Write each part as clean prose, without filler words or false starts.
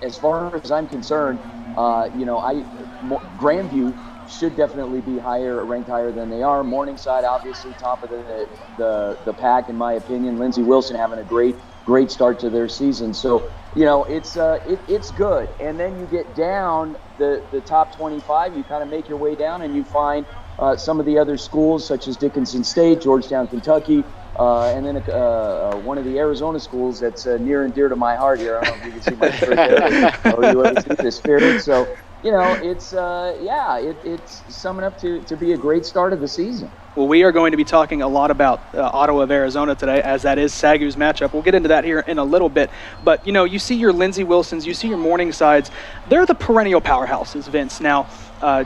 as far as I'm concerned, Grandview should definitely be ranked higher than they are. Morningside, obviously, top of the pack, in my opinion. Lindsey Wilson having a great start to their season. So, it's good. And then you get down the top 25, you kind of make your way down and you find some of the other schools such as Dickinson State, Georgetown, Kentucky, and then one of the Arizona schools that's near and dear to my heart here. I don't know if you can see my shirt there. Or you ever see the Spirit. So, it's summing up to be a great start of the season. Well, we are going to be talking a lot about Ottawa of Arizona today, as that is SAGU's matchup. We'll get into that here in a little bit. But, you see your Lindsey Wilsons, you see your Morningsides. They're the perennial powerhouses, Vince. Now,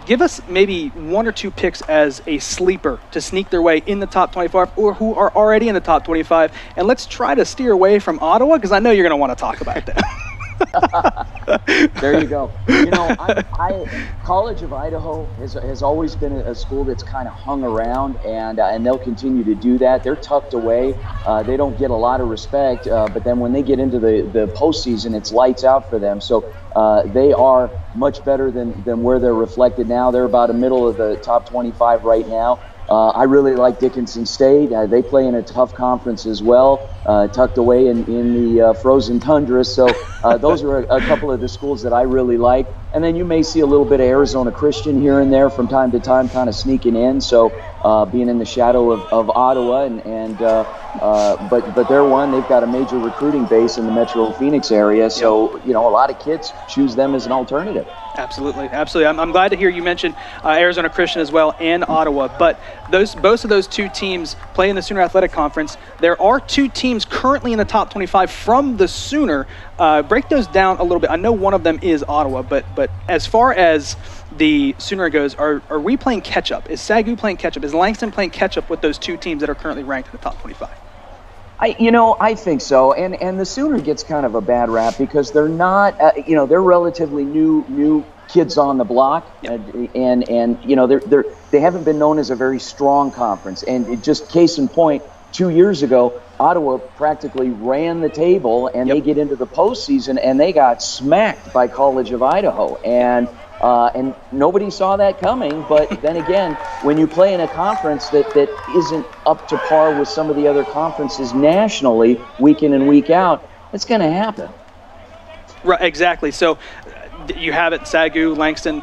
give us maybe one or two picks as a sleeper to sneak their way in the top 25 or who are already in the top 25. And let's try to steer away from Ottawa because I know you're going to want to talk about that. There you go. College of Idaho has always been a school that's kind of hung around, and they'll continue to do that. They're tucked away. They don't get a lot of respect, but then when they get into the postseason, it's lights out for them. So they are much better than where they're reflected now. They're about a middle of the top 25 right now. I really like Dickinson State. They play in a tough conference as well, tucked away in the frozen tundra. So those are a couple of the schools that I really like. And then you may see a little bit of Arizona Christian here and there from time to time kind of sneaking in. So being in the shadow of Ottawa. But they're one. They've got a major recruiting base in the Metro Phoenix area. So, a lot of kids choose them as an alternative. Absolutely. I'm glad to hear you mention Arizona Christian as well and Ottawa. But both of those two teams play in the Sooner Athletic Conference. There are two teams currently in the top 25 from the Sooner. Break those down a little bit. I know one of them is Ottawa, but as far as the Sooner goes, are we playing catch-up? Is SAGU playing catch-up? Is Langston playing catch-up with those two teams that are currently ranked in the top 25? I think so, and the Sooner gets kind of a bad rap because they're not, they're relatively new kids on the block, yep. and they haven't been known as a very strong conference. And it just case in point, 2 years ago, Ottawa practically ran the table, and yep. They get into the postseason, and they got smacked by College of Idaho, and nobody saw that coming. But then again, when you play in a conference that isn't up to par with some of the other conferences nationally, week in and week out, it's going to happen. Right, exactly. So you have it, SAGU, Langston,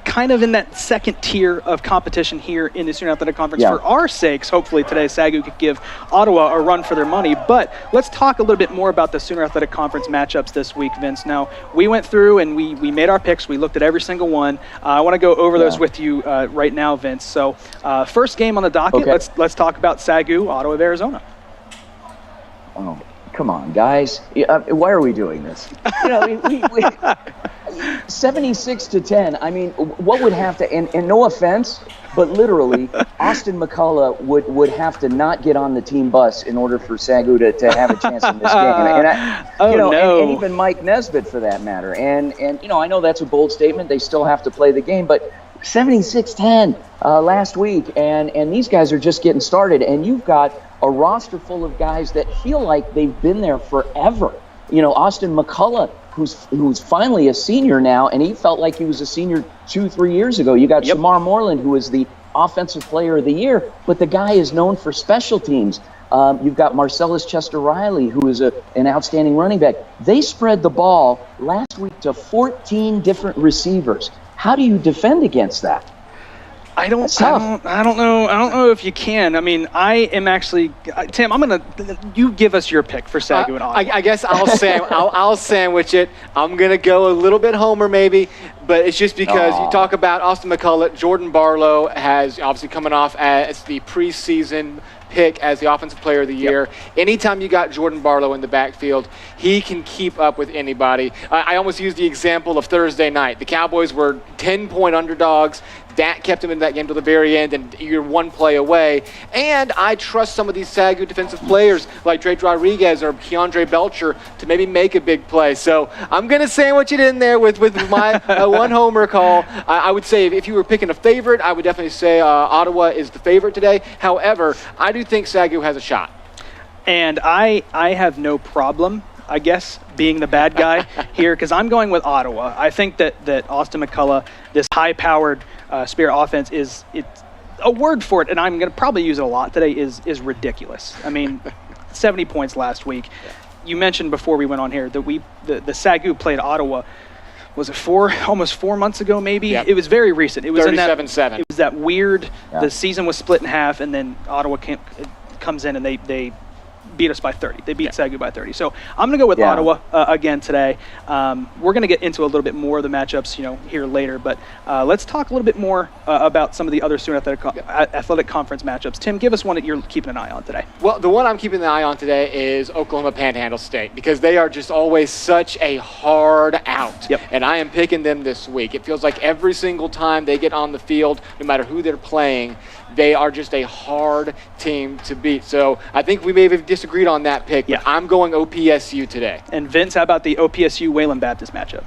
kind of in that second tier of competition here in the Sooner Athletic Conference. Yeah. For our sakes, hopefully today SAGU could give Ottawa a run for their money. But let's talk a little bit more about the Sooner Athletic Conference matchups this week, Vince. Now, we went through and we made our picks. We looked at every single one. I want to go over those with you right now, Vince. So first game on the docket, okay. Let's talk about SAGU, Ottawa of Arizona. Oh, come on, guys. Why are we doing this? 76-10. I mean, what would have to, and no offense, but literally, Austin McCullough would have to not get on the team bus in order for SAGU to have a chance in this game. And even Mike Nesbitt for that matter. And I know that's a bold statement. They still have to play the game, but 76-10 last week, and these guys are just getting started. And you've got a roster full of guys that feel like they've been there forever. Austin McCullough, who's finally a senior now, and he felt like he was a senior 2-3 years ago. You got Shamar Moreland, who is the Offensive Player of the Year, but the guy is known for special teams. You've got Marcellus Chester-Riley, who is an outstanding running back. They spread the ball last week to 14 different receivers. How do you defend against that? I don't know if you can. I mean, I am actually Tim. You give us your pick for SAGU and Ottawa. I guess I'll sandwich it. I'm gonna go a little bit homer maybe, but it's just because you talk about Austin McCullough. Jordan Barlow has obviously coming off as the preseason pick as the Offensive Player of the Year. Yep. Anytime you got Jordan Barlow in the backfield, he can keep up with anybody. I almost used the example of Thursday night. The Cowboys were 10-point underdogs. Dak kept him in that game to the very end, and you're one play away. And I trust some of these SAGU defensive players like Drake Rodriguez or Keandre Belcher to maybe make a big play. So I'm going to sandwich it in there with my one homer call. I would say if you were picking a favorite, I would definitely say Ottawa is the favorite today. However, I do think SAGU has a shot. And I have no problem I guess, being the bad guy here, because I'm going with Ottawa. I think that Austin McCullough, this high-powered Spirit offense, it's a word for it, and I'm going to probably use it a lot today, is ridiculous. I mean, 70 points last week. Yeah. You mentioned before we went on here that the SAGU played Ottawa. Was it almost 4 months ago, maybe? Yep. It was very recent. It was 37-7. It was that weird. Yeah. The season was split in half, and then Ottawa comes in and they beat us by 30. They beat SAGU by 30. So I'm going to go with Ottawa again today. We're going to get into a little bit more of the matchups, here later. But let's talk a little bit more about some of the other student athletic conference matchups. Tim, give us one that you're keeping an eye on today. Well, the one I'm keeping an eye on today is Oklahoma Panhandle State, because they are just always such a hard out. Yep. And I am picking them this week. It feels like every single time they get on the field, no matter who they're playing, they are just a hard team to beat. So I think we may have disagreed on that pick, but I'm going OPSU today. And Vince, how about the OPSU Wayland Baptist matchup?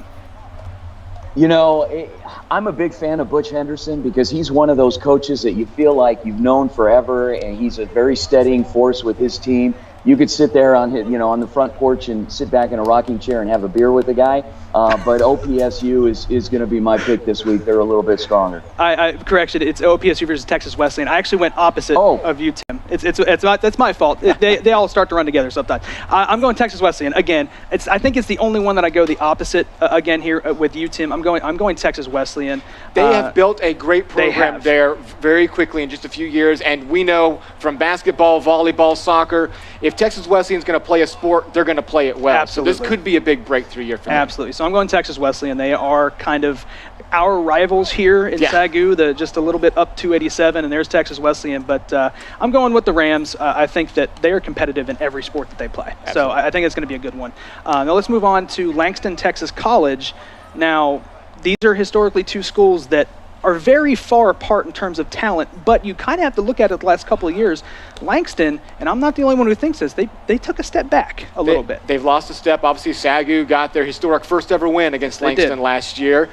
I'm a big fan of Butch Henderson because he's one of those coaches that you feel like you've known forever, and he's a very steadying force with his team. You could sit there on his, on the front porch and sit back in a rocking chair and have a beer with the guy. But OPSU is going to be my pick this week. They're a little bit stronger. Correction, it's OPSU versus Texas Wesleyan. I actually went opposite of you, Tim. That's my fault. They all start to run together sometimes. I'm going Texas Wesleyan again. I think it's the only one that I go the opposite again here with you, Tim. I'm going Texas Wesleyan. They have built a great program there very quickly in just a few years, and we know from basketball, volleyball, soccer, if Texas Wesleyan's going to play a sport, they're going to play it well. Absolutely. So this could be a big breakthrough year for them. Absolutely. So I'm going Texas Wesleyan. They are kind of our rivals here in SAGU, just a little bit up 287, and there's Texas Wesleyan. But I'm going with the Rams. I think that they are competitive in every sport that they play. Absolutely. So I think it's going to be a good one. Now let's move on to Langston, Texas College. Now, these are historically two schools that are very far apart in terms of talent, but you kind of have to look at it the last couple of years. Langston, and I'm not the only one who thinks this, they took a step back a little bit. They've lost a step. Obviously, SAGU got their historic first ever win against Langston last year.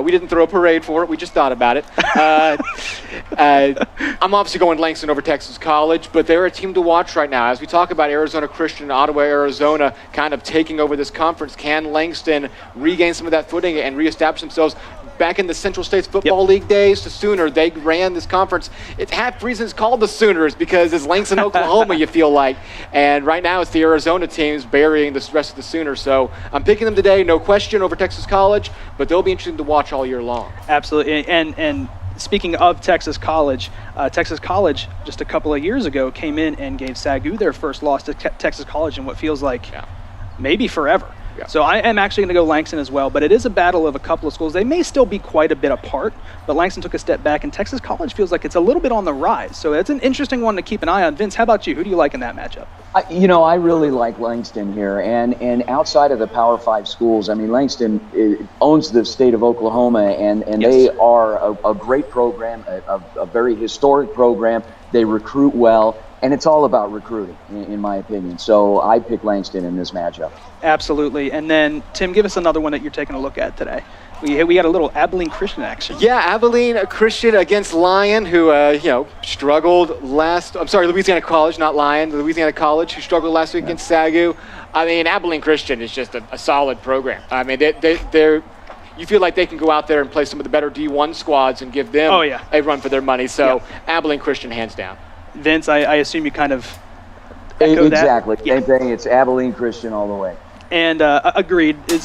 We didn't throw a parade for it. We just thought about it. I'm obviously going Langston over Texas College, but they're a team to watch right now. As we talk about Arizona Christian and Ottawa, Arizona kind of taking over this conference, can Langston regain some of that footing and reestablish themselves? Back in the Central States Football League days, the Sooner, they ran this conference. It's half the reason it's called the Sooners because it's Langston, Oklahoma, you feel like. And right now it's the Arizona teams burying the rest of the Sooners. So I'm picking them today, no question, over Texas College, but they'll be interesting to watch all year long. Absolutely. And speaking of Texas College just a couple of years ago came in and gave SAGU their first loss to Texas College in what feels like maybe forever. Yeah. So I am actually going to go Langston as well, but it is a battle of a couple of schools. They may still be quite a bit apart, but Langston took a step back, and Texas College feels like it's a little bit on the rise. So it's an interesting one to keep an eye on. Vince, how about you? Who do you like in that matchup? I really like Langston here, and outside of the Power 5 schools, I mean, Langston owns the state of Oklahoma, and they are a great program, a very historic program. They recruit well. And it's all about recruiting, in my opinion. So I pick Langston in this matchup. Absolutely. And then, Tim, give us another one that you're taking a look at today. We got a little Abilene Christian action. Yeah, Abilene Christian against Lyon, who struggled Louisiana College, not Lyon, Louisiana College, who struggled last week against SAGU. I mean, Abilene Christian is just a solid program. I mean, they're you feel like they can go out there and play some of the better D1 squads and give them a run for their money. So Abilene Christian, hands down. Vince, I assume you kind of echo that. Exactly. Same thing. It's Abilene Christian all the way. And agreed. It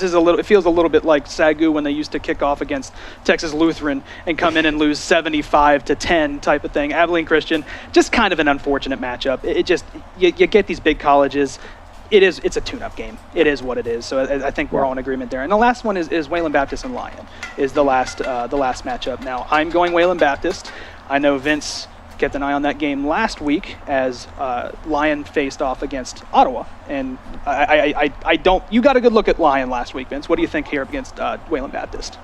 feels a little bit like SAGU when they used to kick off against Texas Lutheran and come in and lose 75-10 type of thing. Abilene Christian, just kind of an unfortunate matchup. You get these big colleges. It's a tune-up game. It is what it is. So I think we're all in agreement there. And the last one is Wayland Baptist and Lyon is the last matchup. Now I'm going Wayland Baptist. I know Vince kept an eye on that game last week as Lyon faced off against Ottawa, and I don't. You got a good look at Lyon last week, Vince. What do you think here against Wayland Baptist?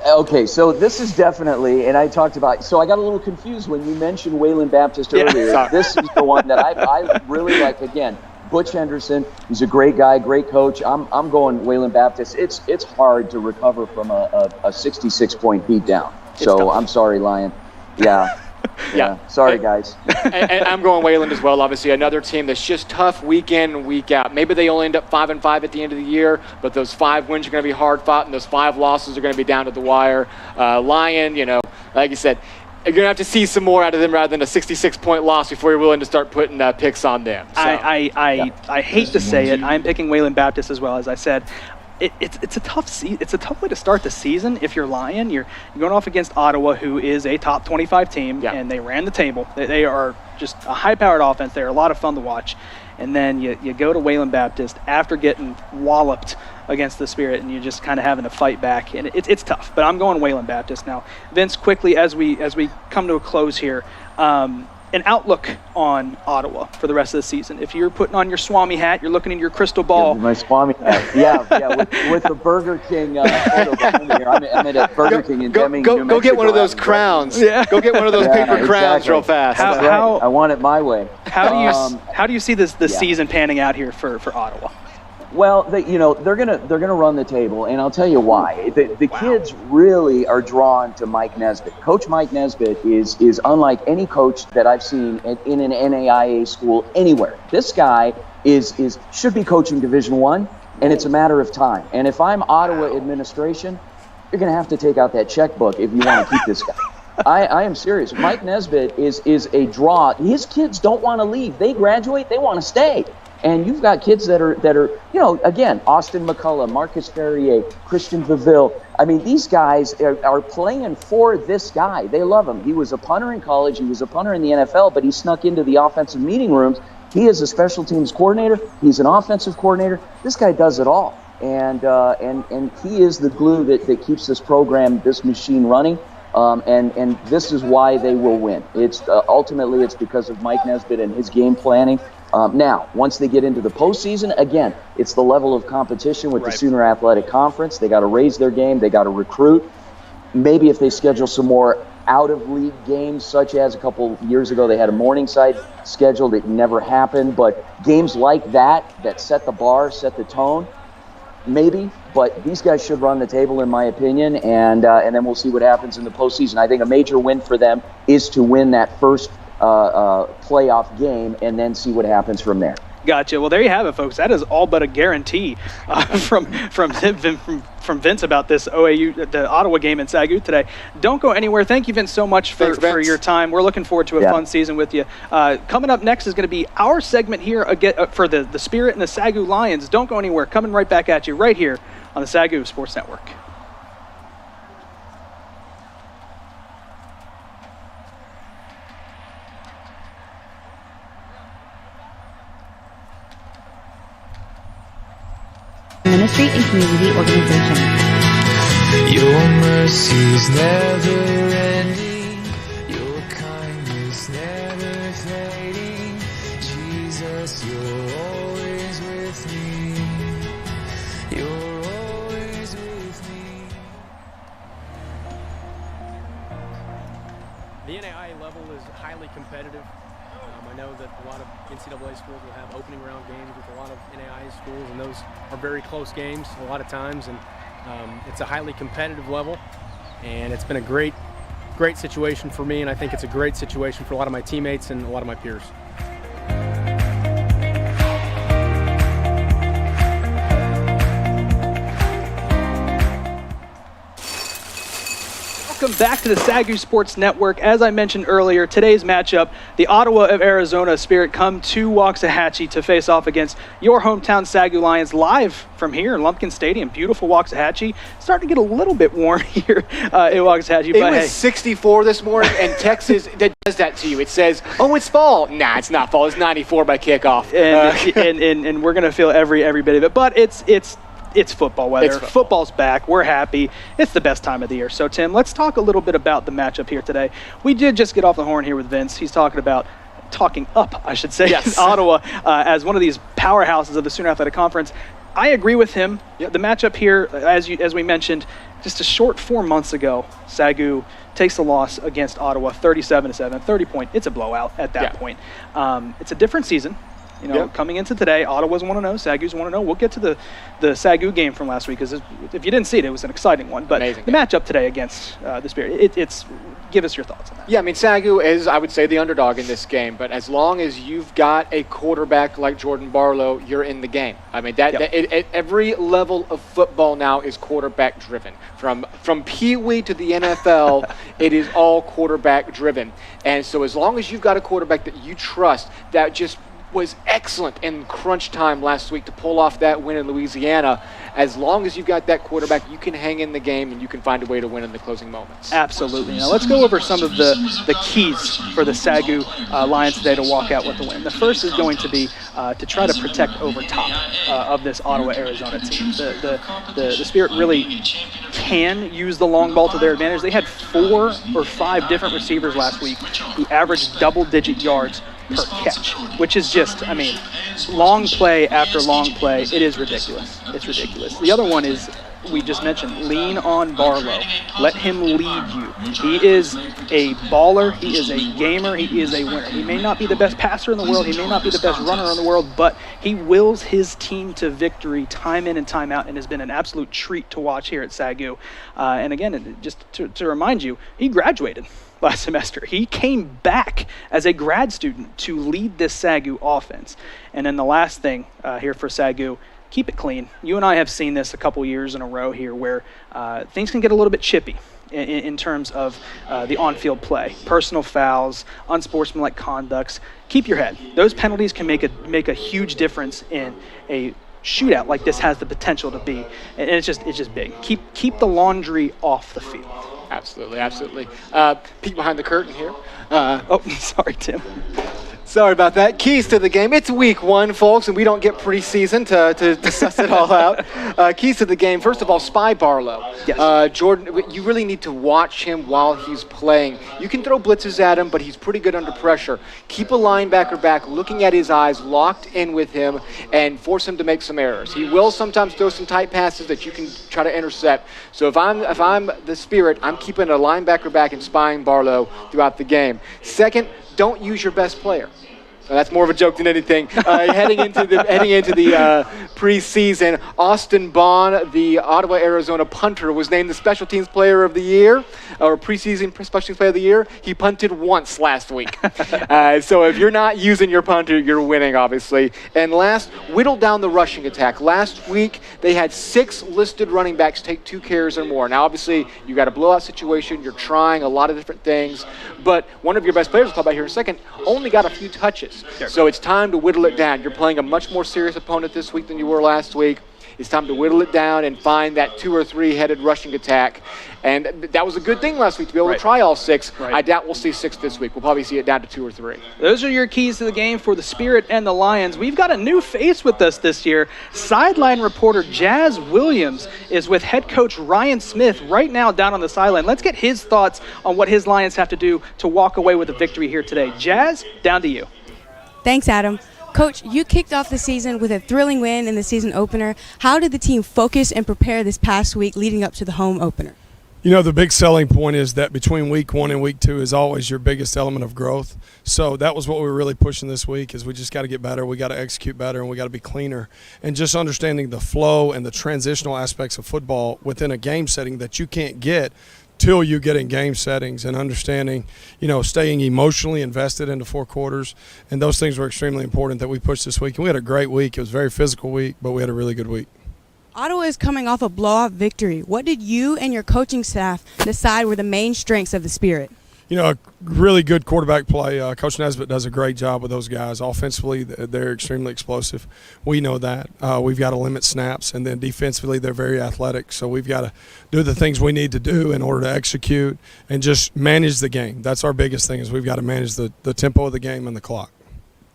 Okay, so this is definitely, and I talked about. So I got a little confused when you mentioned Wayland Baptist earlier. This is the one that I really like. Again, Butch Henderson. He's a great guy, great coach. I'm going Wayland Baptist. It's hard to recover from a 66-point beatdown. So I'm sorry, Lyon. Yeah. Yeah. Sorry, guys. and I'm going Wayland as well. Obviously, another team that's just tough week in and week out. Maybe they only end up 5-5 at the end of the year, but those 5 wins are going to be hard fought, and those 5 losses are going to be down to the wire. Lion, like you said, you're going to have to see some more out of them rather than a 66-point loss before you're willing to start putting picks on them. So. I hate to say it. I'm picking Wayland Baptist as well, as I said. It's a tough way to start the season. If you're Lion, you're going off against Ottawa, who is a top 25 team, and they ran the table. They are just a high-powered offense. They're a lot of fun to watch. And then you go to Wayland Baptist after getting walloped against the Spirit, and you're just kind of having to fight back. And it's tough, but I'm going Wayland Baptist now. Vince, quickly as we come to a close here, an outlook on Ottawa for the rest of the season. If you're putting on your Swami hat, you're looking in your crystal ball. My Swami hat. Yeah, with the Burger King photo behind me here. I'm at a Burger King in Deming, New Mexico. Go get one of those crowns. Yeah. Go get one of those paper crowns real fast. I want it my way. How do you see this season panning out here for Ottawa? Well, they're gonna run the table, and I'll tell you why. The kids really are drawn to Mike Nesbitt. Coach Mike Nesbitt is unlike any coach that I've seen in an NAIA school anywhere. This guy should be coaching Division I, and it's a matter of time. And if I'm Ottawa administration, you're gonna have to take out that checkbook if you want to keep this guy. I am serious. Mike Nesbitt is a draw. His kids don't want to leave. They graduate, they want to stay. And you've got kids that are again, Austin McCullough, Marcus Ferrier, Christian Viville. I mean, these guys are playing for this guy. They love him. He was a punter in college. He was a punter in the NFL, but he snuck into the offensive meeting rooms. He is a special teams coordinator. He's an offensive coordinator. This guy does it all. And he is the glue that keeps this program, this machine running. And this is why they will win. It's ultimately it's because of Mike Nesbitt and his game planning. Now, once they get into the postseason, again, it's the level of competition with the Sooner Athletic Conference. They got to raise their game. They got to recruit. Maybe if they schedule some more out-of-league games, such as a couple years ago they had a Morningside scheduled. It never happened. But games like that set the bar, set the tone, maybe. But these guys should run the table, in my opinion, and then we'll see what happens in the postseason. I think a major win for them is to win that first playoff game and then see what happens from there. Gotcha. Well, there you have it, folks. That is all but a guarantee from Vince about this the Ottawa game in SAGU today. Don't go anywhere. Thank you, Vince, so much for your time. We're looking forward to a fun season with you. Coming up next is going to be our segment here again for the Spirit and the SAGU Lions. Don't go anywhere. Coming right back at you right here on the SAGU Sports Network. Ministry and Community Organization. Your mercy's never ending, your kindness never fading. Jesus, you're always with me. You're always with me. The NAIA level is highly competitive. I know that a lot of NCAA schools will have opening round games with a lot of NAIA schools, and those are very close games a lot of times, and it's a highly competitive level, and it's been a great situation for me, and I think it's a great situation for a lot of my teammates and a lot of my peers. Welcome back to the SAGU Sports Network. As I mentioned earlier, today's matchup, the Ottawa of Arizona Spirit come to Waxahachie to face off against your hometown SAGU Lions live from here in Lumpkin Stadium. Beautiful Waxahachie. Starting to get a little bit warm here in Waxahachie. It was 64 this morning, and Texas that does that to you. It says, oh, it's fall. Nah, it's not fall. It's 94 by kickoff. And we're going to feel every bit of it. But it's football weather. Football's back. We're happy. It's the best time of the year. So, Tim, let's talk a little bit about the matchup here today. We did just get off the horn here with Vince. He's talking up, I should say, yes. Ottawa as one of these powerhouses of the Sooner Athletic Conference. I agree with him. Yep. The matchup here, as we mentioned, just a short 4 months ago, SAGU takes the loss against Ottawa 37-7, 30 point. It's a blowout at that point. It's a different season. coming into today, Ottawa's 1-0, SAGU's 1-0. We'll get to the SAGU game from last week, because if you didn't see it, it was an exciting one. But the matchup today against the Spirit, it's give us your thoughts on that. Yeah, I mean, SAGU is, I would say, the underdog in this game. But as long as you've got a quarterback like Jordan Barlow, you're in the game. I mean, every level of football now is quarterback driven. From Pee Wee to the NFL, it is all quarterback driven. And so as long as you've got a quarterback that you trust, that just was excellent in crunch time last week to pull off that win in Louisiana. As long as you've got that quarterback, you can hang in the game and you can find a way to win in the closing moments. Absolutely. Now let's go over some of the keys for the SAGU Lions today to walk out with the win. The first is going to be to try to protect over top of this Ottawa, Arizona team. The Spirit really can use the long ball to their advantage. They had 4 or 5 different receivers last week who averaged double-digit yards per catch, which is just, I mean, long play after long play. It is ridiculous. It's ridiculous. The other one is, we just mentioned, lean on Barlow. Let him lead you. He is a baller. He is a gamer. He is a winner. He may not be the best passer in the world. He may not be the best runner in the world, but he wills his team to victory time in and time out, and has been an absolute treat to watch here at SAGU. And again, just to remind you, he graduated last semester. He came back as a grad student to lead this SAGU offense. And then the last thing here for SAGU, keep it clean. You and I have seen this a couple years in a row here where things can get a little bit chippy in terms of the on-field play. Personal fouls, unsportsmanlike conducts. Keep your head. Those penalties can make a huge difference in a shootout like this has the potential to be. And it's just big. Keep the laundry off the field. Absolutely. Peek behind the curtain here. Sorry, Tim. Sorry about that. Keys to the game. It's week 1, folks, and we don't get preseason to suss it all out. Keys to the game. First of all, spy Barlow. Yes. Jordan, you really need to watch him while he's playing. You can throw blitzes at him, but he's pretty good under pressure. Keep a linebacker back, looking at his eyes, locked in with him, and force him to make some errors. He will sometimes throw some tight passes that you can try to intercept. So if I'm the Spirit, I'm keeping a linebacker back and spying Barlow throughout the game. Second, don't use your best player. That's more of a joke than anything. Heading into the preseason, Austin Bond, the Ottawa, Arizona punter, was named the Special Teams Player of the Year, or preseason Special Teams Player of the Year. He punted once last week. So if you're not using your punter, you're winning, obviously. And last, whittle down the rushing attack. Last week, they had 6 listed running backs take 2 carries or more. Now, obviously, you got a blowout situation. You're trying a lot of different things. But one of your best players, we'll talk about here in a second, only got a few touches. Sure. So it's time to whittle it down. You're playing a much more serious opponent this week than you were last week. It's time to whittle it down and find that 2 or 3-headed rushing attack. And that was a good thing last week to be able to try all 6. I doubt we'll see 6 this week. We'll probably see it down to 2 or 3. Those are your keys to the game for the Spirit and the Lions. We've got a new face with us this year. Sideline reporter Jazz Williams is with head coach Ryan Smith right now down on the sideline. Let's get his thoughts on what his Lions have to do to walk away with a victory here today. Jazz, down to you. Thanks, Adam. Coach, you kicked off the season with a thrilling win in the season opener. How did the team focus and prepare this past week leading up to the home opener? You know, the big selling point is that between week 1 and week 2 is always your biggest element of growth. So that was what we were really pushing this week, is we just got to get better, we got to execute better, and we got to be cleaner. And just understanding the flow and the transitional aspects of football within a game setting that you can't get till you get in game settings, and understanding, staying emotionally invested into 4 quarters. And those things were extremely important that we pushed this week. And we had a great week. It was a very physical week, but we had a really good week. Ottawa is coming off a blowout victory. What did you and your coaching staff decide were the main strengths of the Spirit? A really good quarterback play. Coach Nesbitt does a great job with those guys. Offensively, they're extremely explosive. We know that. We've got to limit snaps, and then defensively, they're very athletic. So we've got to do the things we need to do in order to execute and just manage the game. That's our biggest thing, is we've got to manage the tempo of the game and the clock.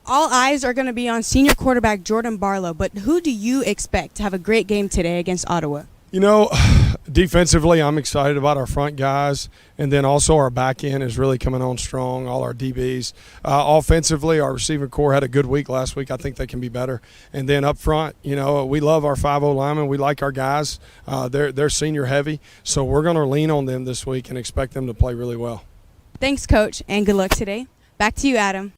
All eyes are going to be on senior quarterback Jordan Barlow, but who do you expect to have a great game today against Ottawa? Defensively, I'm excited about our front guys, and then also our back end is really coming on strong, all our DBs. Offensively, our receiving core had a good week last week. I think they can be better. And then up front, we love our 5-0 linemen. We like our guys. They're senior heavy, so we're going to lean on them this week and expect them to play really well. Thanks, Coach, and good luck today. Back to you, Adam.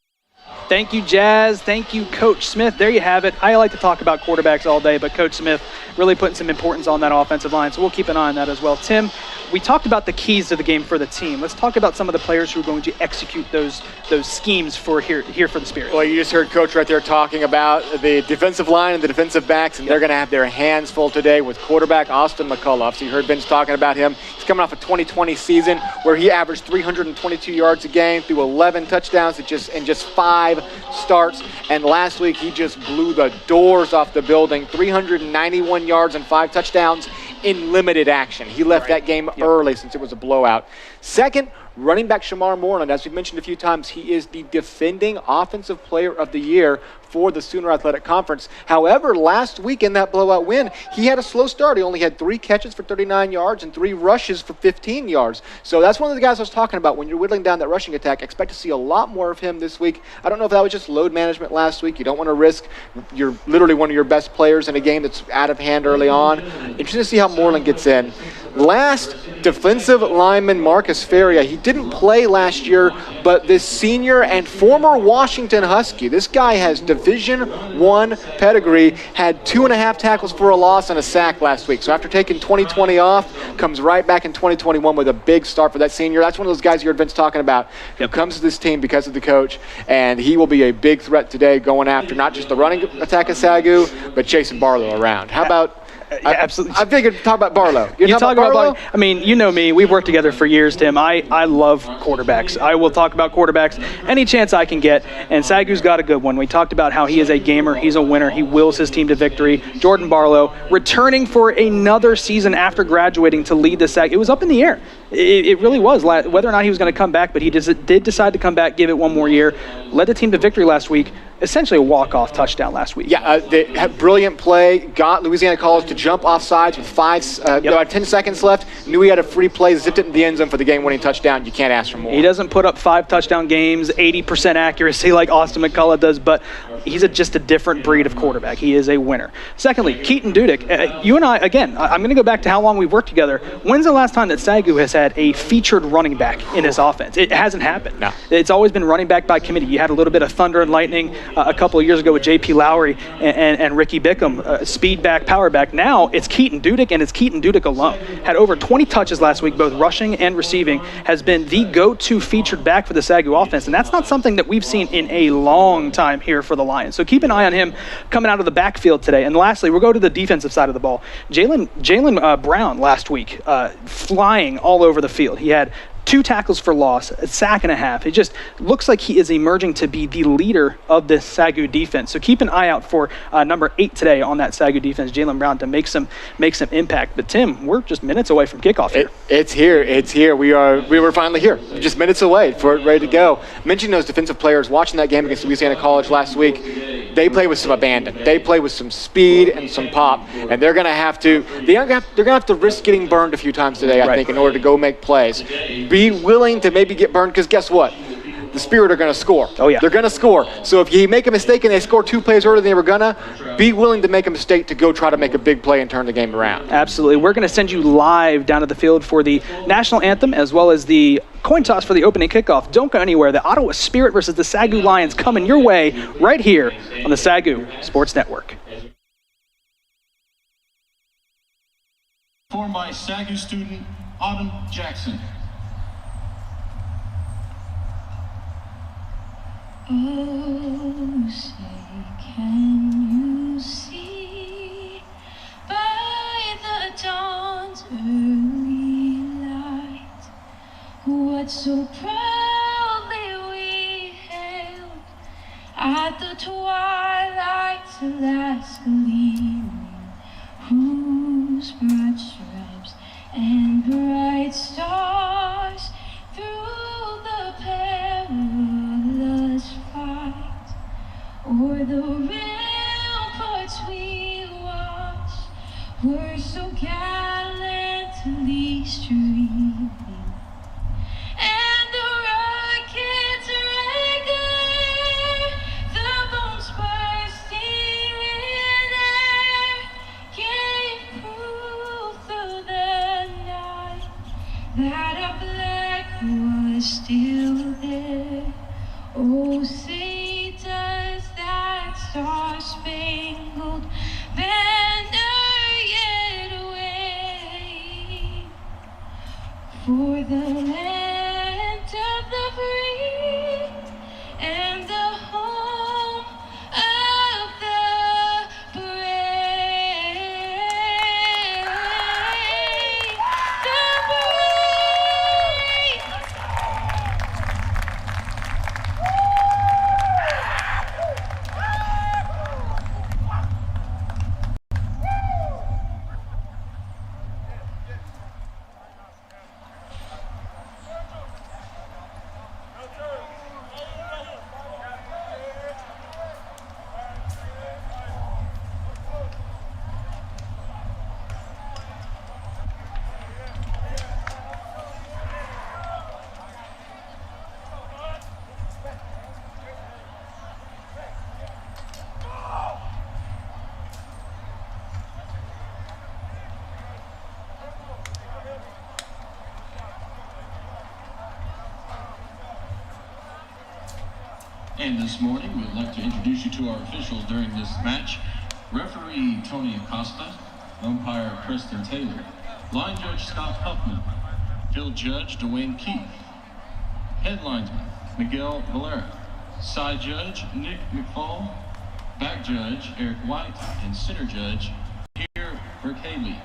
Thank you, Jazz. Thank you, Coach Smith. There you have it. I like to talk about quarterbacks all day, but Coach Smith really putting some importance on that offensive line, so we'll keep an eye on that as well. Tim, we talked about the keys to the game for the team. Let's talk about some of the players who are going to execute those schemes for here for the Spirit. Well, you just heard Coach right there talking about the defensive line and the defensive backs, and they're going to have their hands full today with quarterback Austin McCullough. So you heard Vince talking about him. He's coming off a 2020 season where he averaged 322 yards a game, threw 11 touchdowns in just 5 starts, and last week he just blew the doors off the building. 391 yards and 5 touchdowns in limited action. He left that game early since it was a blowout. Second, running back Shamar Moreland, as we've mentioned a few times, he is the defending Offensive Player of the Year for the Sooner Athletic Conference. However, last week in that blowout win, he had a slow start. He only had 3 catches for 39 yards and 3 rushes for 15 yards. So that's one of the guys I was talking about. When you're whittling down that rushing attack, expect to see a lot more of him this week. I don't know if that was just load management last week. You don't want to risk you're literally one of your best players in a game that's out of hand early on. Interesting to see how Moreland gets in. Last, defensive lineman Marcus Feria. He didn't play last year, but this senior and former Washington Husky, this guy has Division I pedigree, had 2.5 tackles for a loss and a sack last week. So after taking 2020 off, comes right back in 2021 with a big start for that senior. That's one of those guys you heard Vince talking about who comes to this team because of the coach, and he will be a big threat today going after not just the running attack of SAGU, but chasing Barlow around. How about absolutely. I figured talk about Barlow. You talk about Barlow? I mean, you know me. We've worked together for years, Tim. I love quarterbacks. I will talk about quarterbacks any chance I can get, and SAGU's got a good one. We talked about how he is a gamer. He's a winner. He wills his team to victory. Jordan Barlow returning for another season after graduating to lead the SAG. It was up in the air. It really was, whether or not he was going to come back, but he did decide to come back, give it one more year. Led the team to victory last week. Essentially a walk-off touchdown last week. Yeah, they had brilliant play. Got Louisiana College to jump off sides with about 10 seconds left. Knew he had a free play, zipped it in the end zone for the game-winning touchdown. You can't ask for more. He doesn't put up 5 touchdown games, 80% accuracy like Austin McCullough does, but he's just a different breed of quarterback. He is a winner. Secondly, Keaton Dudek. You and I, again, I'm going to go back to how long we've worked together. When's the last time that SAGU has had a featured running back in his offense? It hasn't happened. No. It's always been running back by committee. You had a little bit of thunder and lightning a couple of years ago with J.P. Lowry and Ricky Bickham, speed back, power back. Now it's Keaton Dudek, and it's Keaton Dudek alone. Had over 20 touches last week, both rushing and receiving, has been the go-to featured back for the SAGU offense, and that's not something that we've seen in a long time here for the Lions. So keep an eye on him coming out of the backfield today. And lastly, we'll go to the defensive side of the ball. Jalen Brown last week, flying all over the field. He had 2 tackles for loss, a sack and a half. It just looks like he is emerging to be the leader of this SAGU defense. So keep an eye out for number 8 today on that SAGU defense, Jalen Brown, to make some impact. But Tim, we're just minutes away from kickoff here. It's here. We were finally here. Just minutes away for it, ready to go. Mentioning those defensive players, watching that game against Louisiana College last week, they play with some abandon. They play with some speed and some pop, and they're gonna have to risk getting burned a few times today, I think, in order to go make plays. Be willing to maybe get burned, because guess what? The Spirit are going to score. Oh, yeah. They're going to score. So if you make a mistake and they score 2 plays earlier than they were going to, be willing to make a mistake to go try to make a big play and turn the game around. Absolutely. We're going to send you live down to the field for the national anthem as well as the coin toss for the opening kickoff. Don't go anywhere. The Ottawa Spirit versus the SAGU Lions coming your way right here on the SAGU Sports Network. Formed by SAGU student Autumn Jackson. Oh, say, can you see by the dawn's early light what so proudly we hailed at the twilight's last gleaming, whose broad stripes and bright stars through the perilous fight o'er the ramparts we watched were so gallantly streaming, and the rockets regular, the bombs bursting in air, gave proof through the night that our flag was still there. Oh, say for the land of the free and the home of the brave. The brave. And this morning, we'd like to introduce you to our officials during this match. Referee Tony Acosta, umpire Preston Taylor, line judge Scott Huffman, field judge Dwayne Keith, head linesman Miguel Valera, side judge Nick McFall, back judge Eric White, and center judge here Rick Haley.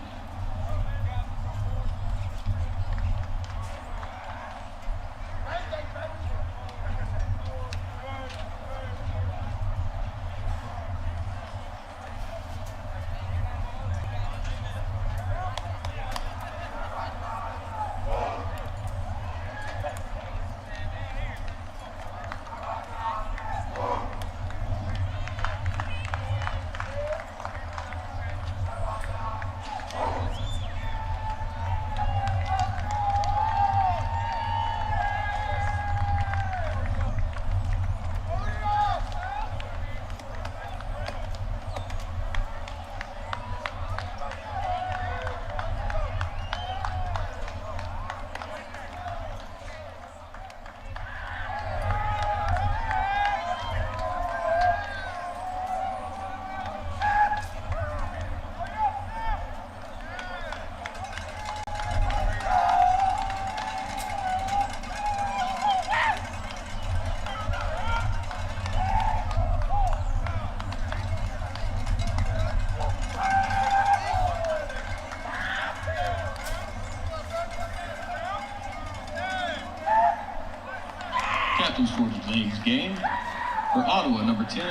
Captains for today's game. For Ottawa, number 10,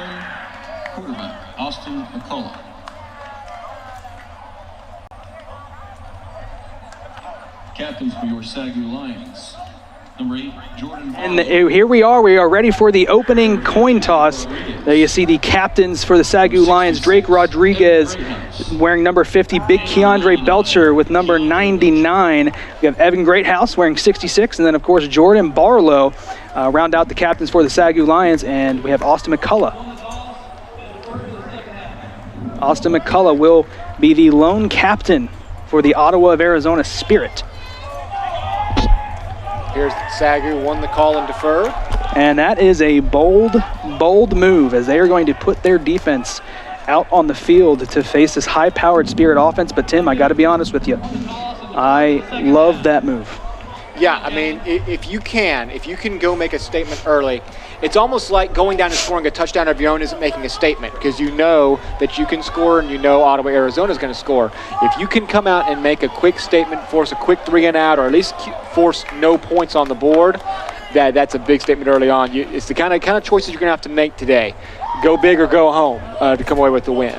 quarterback Austin McCullough. Captains for your SAGU Lions. Number 8, Jordan. And here we are ready for the opening coin toss. There you see the captains for the SAGU Lions, Drake Rodriguez wearing number 50, Big Keandre Belcher with number 99. We have Evan Greathouse wearing 66, and then of course Jordan Barlow round out the captains for the SAGU Lions, and we have Austin McCullough. Austin McCullough will be the lone captain for the Ottawa of Arizona Spirit. Here's SAGU, won the call and defer. And that is a bold move, as they are going to put their defense out on the field to face this high-powered Spirit offense. But Tim, I got to be honest with you, I love that move. Yeah, I mean, if you can go make a statement early, it's almost like going down and scoring a touchdown of your own isn't making a statement, because you know that you can score and you know Ottawa, Arizona is going to score. If you can come out and make a quick statement, force a quick 3-and-out, or at least force no points on the board, that's a big statement early on. It's the kind of choices you're going to have to make today. Go big or go home to come away with the win.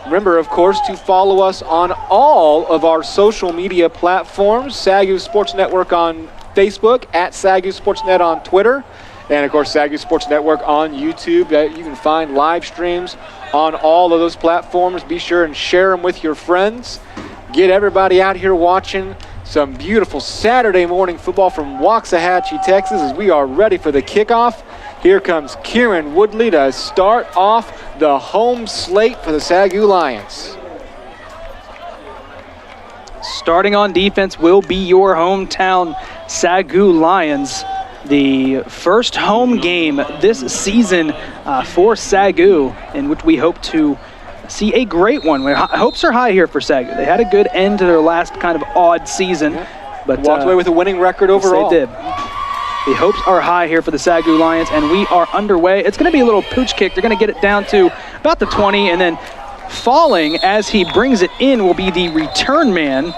Remember, of course, to follow us on all of our social media platforms. SAGU Sports Network on Facebook, at SAGU Sportsnet on Twitter, and, of course, SAGU Sports Network on YouTube. You can find live streams on all of those platforms. Be sure and share them with your friends. Get everybody out here watching some beautiful Saturday morning football from Waxahachie, Texas, as we are ready for the kickoff. Here comes Kieran Woodley to start off the home slate for the SAGU Lions. Starting on defense will be your hometown SAGU Lions. The first home game this season for SAGU, in which we hope to see a great one. Hopes are high here for SAGU. They had a good end to their last kind of odd season. But walked away with a winning record overall. Yes, they did. The hopes are high here for the SAGU Lions, and we are underway. It's going to be a little pooch kick. They're going to get it down to about the 20, and then falling as he brings it in will be the return man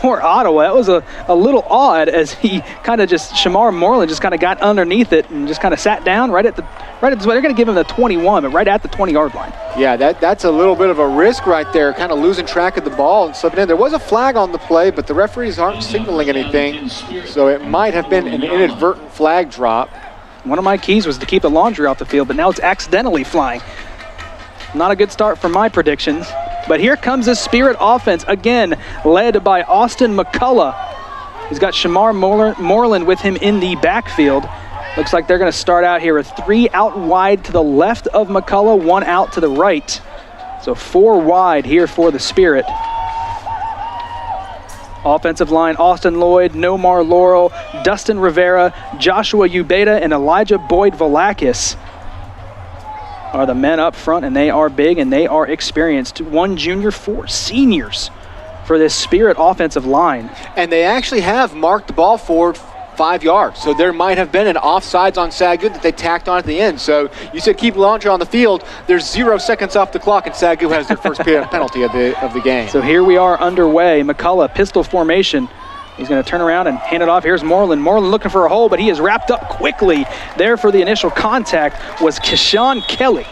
for Ottawa. That was a little odd as he kind of just, Shamar Moreland just kind of got underneath it and just kind of sat down right at the, they're going to give him the 21, but right at the 20-yard line. Yeah, that's a little bit of a risk right there, kind of losing track of the ball and slipping in. There was a flag on the play, but the referees aren't signaling anything, so it might have been an inadvertent flag drop. One of my keys was to keep the laundry off the field, but now it's accidentally flying. Not a good start for my predictions. But here comes the Spirit offense, again, led by Austin McCullough. He's got Shamar Moreland with him in the backfield. Looks like they're going to start out here with 3 out wide to the left of McCullough, 1 out to the right. So 4 wide here for the Spirit. Offensive line, Austin Lloyd, Nomar Laurel, Dustin Rivera, Joshua Ubeda, and Elijah Boyd-Velakis are the men up front, and they are big and they are experienced. 1 junior, 4 seniors for this Spirit offensive line. And they actually have marked the ball forward 5 yards. So there might have been an offsides on SAGU that they tacked on at the end. So you said keep launcher on the field. There's 0 seconds off the clock, and SAGU has their first penalty of the game. So here we are underway. McCullough, pistol formation. He's going to turn around and hand it off. Here's Moreland. Moreland looking for a hole, but he is wrapped up quickly. There for the initial contact was Keshawn Kelly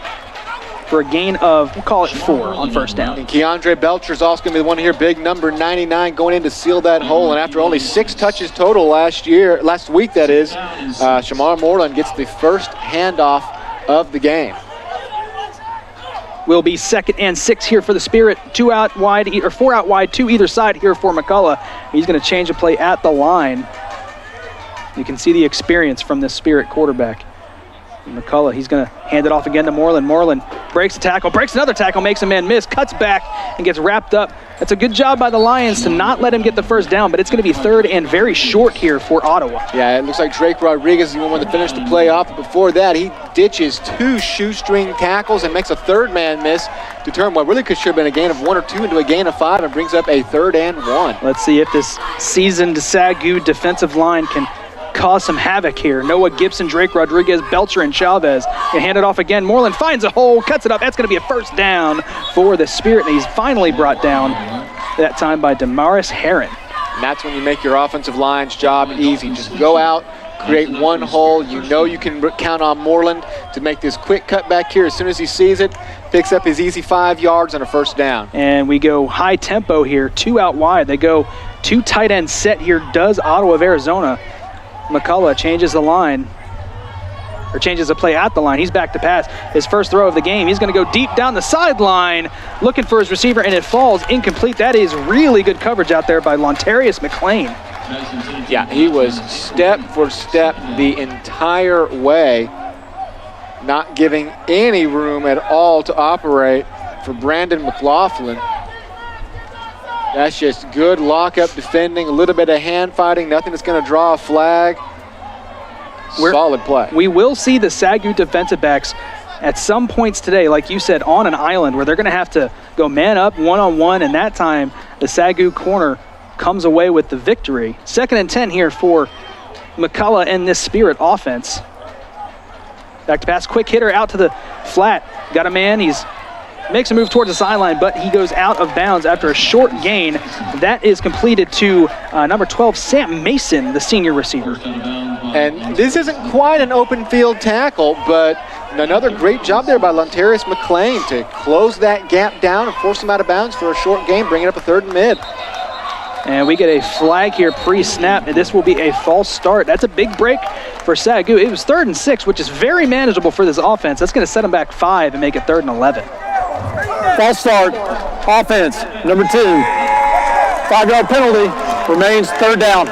for a gain of, we'll call it 4 on first down. And Keandre Belcher's also going to be the one here, big number 99, going in to seal that hole. And after only 6 touches total last week, that is, Shamar Moreland gets the first handoff of the game. Will be 2nd and 6 here for the Spirit. 4 out wide, 2 either side here for McCullough. He's going to change a play at the line. You can see the experience from this Spirit quarterback. And McCullough, he's going to hand it off again to Moreland. Moreland breaks a tackle, breaks another tackle, makes a man miss, cuts back, and gets wrapped up. That's a good job by the Lions to not let him get the first down, but it's going to be 3rd and very short here for Ottawa. Yeah, it looks like Drake Rodriguez is the one to finish the play off. But before that, he ditches 2 shoestring tackles and makes a 3rd man miss to turn what really should have been a gain of 1 or 2 into a gain of 5 and brings up a 3rd and 1. Let's see if this seasoned SAGU defensive line can cause some havoc here. Noah Gibson, Drake Rodriguez, Belcher, and Chavez. They hand it off again. Moreland finds a hole, cuts it up. That's going to be a first down for the Spirit, and he's finally brought down that time by Damaris Herron. And that's when you make your offensive line's job easy. Just go out, create 1 hole. You know you can count on Moreland to make this quick cut back here. As soon as he sees it, picks up his easy 5 yards on a first down. And we go high tempo here, 2 out wide. They go 2 tight end set here, does Ottawa of Arizona. McCullough changes the line, or changes the play at the line. He's back to pass. His first throw of the game. He's going to go deep down the sideline, looking for his receiver, and it falls incomplete. That is really good coverage out there by Lontarius McLean. Yeah, he was step for step the entire way, not giving any room at all to operate for Brandon McLaughlin. That's just good lock-up defending, a little bit of hand fighting, nothing that's going to draw a flag. Solid play. We will see the SAGU defensive backs at some points today, like you said, on an island where they're going to have to go man up, one-on-one, and that time the SAGU corner comes away with the victory. 2nd and 10 here for McCullough and this Spirit offense. Back to pass, quick hitter out to the flat. Got a man, he's makes a move towards the sideline, but he goes out of bounds after a short gain. That is completed to number 12, Sam Mason, the senior receiver. And this isn't quite an open field tackle, but another great job there by Lontarius McLean to close that gap down and force him out of bounds for a short gain, bring it up a 3rd and mid. And we get a flag here pre-snap, and this will be a false start. That's a big break for SAGU. It was 3rd and 6, which is very manageable for this offense. That's going to set them back 5 and make it 3rd and 11. False start, offense, number 2. 5-yard penalty, remains 3rd down.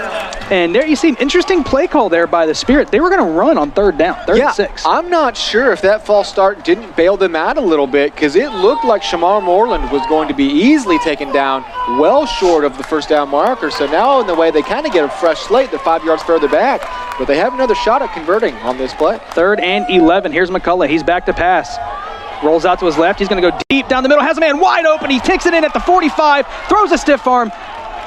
And there you see an interesting play call there by the Spirit. They were going to run on 3rd down, 3rd and 6. I'm not sure if that false start didn't bail them out a little bit, because it looked like Shamar Moreland was going to be easily taken down well short of the first down marker. So now in the way they kind of get a fresh slate, they're 5 yards further back, but they have another shot at converting on this play. 3rd and 11. Here's McCullough. He's back to pass. Rolls out to his left. He's going to go deep down the middle. Has a man wide open. He takes it in at the 45. Throws a stiff arm.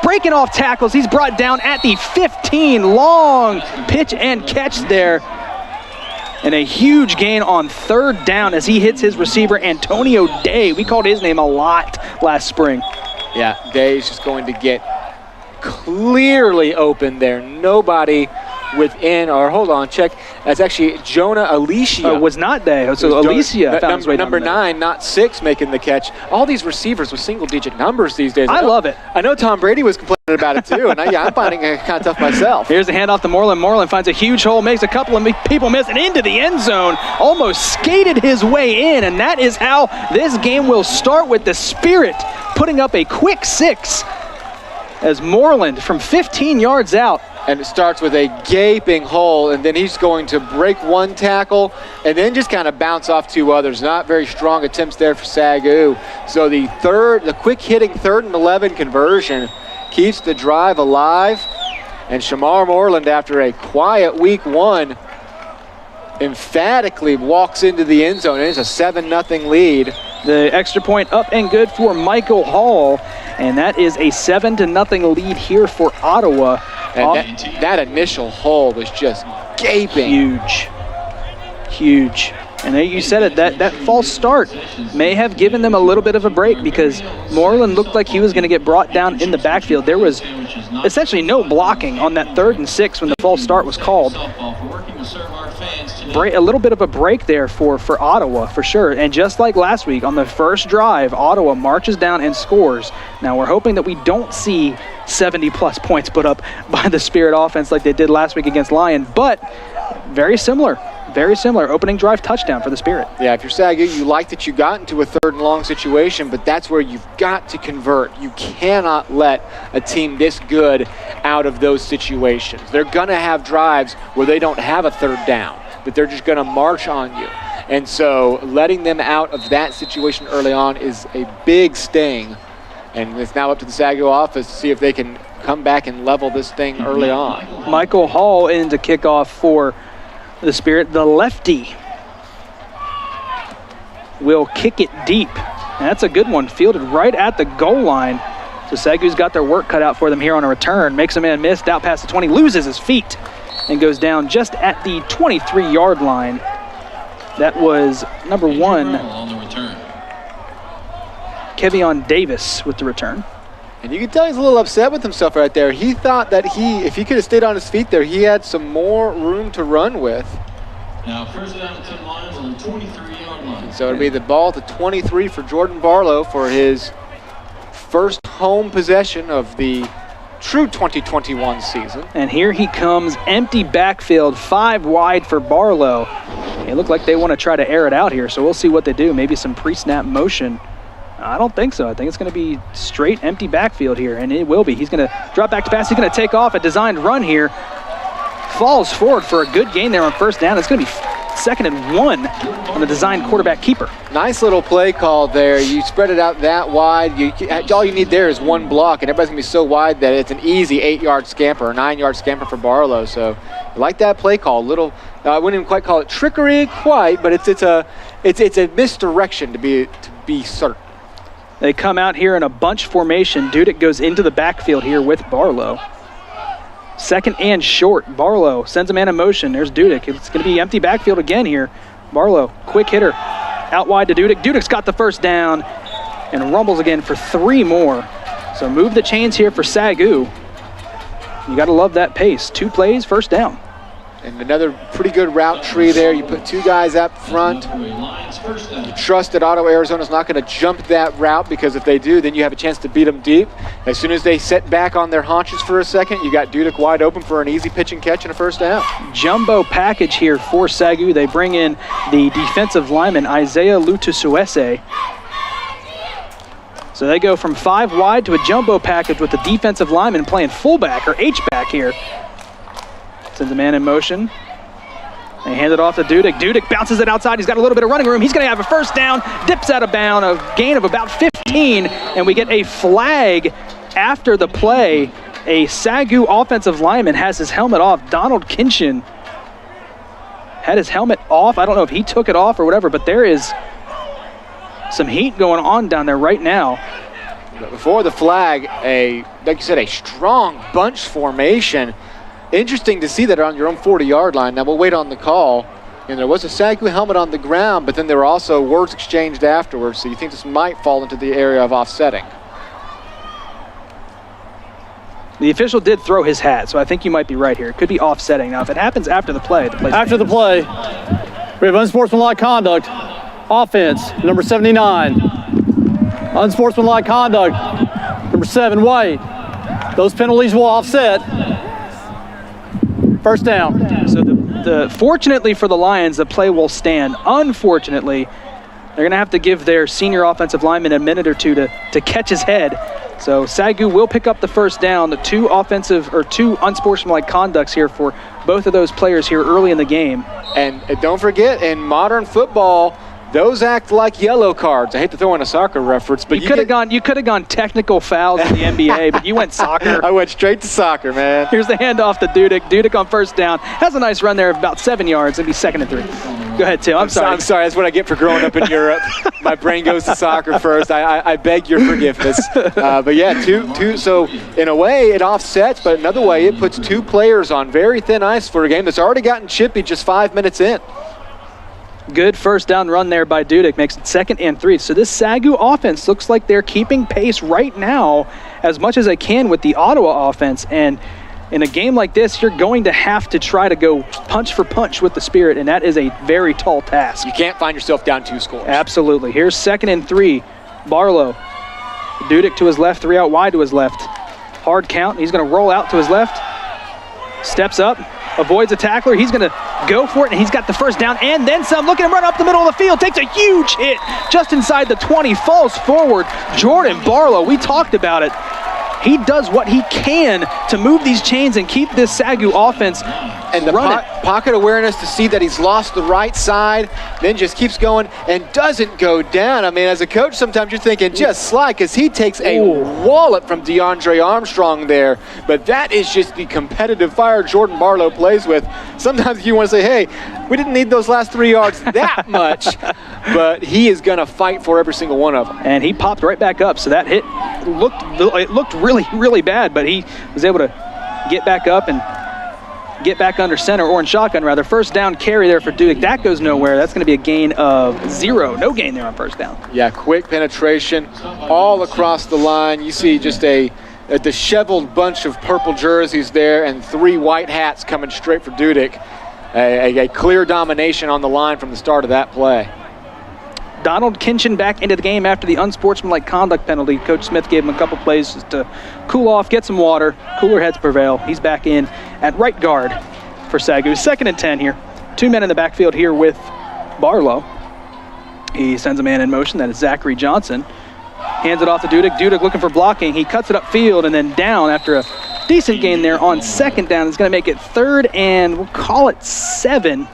Breaking off tackles. He's brought down at the 15. Long pitch and catch there. And a huge gain on third down as he hits his receiver, Antonio Day. We called his name a lot last spring. Yeah, Day's just going to get clearly open there. Nobody within, or hold on, check. That's actually Jonah Alicia. Was not Day. So Alicia found his way number down 9, not 6, making the catch. All these receivers with single-digit numbers these days. I love it. I know Tom Brady was complaining about it too, and I'm finding it kind of tough myself. Here's a handoff to Moreland. Moreland finds a huge hole, makes a couple of people miss, and into the end zone. Almost skated his way in, and that is how this game will start, with the Spirit putting up a quick 6 as Moreland from 15 yards out. And it starts with a gaping hole, and then he's going to break one tackle and then just kind of bounce off 2 others. Not very strong attempts there for SAGU. So the quick hitting 3rd and 11 conversion keeps the drive alive. And Shamar Moreland, after a quiet week 1, emphatically walks into the end zone. It's a 7-0 lead. The extra point up and good for Michael Hall, and that is a 7-0 lead here for Ottawa. And that initial hole was just gaping. Huge. And you said it, that false start may have given them a little bit of a break, because Moreland looked like he was going to get brought down in the backfield. There was essentially no blocking on that 3rd and 6 when the false start was called. A little bit of a break there for Ottawa, for sure. And just like last week, on the first drive, Ottawa marches down and scores. Now, we're hoping that we don't see 70-plus points put up by the Spirit offense like they did last week against Lyon, but very similar. Opening drive touchdown for the Spirit. Yeah, if you're SAGU, you like that you got into a 3rd and long situation, but that's where you've got to convert. You cannot let a team this good out of those situations. They're going to have drives where they don't have a 3rd down, but they're just going to march on you. And so letting them out of that situation early on is a big sting. And it's now up to the SAGU office to see if they can come back and level this thing early on. Michael Hall in to kick off for the Spirit. The lefty will kick it deep. And that's a good one, fielded right at the goal line. So SAGU's got their work cut out for them here on a return. Makes a man miss, out past the 20, loses his feet, and goes down just at the 23-yard line. That was number 1, on the return. Kevion Davis with the return. And you can tell he's a little upset with himself right there. He thought that if he could have stayed on his feet there, he had some more room to run with. Now, first down and 10 lines on the 23-yard line. So it'll be the ball to 23 for Jordan Barlow for his first home possession of the true 2021 season. And here he comes, empty backfield, 5 wide for Barlow. It looked like they want to try to air it out here, so we'll see what they do. Maybe some pre-snap motion. I don't think so. I think it's going to be straight empty backfield here, and it will be. He's going to drop back to pass. He's going to take off a designed run here. Falls forward for a good gain there on first down. It's going to be 2nd and 1 on the designed quarterback keeper. Nice little play call there. You spread it out that wide. All you need there is one block, and everybody's going to be so wide that it's an easy 8-yard scamper, or 9-yard scamper for Barlow. So I like that play call. I wouldn't even quite call it trickery quite, but it's a misdirection to be certain. They come out here in a bunch formation. Dudek goes into the backfield here with Barlow. 2nd and short. Barlow sends a man in motion. There's Dudek. It's going to be empty backfield again here. Barlow, quick hitter. Out wide to Dudek. Dudek's got the first down and rumbles again for 3 more. So move the chains here for SAGU. You got to love that pace. 2 plays, first down. And another pretty good route tree there. You put 2 guys up front. You trust that Ottawa, Arizona's not going to jump that route, because if they do, then you have a chance to beat them deep. As soon as they set back on their haunches for a second, you got Dudek wide open for an easy pitch and catch and a first down. Jumbo package here for SAGU. They bring in the defensive lineman, Isaiah Lutusuese. So they go from 5 wide to a jumbo package with the defensive lineman playing fullback or H-back here. Sends a man in motion. They hand it off to Dudek. Dudek bounces it outside. He's got a little bit of running room. He's going to have a first down. Dips out of bounds, a gain of about 15. And we get a flag after the play. A SAGU offensive lineman has his helmet off. Donald Kinchin had his helmet off. I don't know if he took it off or whatever, but there is some heat going on down there right now. But before the flag, like you said, a strong bunch formation. Interesting to see that on your own 40-yard line. Now we'll wait on the call. And there was a SAGU helmet on the ground, but then there were also words exchanged afterwards. So you think this might fall into the area of offsetting? The official did throw his hat, so I think you might be right here. It could be offsetting. Now, if it happens after the play, after the play, we have unsportsmanlike conduct, offense, number 79. Unsportsmanlike conduct, number 7, White. Those penalties will offset. First down. So fortunately for the Lions, the play will stand. Unfortunately, they're going to have to give their senior offensive lineman a minute or two to catch his head. So SAGU will pick up the first down. The two unsportsmanlike conducts here for both of those players here early in the game. And don't forget, in modern football, those act like yellow cards. I hate to throw in a soccer reference, but you could have gone technical fouls in the NBA, but you went soccer. I went straight to soccer, man. Here's the handoff to Dudek. Dudek on first down. Has a nice run there of about 7 yards. It'll be 2nd and 3. Go ahead, Tim. I'm sorry. I'm sorry. That's what I get for growing up in Europe. My brain goes to soccer first. I beg your forgiveness. But yeah, two. So in a way, it offsets, but another way, it puts two players on very thin ice for a game that's already gotten chippy just 5 minutes in. Good first down run there by Dudek, makes it 2nd and 3. So this SAGU offense looks like they're keeping pace right now as much as they can with the Ottawa offense. And in a game like this, you're going to have to try to go punch for punch with the Spirit, and that is a very tall task. You can't find yourself down 2 scores. Absolutely. Here's 2nd and 3. Barlow. Dudek to his left, 3 out wide to his left. Hard count. He's going to roll out to his left. Steps up. Avoids a tackler. He's going to go for it, and he's got the first down and then some. Look at him run up the middle of the field. Takes a huge hit just inside the 20. Falls forward. Jordan Barlow, we talked about it. He does what he can to move these chains and keep this SAGU offense and the pocket awareness to see that he's lost the right side, then just keeps going and doesn't go down. I mean, as a coach, sometimes you're thinking just slide, because he takes a wallop from DeAndre Armstrong there. But that is just the competitive fire Jordan Barlow plays with. Sometimes you want to say, hey, we didn't need those last 3 yards that much, but he is going to fight for every single one of them. And he popped right back up, so that hit looked really, really bad, but he was able to get back up and get back under center, or in shotgun rather. First down carry there for Dudek. That goes nowhere. That's going to be a gain of 0. No gain there on first down. Yeah, quick penetration all across the line. You see just a disheveled bunch of purple jerseys there and 3 white hats coming straight for Dudek. A clear domination on the line from the start of that play. Donald Kinchin back into the game after the unsportsmanlike conduct penalty. Coach Smith gave him a couple plays just to cool off, get some water. Cooler heads prevail. He's back in at right guard for SAGU. 2nd and 10 here. 2 men in the backfield here with Barlow. He sends a man in motion. That is Zachary Johnson. Hands it off to Dudek. Dudek looking for blocking. He cuts it upfield and then down after a decent gain there on 2nd down. It's going to make it 3rd and we'll call it 7.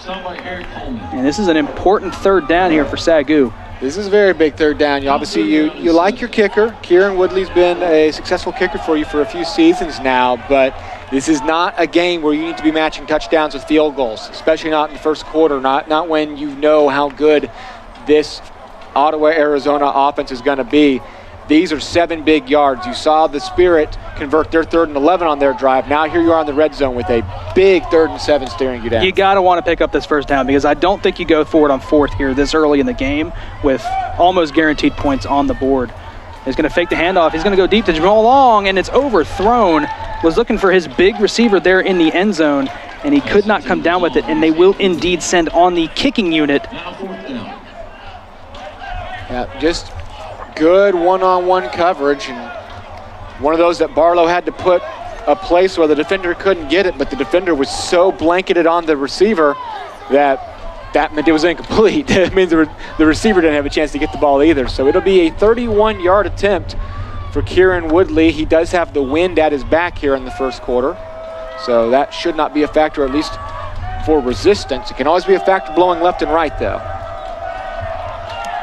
And this is an important 3rd down here for SAGU. This is a very big 3rd down. Obviously, you like your kicker. Kieran Woodley's been a successful kicker for you for a few seasons now, but this is not a game where you need to be matching touchdowns with field goals, especially not in the first quarter, not when you know how good this Ottawa, Arizona offense is going to be. These are 7 big yards. You saw the Spirit convert their 3rd and 11 on their drive. Now here you are in the red zone with a big 3rd and 7 staring you down. You got to want to pick up this first down, because I don't think you go forward on 4th here this early in the game with almost guaranteed points on the board. He's going to fake the handoff. He's going to go deep to Jamal Long, and it's overthrown. Was looking for his big receiver there in the end zone, and he could not come down with it, and they will indeed send on the kicking unit. Yeah, just good one-on-one coverage, and one of those that Barlow had to put a place where the defender couldn't get it, but the defender was so blanketed on the receiver that meant it was incomplete. It means the receiver didn't have a chance to get the ball either. So it'll be a 31-yard attempt for Kieran Woodley. He does have the wind at his back here in the first quarter, so that should not be a factor, at least for resistance. It can always be a factor blowing left and right, though.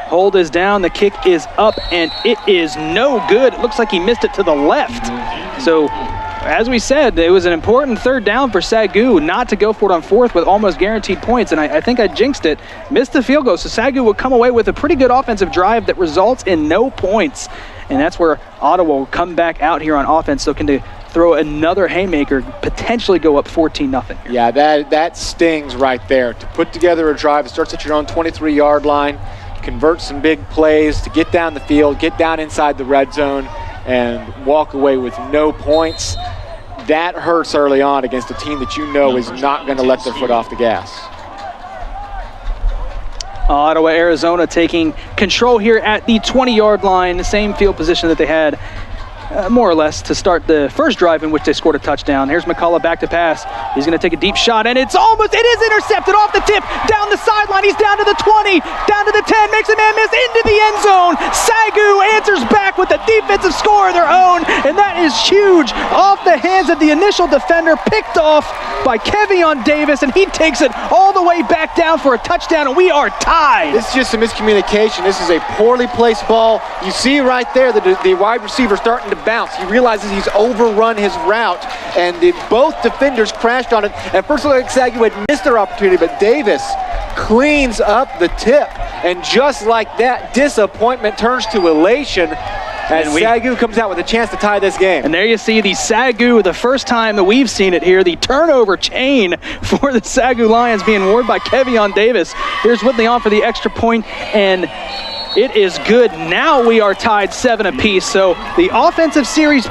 Hold is down, the kick is up, and it is no good. It looks like he missed it to the left. So as we said, it was an important third down for SAGU not to go for it on fourth with almost guaranteed points, and I think I jinxed it. Missed the field goal, so SAGU will come away with a pretty good offensive drive that results in no points, and that's where Ottawa will come back out here on offense, looking to throw another haymaker, potentially go up 14-0. Yeah, that stings right there. To put together a drive that starts at your own 23-yard line, convert some big plays, to get down the field, get down inside the red zone, and walk away with no points. That hurts early on against a team that you know is not going to let their foot off the gas. Ottawa, Arizona taking control here at the 20-yard line, the same field position that they had more or less to start the first drive in which they scored a touchdown. Here's McCullough back to pass. He's going to take a deep shot, and it is intercepted off the tip, down the sideline. He's down to the 20, down to the 10, makes a man miss, into the end zone. SAGU answers back with a defensive score of their own, and that is huge. Off the hands of the initial defender, picked off by Kevion Davis, and he takes it all the way back down for a touchdown, and we are tied. This is just a miscommunication. This is a poorly placed ball. You see right there the wide receiver starting to bounce. He realizes he's overrun his route, and both defenders crashed on it. At first, it looked like SAGU had missed their opportunity, but Davis cleans up the tip, and just like that, disappointment turns to elation as SAGU comes out with a chance to tie this game. And there you see the SAGU, the first time that we've seen it here, the turnover chain for the SAGU Lions being worn by Kevion Davis. Here's Whitley on for the extra point, and it is good. Now we are tied 7 apiece. So the offensive series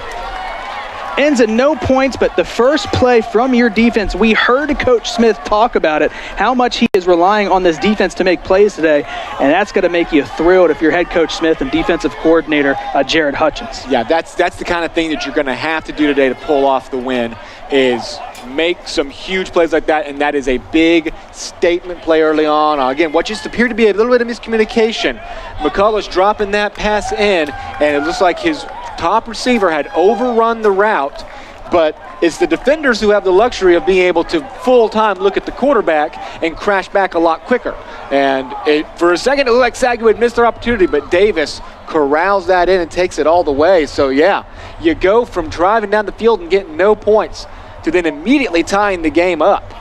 ends at no points, but the first play from your defense, we heard Coach Smith talk about it, how much he is relying on this defense to make plays today, and that's going to make you thrilled if you're head coach Smith and defensive coordinator Jared Hutchins. Yeah, that's the kind of thing that you're going to have to do today to pull off the win, is make some huge plays like that, and that is a big statement play early on. Again, what just appeared to be a little bit of miscommunication. McCullough's dropping that pass in, and it looks like his top receiver had overrun the route, but it's the defenders who have the luxury of being able to full-time look at the quarterback and crash back a lot quicker. And for a second, it looked like SAGU had missed their opportunity, but Davis corrals that in and takes it all the way. So, yeah, you go from driving down the field and getting no points to then immediately tying the game up.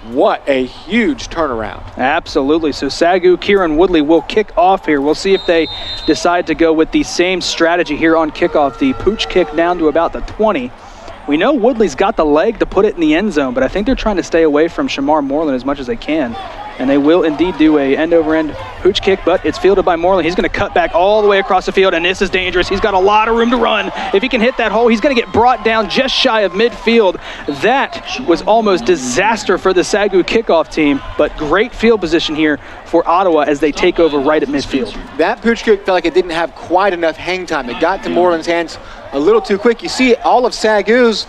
What a huge turnaround. Absolutely. So SAGU, Kieran Woodley will kick off here. We'll see if they decide to go with the same strategy here on kickoff, the pooch kick down to about the 20. We know Woodley's got the leg to put it in the end zone, but I think they're trying to stay away from Shamar Moreland as much as they can. And they will indeed do a end-over-end pooch kick, but it's fielded by Moreland. He's going to cut back all the way across the field, and this is dangerous. He's got a lot of room to run. If he can hit that hole, he's going to get brought down just shy of midfield. That was almost disaster for the SAGU kickoff team, but great field position here for Ottawa as they take over right at midfield. That pooch kick felt like it didn't have quite enough hang time. It got to Moreland's hands a little too quick. You see all of SAGU's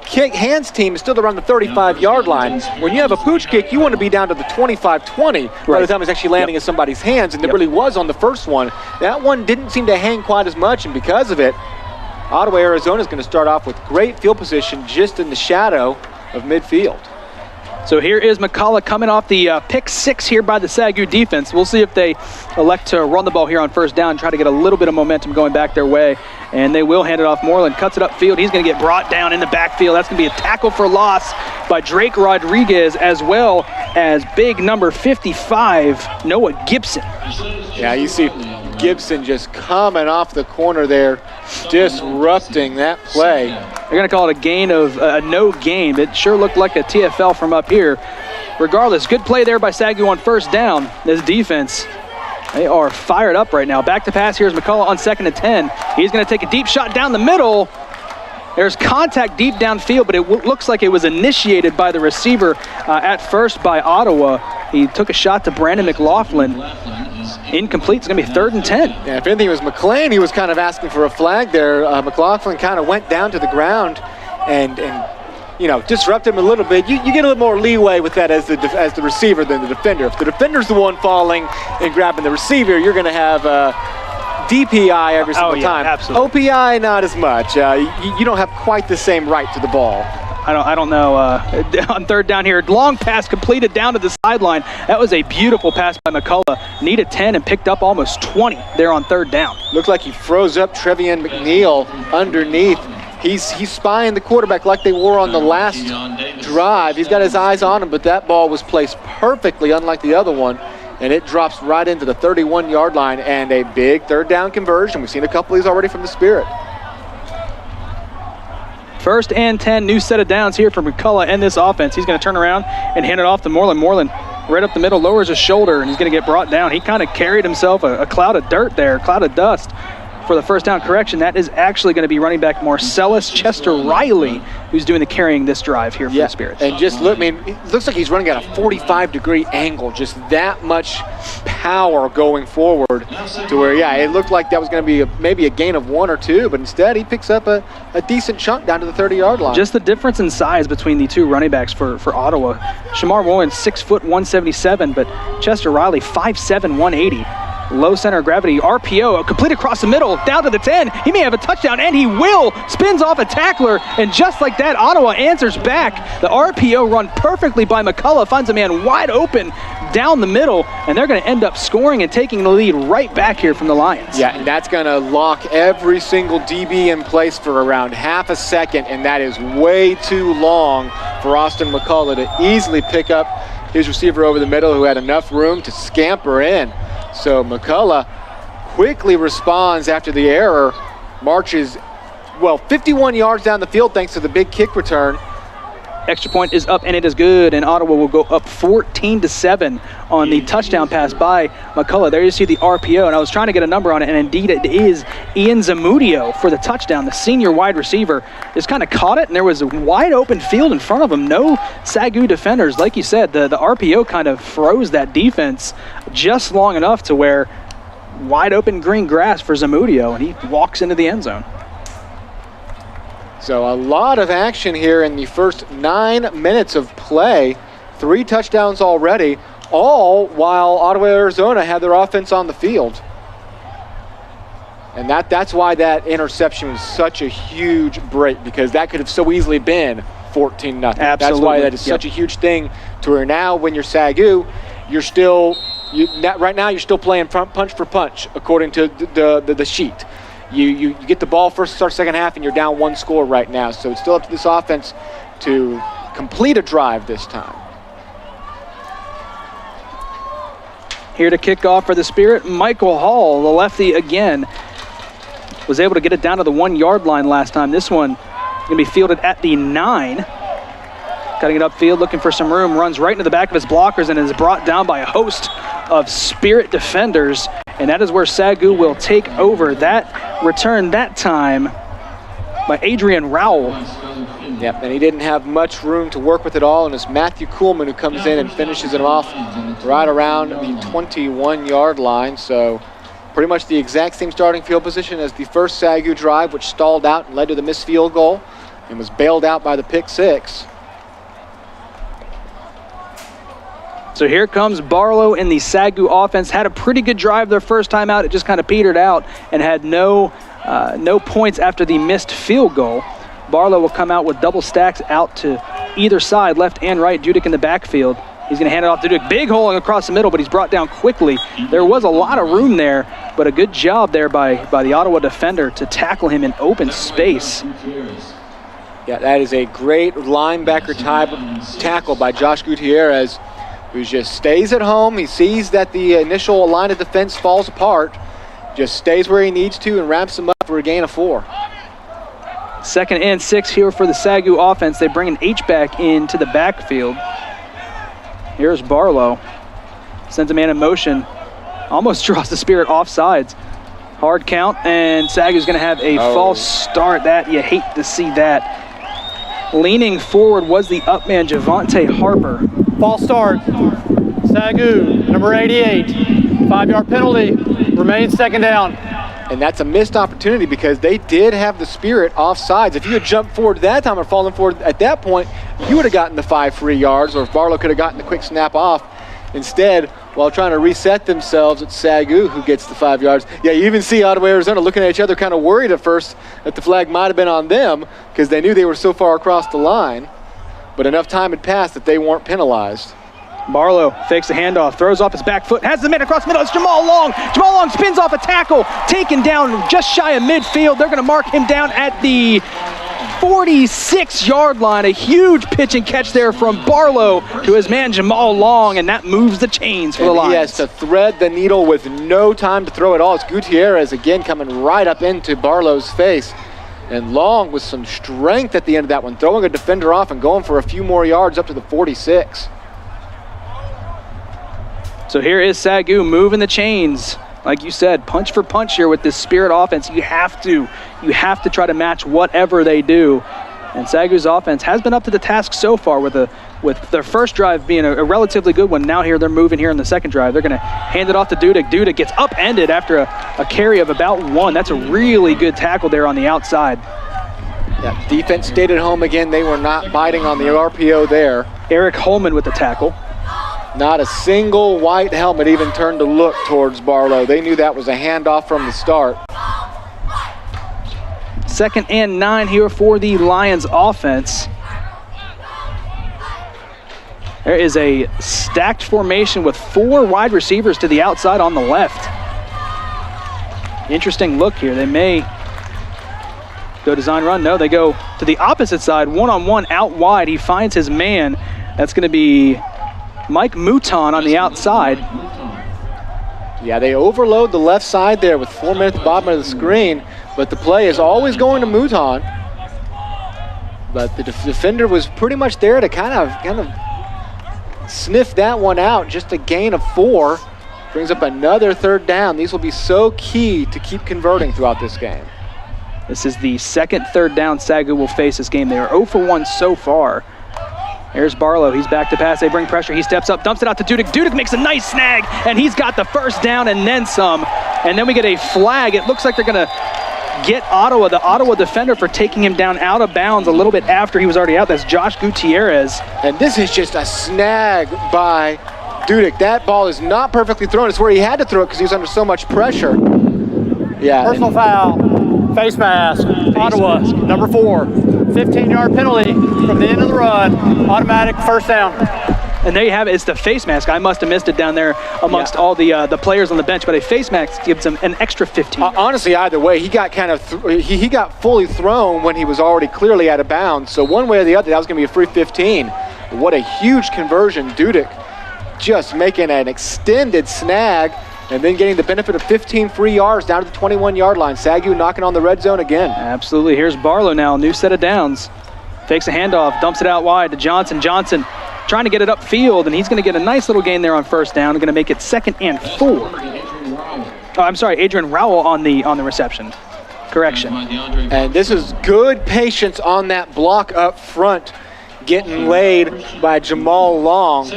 kick hands team is still around the 35-yard line. When you have a pooch kick, you want to be down to the 25-20 by the time it's actually landing in somebody's hands, and it really was on the first one. That one didn't seem to hang quite as much, and because of it, Ottawa, Arizona is going to start off with great field position just in the shadow of midfield. So here is McCullough coming off the pick 6 here by the SAGU defense. We'll see if they elect to run the ball here on first down, try to get a little bit of momentum going back their way. And they will hand it off. Moreland cuts it upfield. He's going to get brought down in the backfield. That's going to be a tackle for loss by Drake Rodriguez, as well as big number 55, Noah Gibson. Yeah, you see Gibson just coming off the corner there, disrupting that play. They're going to call it a gain of a no gain. It sure looked like a TFL from up here. Regardless, good play there by SAGU on first down. This defense, they are fired up right now. Back to pass. Here's McCullough on 2nd and 10. He's going to take a deep shot down the middle. There's contact deep downfield, but it looks like it was initiated by the receiver at first by Ottawa. He took a shot to Brandon McLaughlin. Incomplete. It's going to be 3rd and 10. Yeah, if anything, it was McLean. He was kind of asking for a flag there. McLaughlin kind of went down to the ground and disrupted him a little bit. You get a little more leeway with that as the receiver than the defender. If the defender's the one falling and grabbing the receiver, you're going to have DPI every single time. Absolutely. OPI, not as much. You don't have quite the same right to the ball. I don't know. On 3rd down here, long pass completed down to the sideline. That was a beautiful pass by McCullough. Needed 10 and picked up almost 20 there on 3rd down. Looked like he froze up Trevian McNeil underneath he's spying the quarterback like they were on the last drive. He's got his eyes on him, but that ball was placed perfectly, unlike the other one, and it drops right into the 31-yard line, and a big third down conversion. We've seen a couple of these already from the Spirit. 1st and 10, new set of downs here for McCullough and this offense. He's going to turn around and hand it off to Moreland. Moreland right up the middle, lowers his shoulder, and he's going to get brought down. He kind of carried himself a cloud of dirt there, a cloud of dust for the first down correction. That is actually going to be running back Marcellus Chester Riley, who's doing the carrying this drive here for the Spirits. And just look, it looks like he's running at a 45-degree angle, just that much power going forward to where, it looked like that was going to be maybe a gain of 1 or 2, but instead he picks up a decent chunk down to the 30-yard line. Just the difference in size between the two running backs for Ottawa. Shamar Moreland, 6 foot 177, but Chester Riley, 5'7", 180. Low center of gravity, RPO, complete across the middle, down to the 10. He may have a touchdown, and he will. Spins off a tackler, and just like that, Ottawa answers back. The RPO run perfectly by McCullough, finds a man wide open down the middle, and they're going to end up scoring and taking the lead right back here from the Lions. Yeah, and that's going to lock every single DB in place for around half a second, and that is way too long for Austin McCullough to easily pick up his receiver over the middle who had enough room to scamper in. So McCullough quickly responds after the error, marches, 51 yards down the field thanks to the big kick return. Extra point is up, and it is good, and Ottawa will go up 14-7 on the touchdown pass by McCullough. There you see the RPO, and I was trying to get a number on it, and indeed it is Ian Zamudio for the touchdown. The senior wide receiver just kind of caught it, and there was a wide open field in front of him. No SAGU defenders. Like you said, the RPO kind of froze that defense just long enough to where wide open green grass for Zamudio, and he walks into the end zone. So a lot of action here in the first 9 minutes of play. 3 touchdowns already, all while Ottawa, Arizona had their offense on the field. And that's why that interception was such a huge break, because that could have so easily been 14-0. Absolutely. That's why that is such a huge thing to where now when you're SAGU, right now you're still playing punch for punch according to the sheet. You get the ball first, start second half, and you're down 1 score right now. So it's still up to this offense to complete a drive this time. Here to kick off for the Spirit, Michael Hall, the lefty again, was able to get it down to the 1-yard line last time. This one going to be fielded at the 9. Cutting it upfield, looking for some room, runs right into the back of his blockers and is brought down by a host of Spirit defenders. And that is where SAGU will take over. That return that time by Adrian Rowell. Yep, and he didn't have much room to work with it all, and it's Matthew Kuhlman who comes in and finishes it off right around the 21-yard line. So pretty much the exact same starting field position as the first SAGU drive, which stalled out and led to the missed field goal and was bailed out by the pick 6. So here comes Barlow in the SAGU offense. Had a pretty good drive their first time out. It just kind of petered out and had no points after the missed field goal. Barlow will come out with double stacks out to either side, left and right. Dudek in the backfield. He's going to hand it off to Dudek. Big hole across the middle, but he's brought down quickly. There was a lot of room there, but a good job there by the Ottawa defender to tackle him in open space. Yeah, that is a great linebacker type tackle by Josh Gutierrez, who just stays at home. He sees that the initial line of defense falls apart, just stays where he needs to and wraps him up for a gain of 4. 2nd and 6 here for the SAGU offense. They bring an H-back into the backfield. Here's Barlow. Sends a man in motion. Almost draws the Spirit offsides. Hard count, and SAGU's going to have a false start. That you hate to see that. Leaning forward was the up man, Javante Harper. False start. SAGU, number 88. 5-yard penalty. Remains 2nd down. And that's a missed opportunity because they did have the Spirit offsides. If you had jumped forward that time or fallen forward at that point, you would have gotten the 5 free yards, or if Barlow could have gotten the quick snap off. Instead, while trying to reset themselves, it's SAGU who gets the 5 yards. Yeah, you even see Ottawa, Arizona looking at each other kind of worried at first that the flag might have been on them because they knew they were so far across the line. But enough time had passed that they weren't penalized. Barlow fakes the handoff, throws off his back foot, has the man across the middle. It's Jamal Long. Jamal Long spins off a tackle, taken down just shy of midfield. They're going to mark him down at the 46-yard line. A huge pitch and catch there from Barlow to his man Jamal Long, and that moves the chains for the Lions. He has to thread the needle with no time to throw it all. It's Gutierrez again coming right up into Barlow's face. And Long with some strength at the end of that one, throwing a defender off and going for a few more yards up to the 46. So here is SAGU moving the chains. Like you said, punch for punch here with this Spirit offense. You have to try to match whatever they do. And SAGU's offense has been up to the task so far with their first drive being a relatively good one. Now here they're moving here in the second drive. They're going to hand it off to Dudek. Dudek gets upended after a carry of about 1. That's a really good tackle there on the outside. Yeah, defense stayed at home again. They were not biting on the RPO there. Eric Holman with the tackle. Not a single white helmet even turned to look towards Barlow. They knew that was a handoff from the start. 2nd and 9 here for the Lions offense. There is a stacked formation with 4 wide receivers to the outside on the left. Interesting look here. They may go design run. No, they go to the opposite side, one-on-one out wide. He finds his man. That's going to be Mike Mouton on the outside. Yeah, they overload the left side there with 4 men at the bottom of the screen, but the play is always going to Mouton. But the defender was pretty much there to kind of sniff that one out. Just a gain of 4. Brings up another 3rd down. These will be so key to keep converting throughout this game. This is the 2nd 3rd down SAGU will face this game. They are 0 for 1 so far. Here's Barlow. He's back to pass. They bring pressure. He steps up, dumps it out to Dudek. Dudek makes a nice snag, and he's got the 1st down and then some. And then we get a flag. It looks like they're going to get Ottawa, the Ottawa defender, for taking him down out of bounds a little bit after he was already out. That's Josh Gutierrez. And this is just a snag by Dudek. That ball is not perfectly thrown. It's where he had to throw it because he was under so much pressure. Yeah. Personal foul, face mask, Ottawa, number 4. 15-yard penalty from the end of the run, automatic 1st down. And there you have it. It's the face mask. I must have missed it down there amongst all the players on the bench, but a face mask gives him an extra 15. Honestly, either way, he got he got fully thrown when he was already clearly out of bounds. So one way or the other, that was going to be a free 15. What a huge conversion. Dudek just making an extended snag and then getting the benefit of 15 free yards down to the 21-yard line. SAGU knocking on the red zone again. Absolutely. Here's Barlow now, new set of downs. Fakes a handoff, dumps it out wide to Johnson. Johnson trying to get it upfield, and he's going to get a nice little gain there on 1st down. Going to make it 2nd and 4. Oh, I'm sorry, Adrian Rowell on the reception. Correction. And this is good patience on that block up front, getting laid by Jamal Long.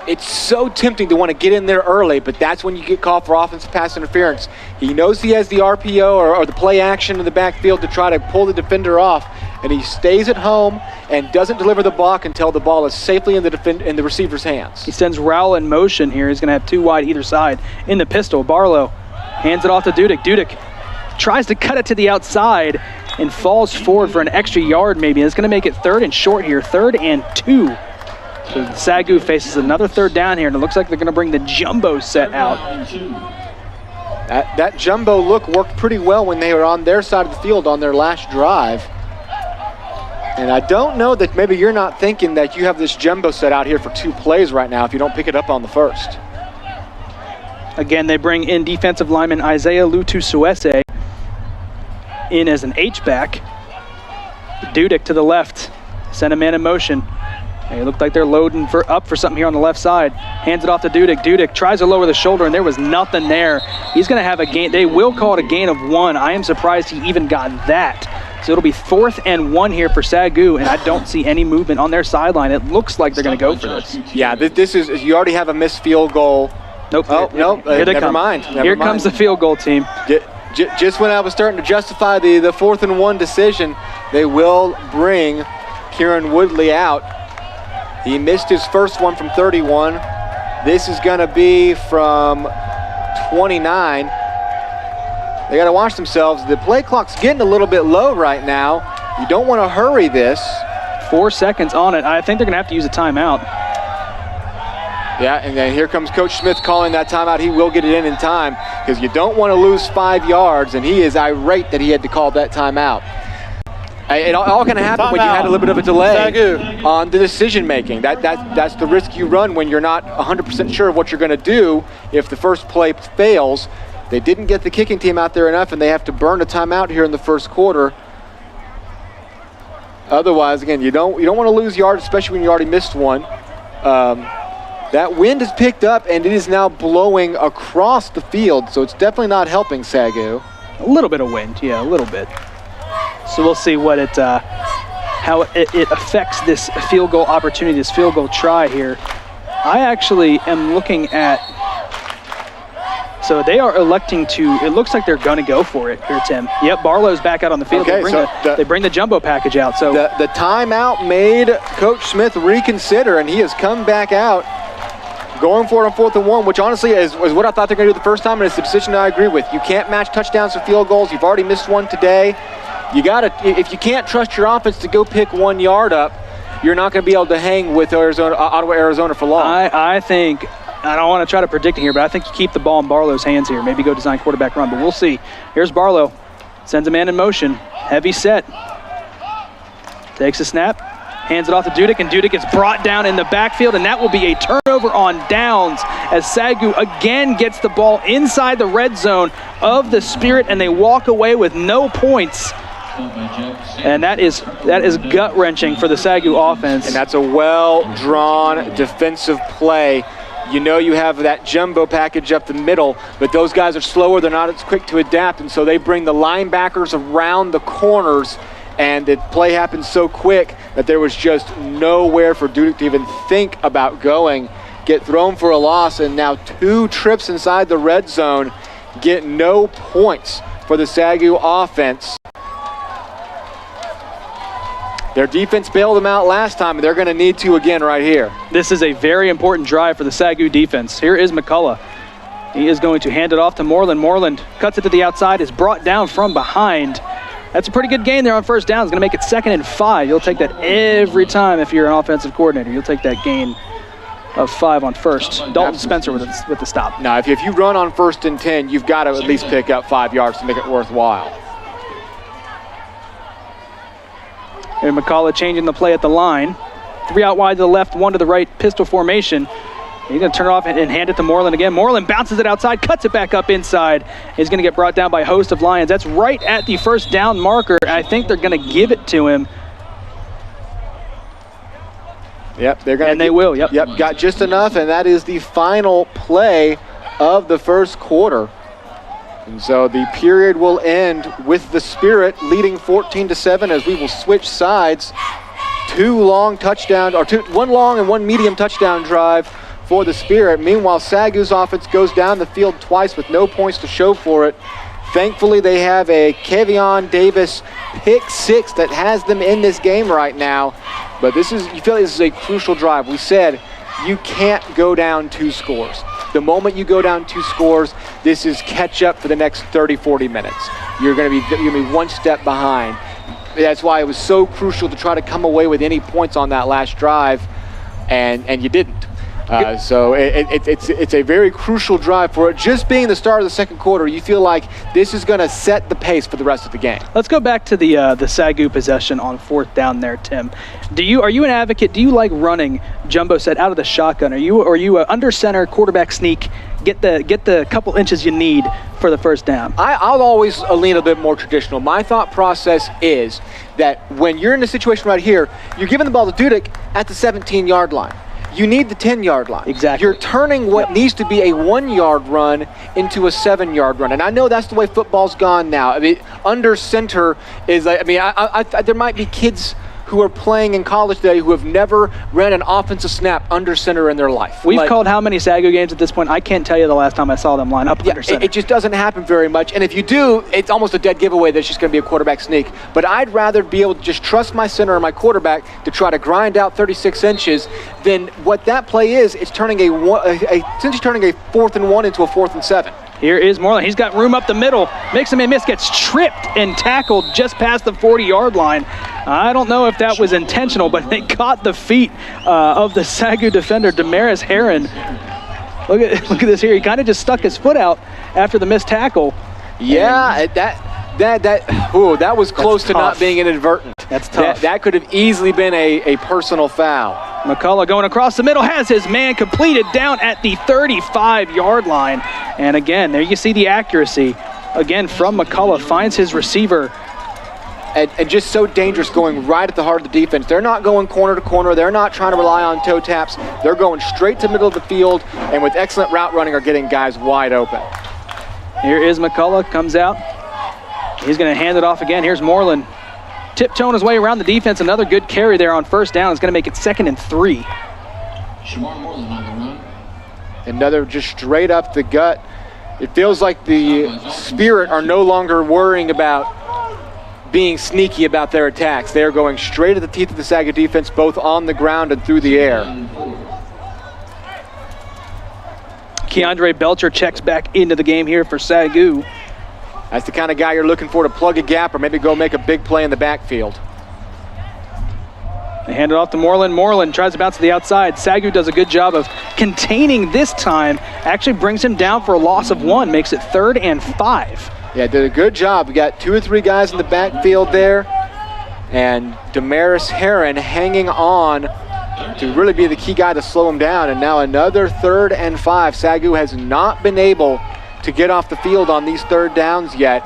It's so tempting to want to get in there early, but that's when you get called for offensive pass interference. He knows he has the RPO or the play action in the backfield to try to pull the defender off, and he stays at home and doesn't deliver the block until the ball is safely in the receiver's hands. He sends Rowell in motion here. He's going to have 2 wide either side in the pistol. Barlow hands it off to Dudek. Dudek tries to cut it to the outside and falls forward for an extra yard maybe. It's going to make it 3rd and short here, 3rd and 2. So SAGU faces another 3rd down here, and it looks like they're going to bring the jumbo set out. That jumbo look worked pretty well when they were on their side of the field on their last drive. And I don't know that maybe you're not thinking that you have this jumbo set out here for 2 plays right now if you don't pick it up on the 1st. Again, they bring in defensive lineman Isaiah Lutu-Suese in as an H-back. Dudek to the left, send a man in motion. It looked like they're loading up for something here on the left side. Hands it off to Dudek. Dudek tries to lower the shoulder, and there was nothing there. He's going to have a gain. They will call it a gain of 1. I am surprised he even got that. So it'll be 4th and 1 here for SAGU, and I don't see any movement on their sideline. It looks like they're going to go for this. Yeah, this is, you already have a missed field goal. Nope. Oh, nope. Never mind. Here comes the field goal team. Just when I was starting to justify the 4th and 1 decision, they will bring Kieran Woodley out. He missed his first one from 31. This is going to be from 29. They got to watch themselves. The play clock's getting a little bit low right now. You don't want to hurry this. 4 seconds on it. I think they're going to have to use a timeout. Yeah, and then here comes Coach Smith calling that timeout. He will get it in time because you don't want to lose 5 yards, and he is irate that he had to call that timeout. It all can happen when you had a little bit of a delay on the decision making. That's the risk you run when you're not 100% sure of what you're going to do if the first play fails. They didn't get the kicking team out there enough, and they have to burn a timeout here in the first quarter. Otherwise, again, you don't want to lose yards, especially when you already missed one. That wind has picked up, and it is now blowing across the field, so it's definitely not helping SAGU. A little bit of wind, yeah, a little bit. So we'll see what how it affects this field goal opportunity, this field goal try here. I actually am looking at, so they are electing to, it looks like they're going to go for it here, Tim. Yep, Barlow's back out on the field. Okay, they bring the jumbo package out. So the timeout made Coach Smith reconsider, and he has come back out, going for it on 4th and 1, which honestly is what I thought they're going to do the first time, and it's the position I agree with. You can't match touchdowns to field goals. You've already missed one today. You got to, if you can't trust your offense to go pick 1 yard up, you're not going to be able to hang with Ottawa, Arizona for long. I think, I don't want to try to predict it here, but I think you keep the ball in Barlow's hands here. Maybe go design quarterback run, but we'll see. Here's Barlow. Sends a man in motion. Heavy set. Takes a snap. Hands it off to Dudek, and Dudek is brought down in the backfield, and that will be a turnover on downs as SAGU again gets the ball inside the red zone of the Spirit, and they walk away with no points. And that is gut-wrenching for the SAGU offense. And that's a well-drawn defensive play. You know you have that jumbo package up the middle, but those guys are slower. They're not as quick to adapt, and so they bring the linebackers around the corners, and the play happened so quick that there was just nowhere for Dudek to even think about going. Get thrown for a loss, and now 2 trips inside the red zone, get no points for the SAGU offense. Their defense bailed them out last time, and they're going to need to again right here. This is a very important drive for the SAGU defense. Here is McCullough. He is going to hand it off to Moreland. Moreland cuts it to the outside, is brought down from behind. That's a pretty good gain there on first down. It's going to make it 2nd and 5. You'll take that every time if you're an offensive coordinator. You'll take that gain of 5 on first. Dalton Spencer with the stop. Now, if you run on 1st and 10, you've got to at least pick up 5 yards to make it worthwhile. And McCullough changing the play at the line. 3 out wide to the left, 1 to the right, pistol formation. He's going to turn it off and hand it to Moreland again. Moreland bounces it outside, cuts it back up inside. He's going to get brought down by a host of Lions. That's right at the first down marker. I think they're going to give it to him. Yep, they're going to. And they will, yep. Yep, got just enough, and that is the final play of the first quarter. And so the period will end with the Spirit leading 14-7 as we will switch sides. 2 long touchdowns, or 1 long and 1 medium touchdown drive for the Spirit. Meanwhile, SAGU's offense goes down the field twice with no points to show for it. Thankfully, they have a Kevion Davis pick 6 that has them in this game right now. But you feel like this is a crucial drive. We said you can't go down 2 scores. The moment you go down 2 scores, this is catch up for the next 30, 40 minutes. You're going to be 1 step behind. That's why it was so crucial to try to come away with any points on that last drive, and you didn't. So it's a very crucial drive for it. Just being the start of the second quarter, you feel like this is going to set the pace for the rest of the game. Let's go back to the SAGU possession on 4th down there, Tim. Are you an advocate? Do you like running jumbo set out of the shotgun? Are you a under center quarterback sneak? Get the couple inches you need for the first down. I'll always lean a bit more traditional. My thought process is that when you're in a situation right here, you're giving the ball to Dudek at the 17-yard line. You need the 10-yard line. Exactly. You're turning what needs to be a 1-yard run into a 7-yard run. And I know that's the way football's gone now. I mean, under center is, there might be kids who are playing in college today who have never ran an offensive snap under center in their life. We've called how many SAGU games at this point? I can't tell you the last time I saw them line up under center. It just doesn't happen very much. And if you do, it's almost a dead giveaway that it's just going to be a quarterback sneak. But I'd rather be able to just trust my center or my quarterback to try to grind out 36 inches than what that play is. It's turning essentially turning a 4th and 1 into a 4th and 7. Here is Moreland. He's got room up the middle. Makes a miss, gets tripped and tackled just past the 40-yard line. I don't know if that was intentional, but it caught the feet of the SAGU defender, Damaris Heron. Look at this here. He kind of just stuck his foot out after the missed tackle. Yeah, that was close to not being inadvertent. That's tough. That could have easily been a personal foul. McCullough going across the middle, has his man completed down at the 35-yard line. And again, there you see the accuracy. Again, from McCullough, finds his receiver. And just so dangerous going right at the heart of the defense. They're not going corner to corner. They're not trying to rely on toe taps. They're going straight to the middle of the field, and with excellent route running are getting guys wide open. Here is McCullough, comes out. He's going to hand it off again. Here's Moreland. Tiptoeing his way around the defense. Another good carry there on first down. It's going to make it 2nd and 3. Shamar Moreland on the run. Another just straight up the gut. It feels like the Spirit are no longer worrying about being sneaky about their attacks. They are going straight at the teeth of the SAGU defense, both on the ground and through the air. Keandre Belcher checks back into the game here for SAGU. That's the kind of guy you're looking for to plug a gap or maybe go make a big play in the backfield. They hand it off to Moreland. Moreland tries to bounce to the outside. SAGU does a good job of containing this time. Actually brings him down for a loss of 1. Makes it 3rd and 5. Yeah, did a good job. We got 2 or 3 guys in the backfield there. And Damaris Heron hanging on to really be the key guy to slow him down. And now another 3rd and 5. SAGU has not been able to get off the field on these 3rd downs yet.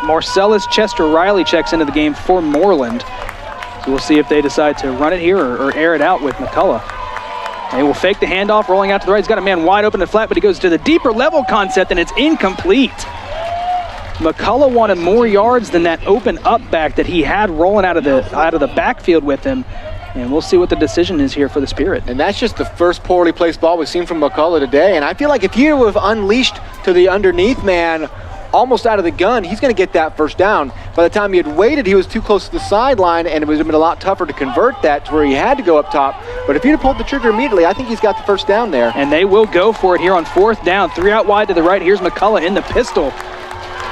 Marcellus Chester Riley checks into the game for Moreland. So we'll see if they decide to run it here or air it out with McCullough. They will fake the handoff, rolling out to the right. He's got a man wide open and flat, but he goes to the deeper level concept, and it's incomplete. McCullough wanted more yards than that open up back that he had rolling out of the backfield with him. And we'll see what the decision is here for the Spirit. And that's just the first poorly placed ball we've seen from McCullough today. And I feel like if he would have unleashed to the underneath man almost out of the gun, he's going to get that first down. By the time he had waited, he was too close to the sideline, and it would have been a lot tougher to convert that to where he had to go up top. But if he'd have pulled the trigger immediately, I think he's got the first down there. And they will go for it here on 4th down. 3 out wide to the right. Here's McCullough in the pistol.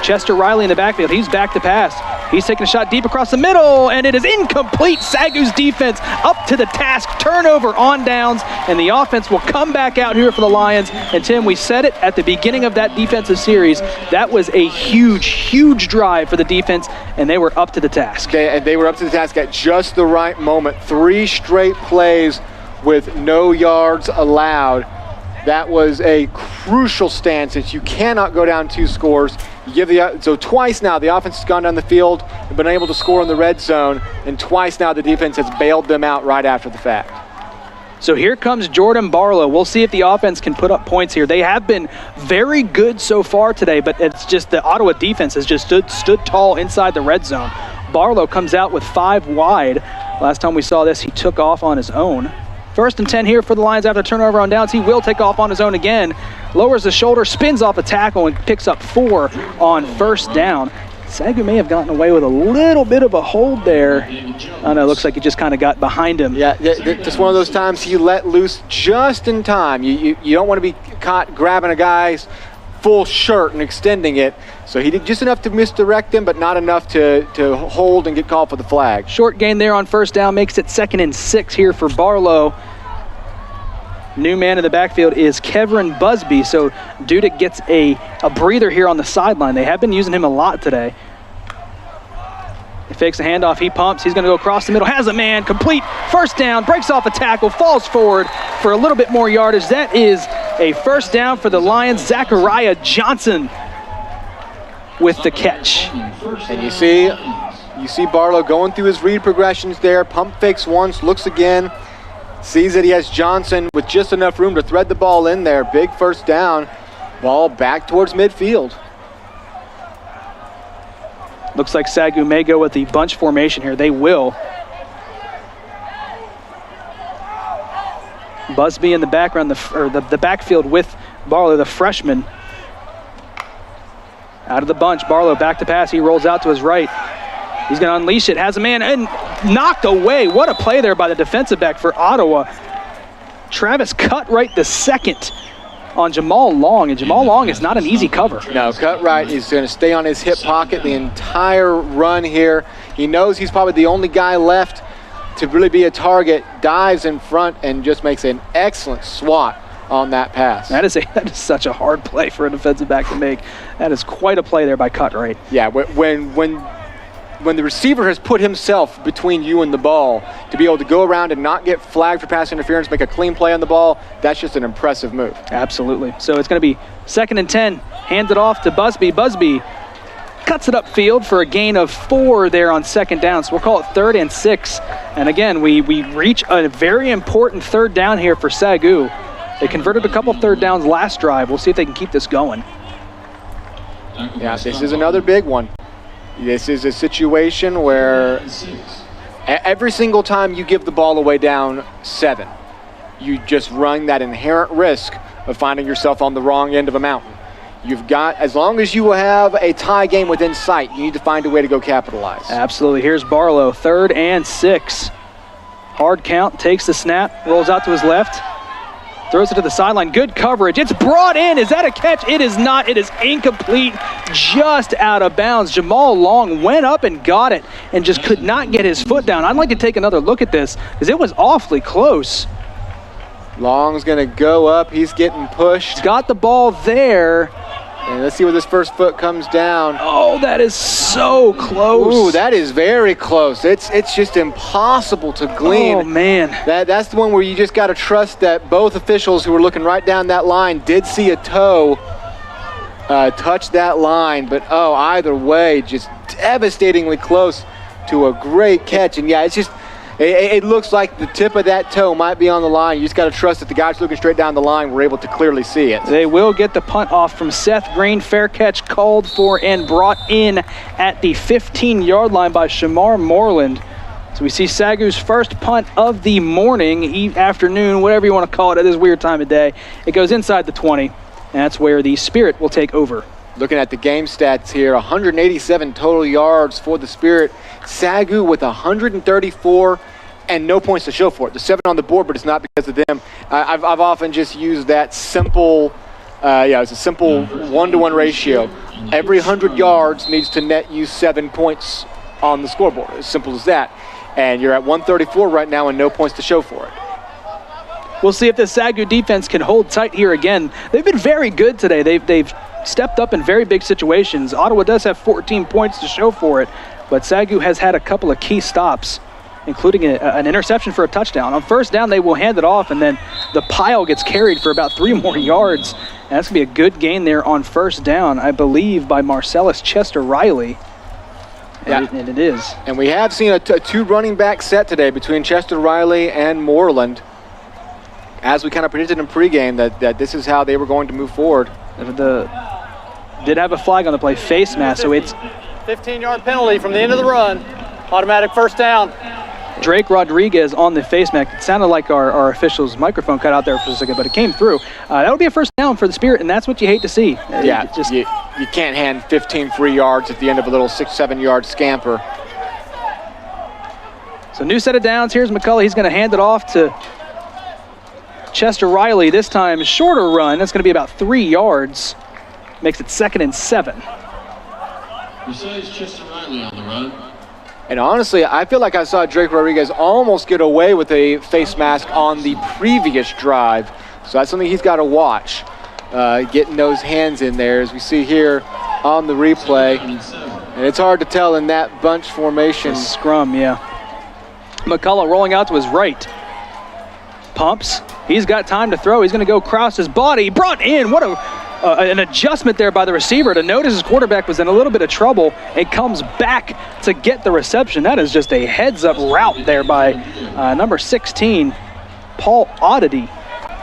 Chester Riley in the backfield. He's back to pass. He's taking a shot deep across the middle, and it is incomplete. SAGU's defense up to the task. Turnover on downs, and the offense will come back out here for the Lions. And Tim, we said it at the beginning of that defensive series. That was a huge, huge drive for the defense, and they were up to the task. They were up to the task at just the right moment. 3 straight plays with no yards allowed. That was a crucial stand since you cannot go down 2 scores. So twice now the offense has gone down the field and been able to score in the red zone, and twice now the defense has bailed them out right after the fact. So here comes Jordan Barlow. We'll see if the offense can put up points here. They have been very good so far today, but it's just the Ottawa defense has just stood tall inside the red zone. Barlow comes out with 5 wide. Last time we saw this, he took off on his own. 1st and 10 here for the Lions after turnover on downs. He will take off on his own again. Lowers the shoulder, spins off a tackle, and picks up 4 on 1st down. SAGU may have gotten away with a little bit of a hold there. Oh no, it looks like he just kind of got behind him. Yeah, just one of those times he let loose just in time. You don't want to be caught grabbing a guy's full shirt and extending it. So he did just enough to misdirect him, but not enough to hold and get called for the flag. Short gain there on 1st down makes it 2nd and 6 here for Barlow. New man in the backfield is Kevin Busby, so Dudick gets a breather here on the sideline. They have been using him a lot today. He fakes a handoff, he pumps, he's going to go across the middle, has a man, complete, 1st down, breaks off a tackle, falls forward for a little bit more yardage. That is a 1st down for the Lions. Zachariah Johnson with the catch. And you see Barlow going through his read progressions there, pump fakes once, looks again, sees that he has Johnson with just enough room to thread the ball in there. Big 1st down, ball back towards midfield. Looks like SAGU may go with the bunch formation here. They will. Busby in the background, the backfield with Barlow, the freshman. Out of the bunch, Barlow back to pass. He rolls out to his right. He's going to unleash it, has a man, and knocked away. What a play there by the defensive back for Ottawa. Travis Cutright the second on Jamal Long, and Jamal Long is not an easy cover. No, Cutright is going to stay on his hip pocket the entire run here. He knows he's probably the only guy left to really be a target, dives in front, and just makes an excellent swat on that pass. That is such a hard play for a defensive back to make. That is quite a play there by Cutright. Yeah, when when the receiver has put himself between you and the ball, to be able to go around and not get flagged for pass interference, make a clean play on the ball, that's just an impressive move. Absolutely. So it's going to be 2nd and 10. Hands it off to Busby. Busby cuts it upfield for a gain of 4 there on 2nd down. So we'll call it 3rd and 6. And again, we reach a very important 3rd down here for SAGU. They converted a couple 3rd downs last drive. We'll see if they can keep this going. Yeah, this is another big one. This is a situation where every single time you give the ball away down 7, you just run that inherent risk of finding yourself on the wrong end of a mountain. You've got, as long as you have a tie game within sight, you need to find a way to go capitalize. Absolutely. Here's Barlow, 3rd and 6. Hard count, takes the snap, rolls out to his left, throws it to the sideline. Good coverage. It's brought in. Is that a catch? It is not. It is incomplete, just out of bounds. Jamal Long went up and got it and just could not get his foot down. I'd like to take another look at this because it was awfully close. Long's going to go up. He's getting pushed. Got the ball there. And let's see where this first foot comes down. Oh, that is so close. Ooh, that is very close. It's just impossible to glean. Oh, man. That's the one where you just got to trust that both officials who were looking right down that line did see a toe touch that line. But, oh, either way, just devastatingly close to a great catch. And, yeah, it's just it looks like the tip of that toe might be on the line. You just got to trust that the guys looking straight down the line were able to clearly see it. They will get the punt off from Seth Green. Fair catch called for and brought in at the 15-yard line by Shamar Moreland. So we see SAGU's first punt of the morning, afternoon, whatever you want to call it at this weird time of day. It goes inside the 20, and that's where the Spirit will take over. Looking at the game stats here, 187 total yards for the Spirit. SAGU with 134 and no points to show for it. The 7 on the board, but it's not because of them. I've often just used that simple, it's a simple 1-to-1 ratio. Every 100 yards needs to net you 7 points on the scoreboard. As simple as that. And you're at 134 right now and no points to show for it. We'll see if the SAGU defense can hold tight here again. They've been very good today. They've stepped up in very big situations. Ottawa does have 14 points to show for it, but SAGU has had a couple of key stops, including an interception for a touchdown. On 1st down, they will hand it off, and then the pile gets carried for about 3 more yards. And that's going to be a good gain there on 1st down, I believe, by Marcellus Chester Riley. Yeah. And it is. And we have seen a 2 running back set today between Chester Riley and Moreland. As we kind of predicted in pregame that this is how they were going to move forward. Did have a flag on the play, face mask, so it's 15-yard penalty from the end of the run. Automatic 1st down. Drake Rodriguez on the face mask. It sounded like our official's microphone cut out there for a second, but it came through. That would be a 1st down for the Spirit, and that's what you hate to see. Yeah, you can't hand 15 free yards at the end of a little 6-7 yard scamper. So new set of downs. Here's McCullough. He's going to hand it off to Chester Riley. This time shorter run. That's going to be about 3 yards. Makes it 2nd and 7. Besides Chester Riley on the run. And honestly, I feel like I saw Drake Rodriguez almost get away with a face mask on the previous drive. So that's something he's got to watch. Getting those hands in there, as we see here on the replay. And it's hard to tell in that bunch formation. Scrum, yeah. McCullough rolling out to his right. Pumps. He's got time to throw. He's going to go across his body. Brought in. What an adjustment there by the receiver to notice his quarterback was in a little bit of trouble and comes back to get the reception. That is just a heads-up route there by number 16, Paul Oddity.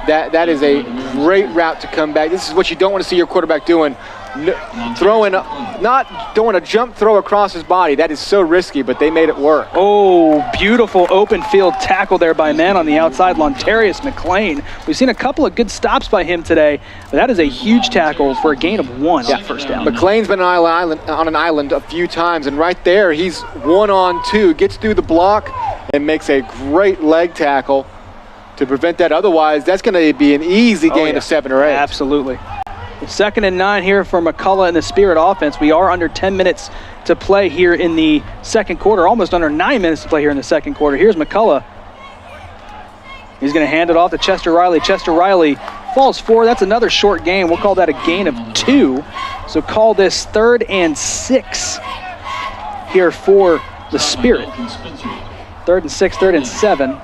That is a great route to come back. This is what you don't want to see your quarterback doing. Not doing a jump throw across his body. That is so risky, but they made it work. Oh, beautiful open field tackle there by a man on the outside, Lontarius McLean. We've seen a couple of good stops by him today, but that is a huge tackle for a gain of 1 on 1st down. McLean's been on an island a few times, and right there he's 1-on-2, gets through the block and makes a great leg tackle to prevent that. Otherwise, that's going to be an easy gain of 7 or 8. Absolutely. 2nd and 9 here for McCullough and the Spirit offense. We are under 10 minutes to play here in the 2nd quarter, almost under 9 minutes to play here in the 2nd quarter. Here's McCullough. He's going to hand it off to Chester Riley. Chester Riley falls forward. That's another short gain. We'll call that a gain of 2. So call this 3rd and 6 here for the Spirit. 3rd and 6, 3rd and 7.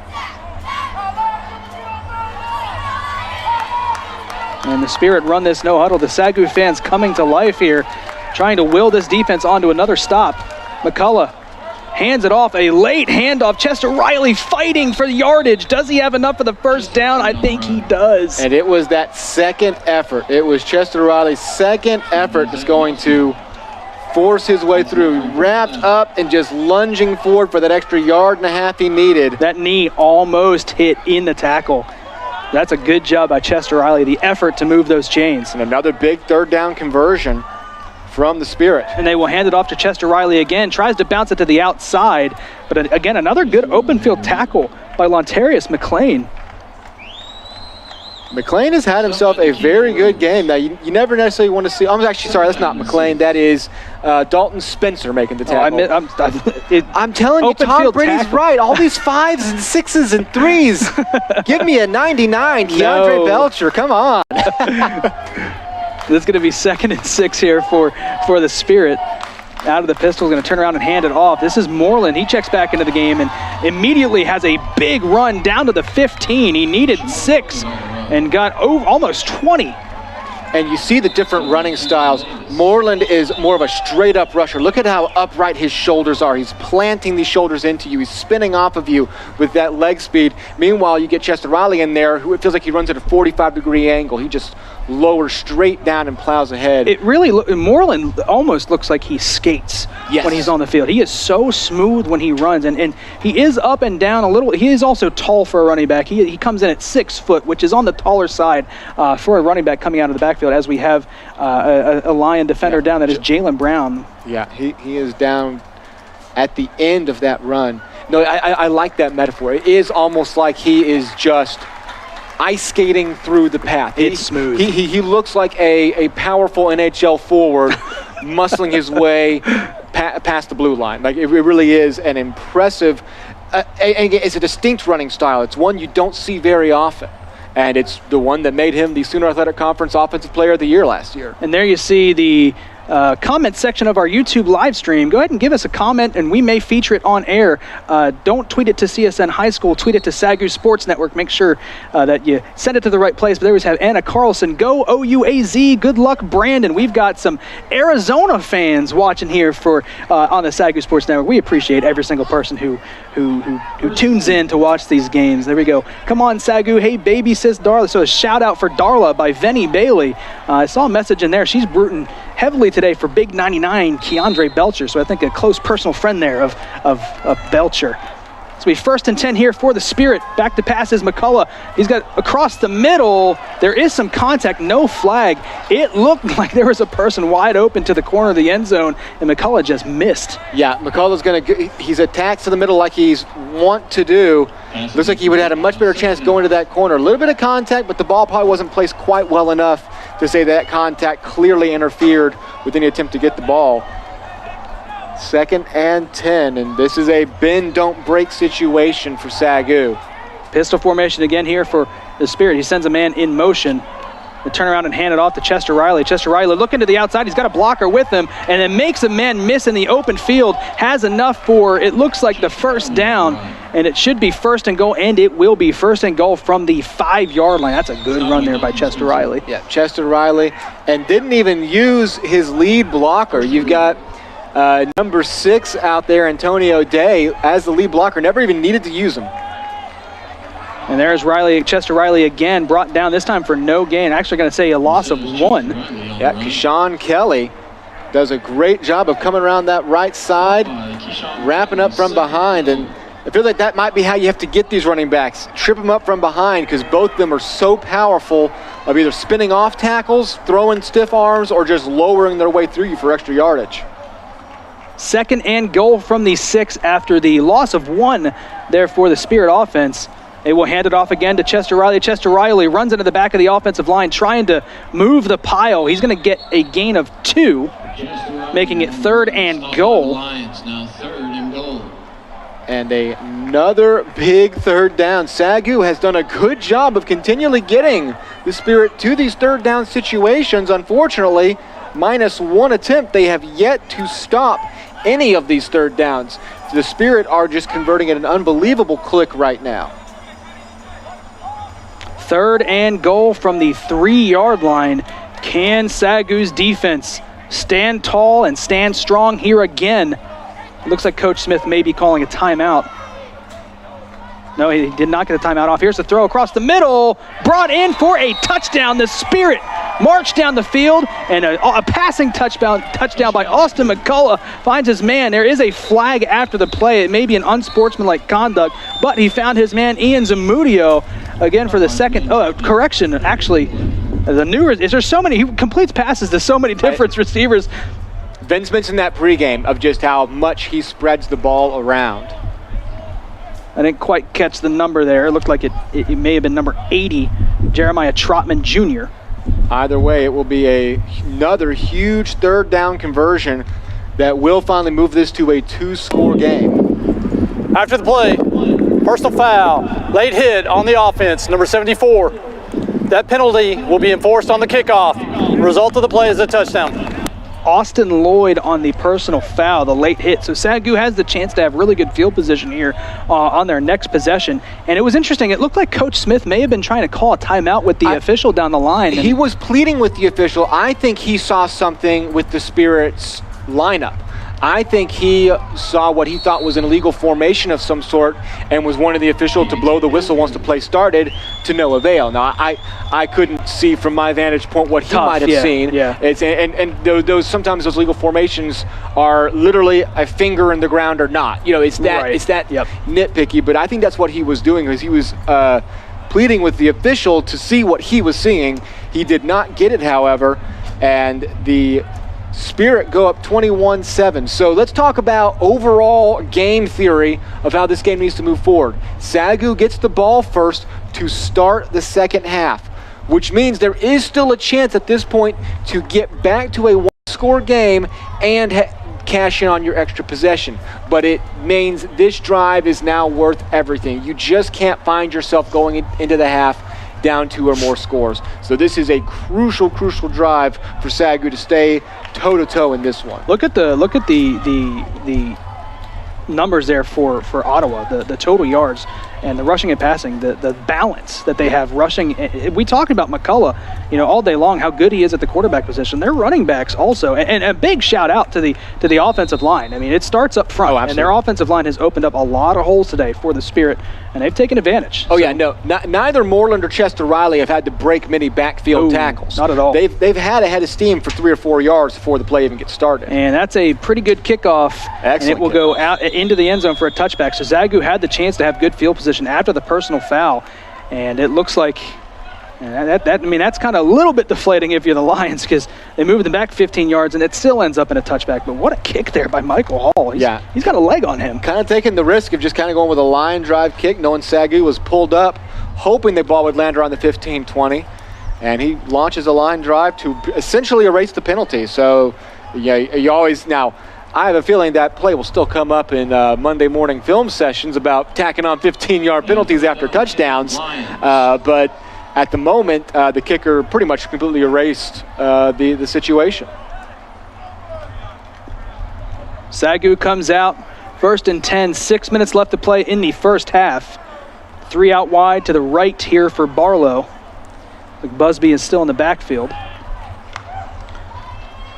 And the Spirit run this no huddle. The SAGU fans coming to life here, trying to will this defense onto another stop. McCullough hands it off, a late handoff. Chester Riley fighting for the yardage. Does he have enough for the first down? I think he does. And it was that second effort. It was Chester Riley's second effort that's going to force his way through. Wrapped up and just lunging forward for that extra 1.5 yards he needed. That knee almost hit in the tackle. That's a good job by Chester Riley, the effort to move those chains. And another big 3rd down conversion from the Spirit. And they will hand it off to Chester Riley again. Tries to bounce it to the outside. But again, another good open field tackle by Lontarius McLean. McLean has had himself a very good game. Now, you never necessarily want to see... I'm actually sorry, that's not McLean. That is Dalton Spencer making the tackle. I'm telling you, Tom Brady's right. All these 5s and 6s and 3s. Give me a 99, Keandre Belcher. Come on. This is going to be 2nd and 6 here for the Spirit. Out of the pistol, going to turn around and hand it off. This is Moreland. He checks back into the game and immediately has a big run down to the 15. He needed 6 and got over almost 20. And you see the different running styles. Moreland is more of a straight-up rusher. Look at how upright his shoulders are. He's planting these shoulders into you. He's spinning off of you with that leg speed. Meanwhile, you get Chester Riley in there, who it feels like he runs at a 45-degree angle. He just lowers straight down and plows ahead. It really, Moreland almost looks like he skates when he's on the field. He is so smooth when he runs, and he is up and down a little. He is also tall for a running back. He comes in at 6 foot, which is on the taller side for a running back coming out of the backfield, as we have a Lion defender down that is Jalen Brown. Yeah, he is down at the end of that run. No, I like that metaphor. It is almost like he is just ice skating through the path. It's smooth. He looks like a powerful NHL forward muscling his way past the blue line. Like, it really is an impressive, it's a distinct running style. It's one you don't see very often. And it's the one that made him the Sooner Athletic Conference Offensive Player of the Year last year. And there you see the comment section of our YouTube live stream. Go ahead and give us a comment, and we may feature it on air. Don't tweet it to CSN High School. Tweet it to SAGU Sports Network. Make sure that you send it to the right place. But there we have Anna Carlson. Go OUAZ. Good luck, Brandon. We've got some Arizona fans watching here for on the SAGU Sports Network. We appreciate every single person who tunes in to watch these games. There we go. Come on, SAGU. Hey, baby, sis Darla. So a shout out for Darla by Venny Bailey. I saw a message in there. She's rooting heavily today for Big 99 Keandre Belcher. So I think a close personal friend there of Belcher. So we 1st and 10 here for the Spirit. Back to pass is McCullough. He's got across the middle. There is some contact, no flag. It looked like there was a person wide open to the corner of the end zone, and McCullough just missed. Yeah, McCullough's he's attacked to the middle like he's want to do. Looks like he would have had a much better chance going to that corner. A little bit of contact, but the ball probably wasn't placed quite well enough to say that contact clearly interfered with any attempt to get the ball. 2nd and 10, and this is a bend, don't break situation for SAGU. Pistol formation again here for the Spirit. He sends a man in motion. They turn around and hand it off to Chester Riley. Chester Riley looking to the outside. He's got a blocker with him, and it makes a man miss in the open field. Has enough for, it looks like, the first down, and it should be 1st and goal, and it will be 1st and goal from the 5-yard line. That's a good run there by Chester Riley. Yeah, Chester Riley, and didn't even use his lead blocker. You've got number 6 out there, Antonio Day, as the lead blocker. Never even needed to use him. And there's Chester Riley again, brought down this time for no gain. Actually going to say a loss of 1. Yeah, Keshawn Kelly does a great job of coming around that right side, wrapping up from behind. And I feel like that might be how you have to get these running backs. Trip them up from behind, because both of them are so powerful of either spinning off tackles, throwing stiff arms, or just lowering their way through you for extra yardage. 2nd and goal from the 6 after the loss of 1 there for the Spirit offense. They will hand it off again to Chester Riley. Chester Riley runs into the back of the offensive line trying to move the pile. He's going to get a gain of 2, making it 3rd and goal. And another big 3rd down. SAGU has done a good job of continually getting the Spirit to these 3rd down situations. Unfortunately, -1 attempt, they have yet to stop any of these third downs. The Spirit are just converting at an unbelievable click right now. 3rd and goal from the 3-yard line. Can SAGU's defense stand tall and stand strong here again? It looks like Coach Smith may be calling a timeout. No, he did not get a timeout off. Here's the throw across the middle. Brought in for a touchdown. The Spirit marched down the field, and a passing touchdown by Austin McCullough finds his man. There is a flag after the play. It may be an unsportsmanlike conduct, but he found his man, Ian Zamudio, again for the second. Oh, correction, actually. There's so many. He completes passes to so many different receivers. Vince mentioned that pregame of just how much he spreads the ball around. I didn't quite catch the number there. It looked like it may have been number 80, Jeremiah Trotman Jr. Either way, it will be another huge 3rd down conversion that will finally move this to a 2-score game. After the play, personal foul, late hit on the offense, number 74. That penalty will be enforced on the kickoff. The result of the play is a touchdown. Austin Lloyd on the personal foul, the late hit. So SAGU has the chance to have really good field position here on their next possession. And it was interesting. It looked like Coach Smith may have been trying to call a timeout with the official down the line. He was pleading with the official. I think he saw something with the Spirit's lineup. I think he saw what he thought was an illegal formation of some sort and was wanting the official to blow the whistle once the play started, to no avail. Now, I couldn't see from my vantage point what he might have seen. Yeah. And those sometimes those legal formations are literally a finger in the ground or not. You know, it's that nitpicky. But I think that's what he was doing, because he was pleading with the official to see what he was seeing. He did not get it, however, and the Spirit go up 21-7. So let's talk about overall game theory of how this game needs to move forward. SAGU gets the ball first to start the second half, which means there is still a chance at this point to get back to a 1-score game and cash in on your extra possession. But it means this drive is now worth everything. You just can't find yourself going into the half down 2 or more scores. So this is a crucial drive for SAGU to stay toe-to-toe in this one. Look at the numbers there for Ottawa, the total yards and the rushing and passing, the balance that they have rushing. We talked about McCullough, all day long, how good he is at the quarterback position. Their running backs also, and a big shout out to the offensive line. I mean, it starts up front, and their offensive line has opened up a lot of holes today for the Spirit, and they've taken advantage. Neither Moreland or Chester Riley have had to break many backfield tackles. Not at all. They've had a head of steam for 3 or 4 yards before the play even gets started. And that's a pretty good kickoff. Excellent. And it will go out into the end zone for a touchback. So SAGU had the chance to have good field position after the personal foul, and it looks like that's kind of a little bit deflating if you're the Lions, because they moved them back 15 yards and it still ends up in a touchback. But what a kick there by Michael Hall. He's got a leg on him. Kind of taking the risk of just kind of going with a line drive kick, knowing SAGU was pulled up, hoping the ball would land around the 15-20, and he launches a line drive to essentially erase the penalty. So you always now. I have a feeling that play will still come up in Monday morning film sessions about tacking on 15-yard penalties after touchdowns. But at the moment, the kicker pretty much completely erased the situation. SAGU comes out, 1st and 10, 6 minutes left to play in the first half. 3 out wide to the right here for Barlow. Busby is still in the backfield.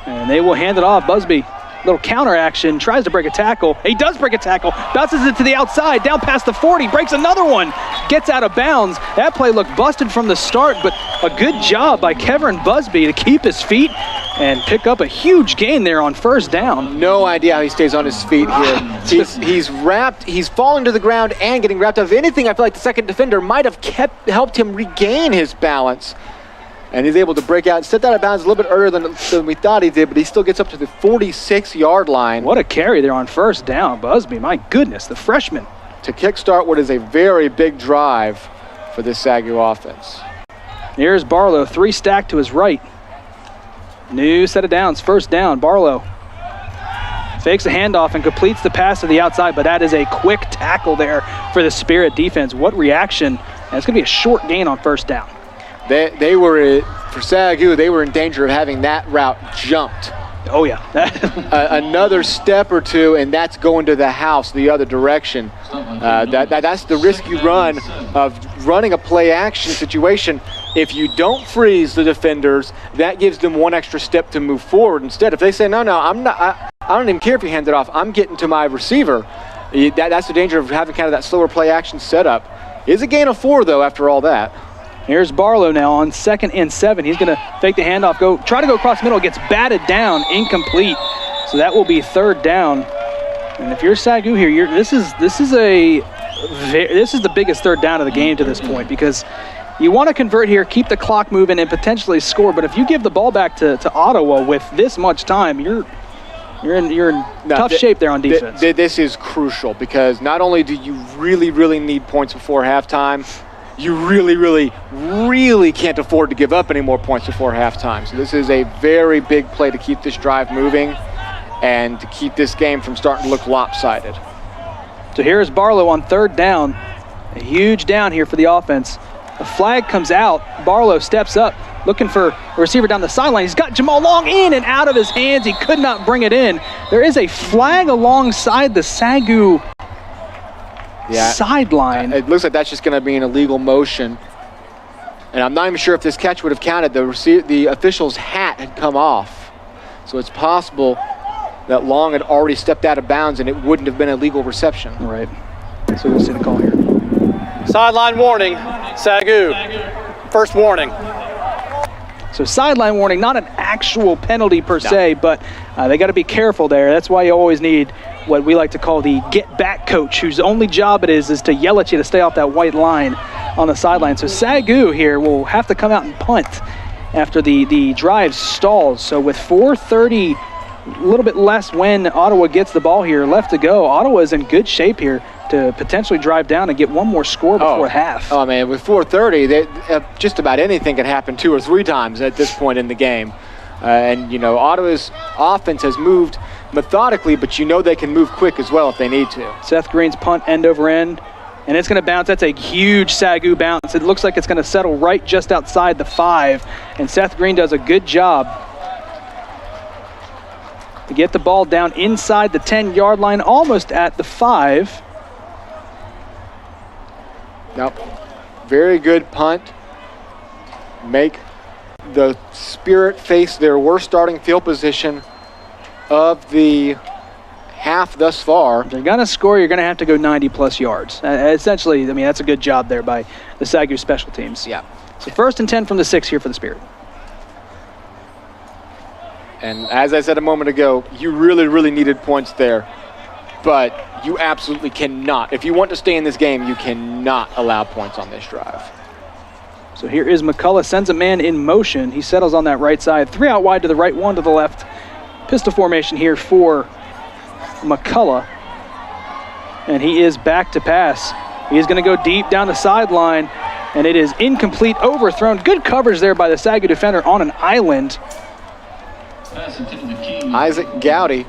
And they will hand it off. Busby, little counter action, tries to break a tackle. He does break a tackle, bounces it to the outside, down past the 40, breaks another one, gets out of bounds. That play looked busted from the start, but a good job by Kevin Busby to keep his feet and pick up a huge gain there on 1st down. No idea how he stays on his feet here. He's wrapped, he's falling to the ground and getting wrapped up. If anything, I feel like the second defender might have helped him regain his balance. And he's able to break out and step out of bounds a little bit earlier than we thought he did, but he still gets up to the 46-yard line. What a carry there on 1st down. Busby, my goodness, the freshman. To kickstart what is a very big drive for this SAGU offense. Here's Barlow, 3 stacked to his right. New set of downs, 1st down. Barlow fakes a handoff and completes the pass to the outside, but that is a quick tackle there for the Spirit defense. What reaction. And it's going to be a short gain on 1st down. They were, for SAGU, they were in danger of having that route jumped Oh, yeah. Another step or two, and that's going to the house the other direction. That's the risk you run of running a play-action situation. If you don't freeze the defenders, that gives them one extra step to move forward. Instead, if they say, no, I'm not, I don't even care if you hand it off, I'm getting to my receiver, that's the danger of having kind of that slower play-action setup. Is a gain of 4, though, after all that. Here's Barlow now on 2nd and 7. He's going to fake the handoff, try to go across the middle, gets batted down, incomplete. So that will be 3rd down. And if you're SAGU here, this is the biggest 3rd down of the game to this point, because you want to convert here, keep the clock moving, and potentially score. But if you give the ball back to Ottawa with this much time, you're in tough shape there on defense. This is crucial, because not only do you really, really need points before halftime, you really, really, really can't afford to give up any more points before halftime. So this is a very big play to keep this drive moving and to keep this game from starting to look lopsided. So here's Barlow on 3rd down. A huge down here for the offense. The flag comes out. Barlow steps up, looking for a receiver down the sideline. He's got Jamal Long in and out of his hands. He could not bring it in. There is a flag alongside the SAGU sideline. It looks like that's just going to be an illegal motion. And I'm not even sure if this catch would have counted. The official's hat had come off. So it's possible that Long had already stepped out of bounds and it wouldn't have been a legal reception. Right. So we'll see the call here. Sideline warning, SAGU. First warning. So sideline warning, not an actual penalty per se, but they got to be careful there. That's why you always need what we like to call the get-back coach, whose only job it is to yell at you to stay off that white line on the sideline. So SAGU here will have to come out and punt after the drive stalls. So with 4:30, a little bit less when Ottawa gets the ball here left to go, Ottawa is in good shape here to potentially drive down and get one more score before half. Oh, man, with 4:30, just about anything can happen 2 or 3 times at this point in the game. And, you know, Ottawa's offense has moved methodically, but you know they can move quick as well if they need to. Seth Green's punt end over end, and it's going to bounce. That's a huge SAGU bounce. It looks like it's going to settle right just outside the 5, and Seth Green does a good job to get the ball down inside the 10-yard line, almost at the 5. Nope. Very good punt. Make the Spirit face their worst starting field position of the half thus far. If they're going to score, you're going to have to go 90-plus yards. Essentially, I mean, that's a good job there by the SAGU special teams. Yeah. So 1st and 10 from the 6 here for the Spirit. And as I said a moment ago, you really, really needed points there. But you absolutely cannot. If you want to stay in this game, you cannot allow points on this drive. So here is McCullough, sends a man in motion. He settles on that right side. 3 out wide to the right, 1 to the left. Pistol formation here for McCullough. And he is back to pass. He's going to go deep down the sideline, and it is incomplete, overthrown. Good coverage there by the SAGU defender on an island. Isaac Gowdy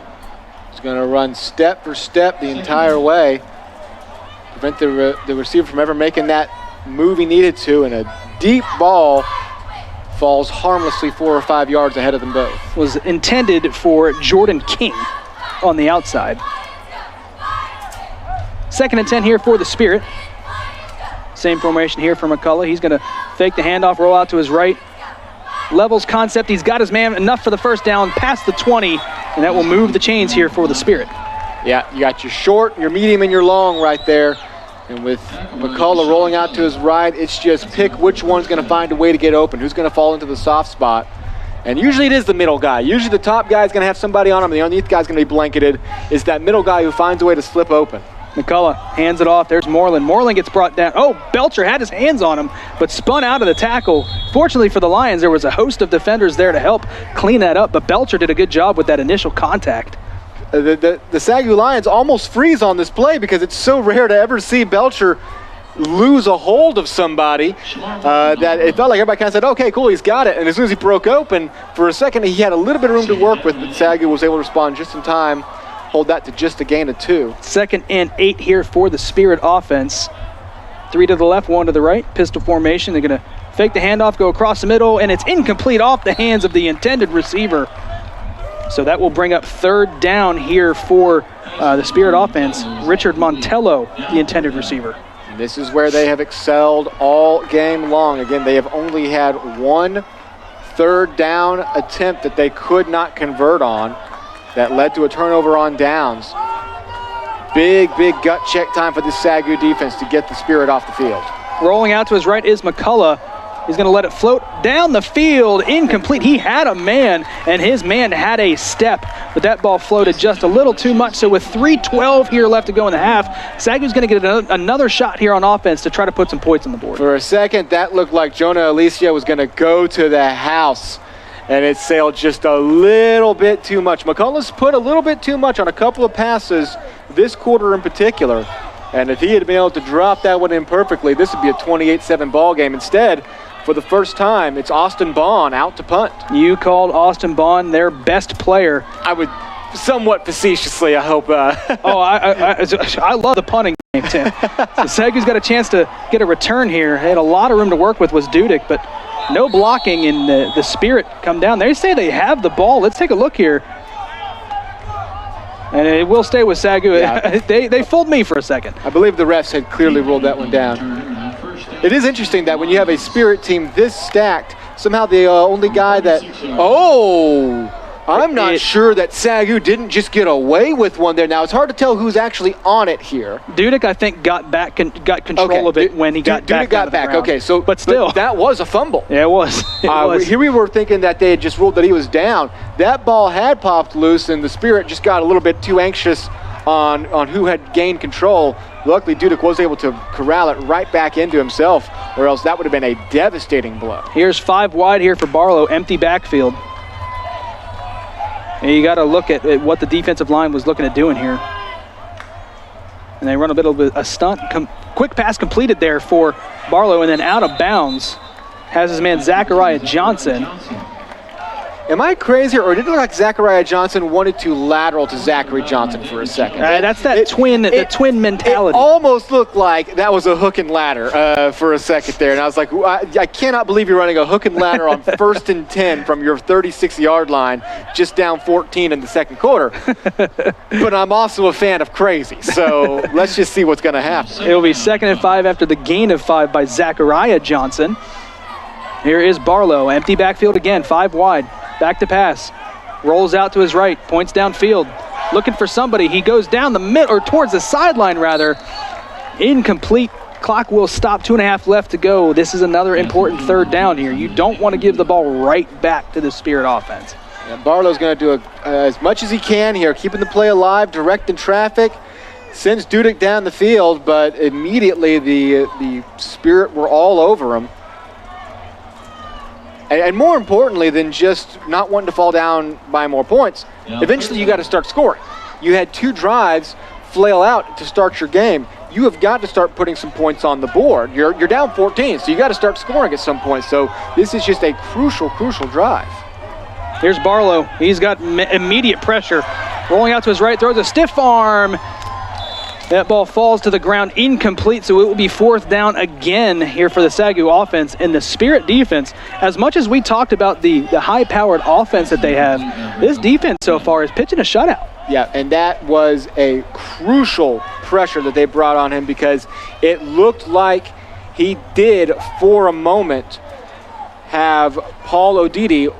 is going to run step for step the entire way. Prevent the receiver from ever making that move he needed to, and a deep ball falls harmlessly 4 or 5 yards ahead of them both. Was intended for Jordan King on the outside. 2nd and 10 here for the Spirit. Same formation here for McCullough. He's going to fake the handoff, roll out to his right. Levels concept. He's got his man enough for the 1st down, past the 20, and that will move the chains here for the Spirit. Yeah, you got your short, your medium, and your long right there. And with McCullough rolling out to his right, it's just pick which one's going to find a way to get open, who's going to fall into the soft spot. And usually it is the middle guy. Usually the top guy is going to have somebody on him, and the underneath guy is going to be blanketed. It's that middle guy who finds a way to slip open. McCullough hands it off. There's Moreland. Moreland gets brought down. Oh, Belcher had his hands on him, but spun out of the tackle. Fortunately for the Lions, there was a host of defenders there to help clean that up, but Belcher did a good job with that initial contact. The SAGU Lions almost freeze on this play because it's so rare to ever see Belcher lose a hold of somebody that it felt like everybody kind of said, okay, cool, he's got it. And as soon as he broke open, for a second, he had a little bit of room to work with, but SAGU was able to respond just in time, hold that to just a gain of 2. 2nd and 8 here for the Spirit offense. 3 to the left, 1 to the right. Pistol formation. They're going to fake the handoff, go across the middle, and it's incomplete off the hands of the intended receiver. So that will bring up third down here for the Spirit offense. Richard Montello, the intended receiver. This is where they have excelled all game long. Again, they have only had one third down attempt that they could not convert on that led to a turnover on downs. Big gut check time for the SAGU defense to get the Spirit off the field. Rolling out to his right is McCullough. He's going to let it float down the field. Incomplete. He had a man, and his man had a step, but that ball floated just a little too much. So with 3:12 here left to go in the half, SAGU's going to get another shot here on offense to try to put some points on the board. For a second, that looked like Jonah Alicia was going to go to the house, and it sailed just a little bit too much. McCullough's put a little bit too much on a couple of passes this quarter in particular, and if he had been able to drop that one in perfectly, this would be a 28-7 ball game. Instead, for the first time, it's Austin Bond out to punt. You called Austin Bond their best player. I would somewhat facetiously, I hope. I love the punting game, Tim. So SAGU's got a chance to get a return here. They had a lot of room to work with was Dudek, but no blocking, and the Spirit come down. They say they have the ball. Let's take a look here. And it will stay with SAGU. Yeah. They fooled me for a second. I believe the refs had clearly ruled that one down. It is interesting that when you have a Spirit team this stacked, somehow the only guy that... I'm not sure that SAGU didn't just get away with one there. Now, it's hard to tell who's actually on it here. Dudek, I think, got control of it when he got back. Dudek got back. Okay, so but still, that was a fumble. Yeah, it was. Here we were thinking that they had just ruled that he was down. That ball had popped loose, and the Spirit just got a little bit too anxious on who had gained control. Luckily, Dudek was able to corral it right back into himself, or else that would have been a devastating blow. Here's 5 wide here for Barlow, empty backfield. And you got to look at what the defensive line was looking at doing here. And they run a bit of a stunt. Quick pass completed there for Barlow, and then out of bounds has his man Zachariah Johnson. Am I crazy, or did it look like Zachariah Johnson wanted to lateral to Zachary Johnson for a second? That's that twin mentality. It almost looked like that was a hook and ladder for a second there. And I was like, I cannot believe you're running a hook and ladder on 1st and 10 from your 36-yard line, just down 14 in the second quarter. But I'm also a fan of crazy, so let's just see what's going to happen. It'll be 2nd and 5 after the gain of 5 by Zachariah Johnson. Here is Barlow, empty backfield again, 5 wide. Back to pass, rolls out to his right, points downfield, looking for somebody. He goes down the mid, or towards the sideline rather. Incomplete. Clock will stop. 2.5 left to go. This is another important third down here. You don't want to give the ball right back to the Spirit offense. Yeah, Barlow's going to do as much as he can here, keeping the play alive, directing traffic. Sends Dudek down the field, but immediately the Spirit were all over him. And more importantly than just not wanting to fall down by more points, eventually you got to start scoring. You had 2 drives flail out to start your game. You have got to start putting some points on the board. You're down 14, so you got to start scoring at some point. So this is just a crucial drive. Here's Barlow. He's got immediate pressure. Rolling out to his right, throws a stiff arm. That ball falls to the ground, incomplete, so it will be 4th down again here for the SAGU offense. And the Spirit defense, as much as we talked about the high-powered offense that they have, this defense so far is pitching a shutout. Yeah, and that was a crucial pressure that they brought on him, because it looked like he did, for a moment, have Paul Odidi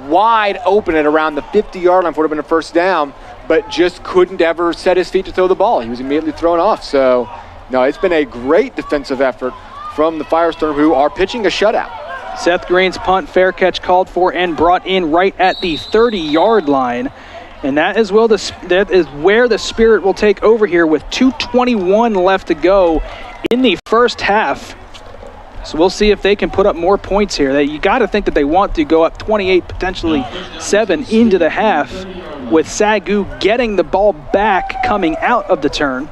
wide open at around the 50-yard line for it would have been a 1st down, but just couldn't ever set his feet to throw the ball. He was immediately thrown off. So, no, it's been a great defensive effort from the Firestorm, who are pitching a shutout. Seth Green's punt, fair catch called for and brought in right at the 30-yard line. And that is where the Spirit will take over here with 2:21 left to go in the first half. So we'll see if they can put up more points here. You got to think that they want to go up 28, potentially 7 into the half, with SAGU getting the ball back coming out of the turn.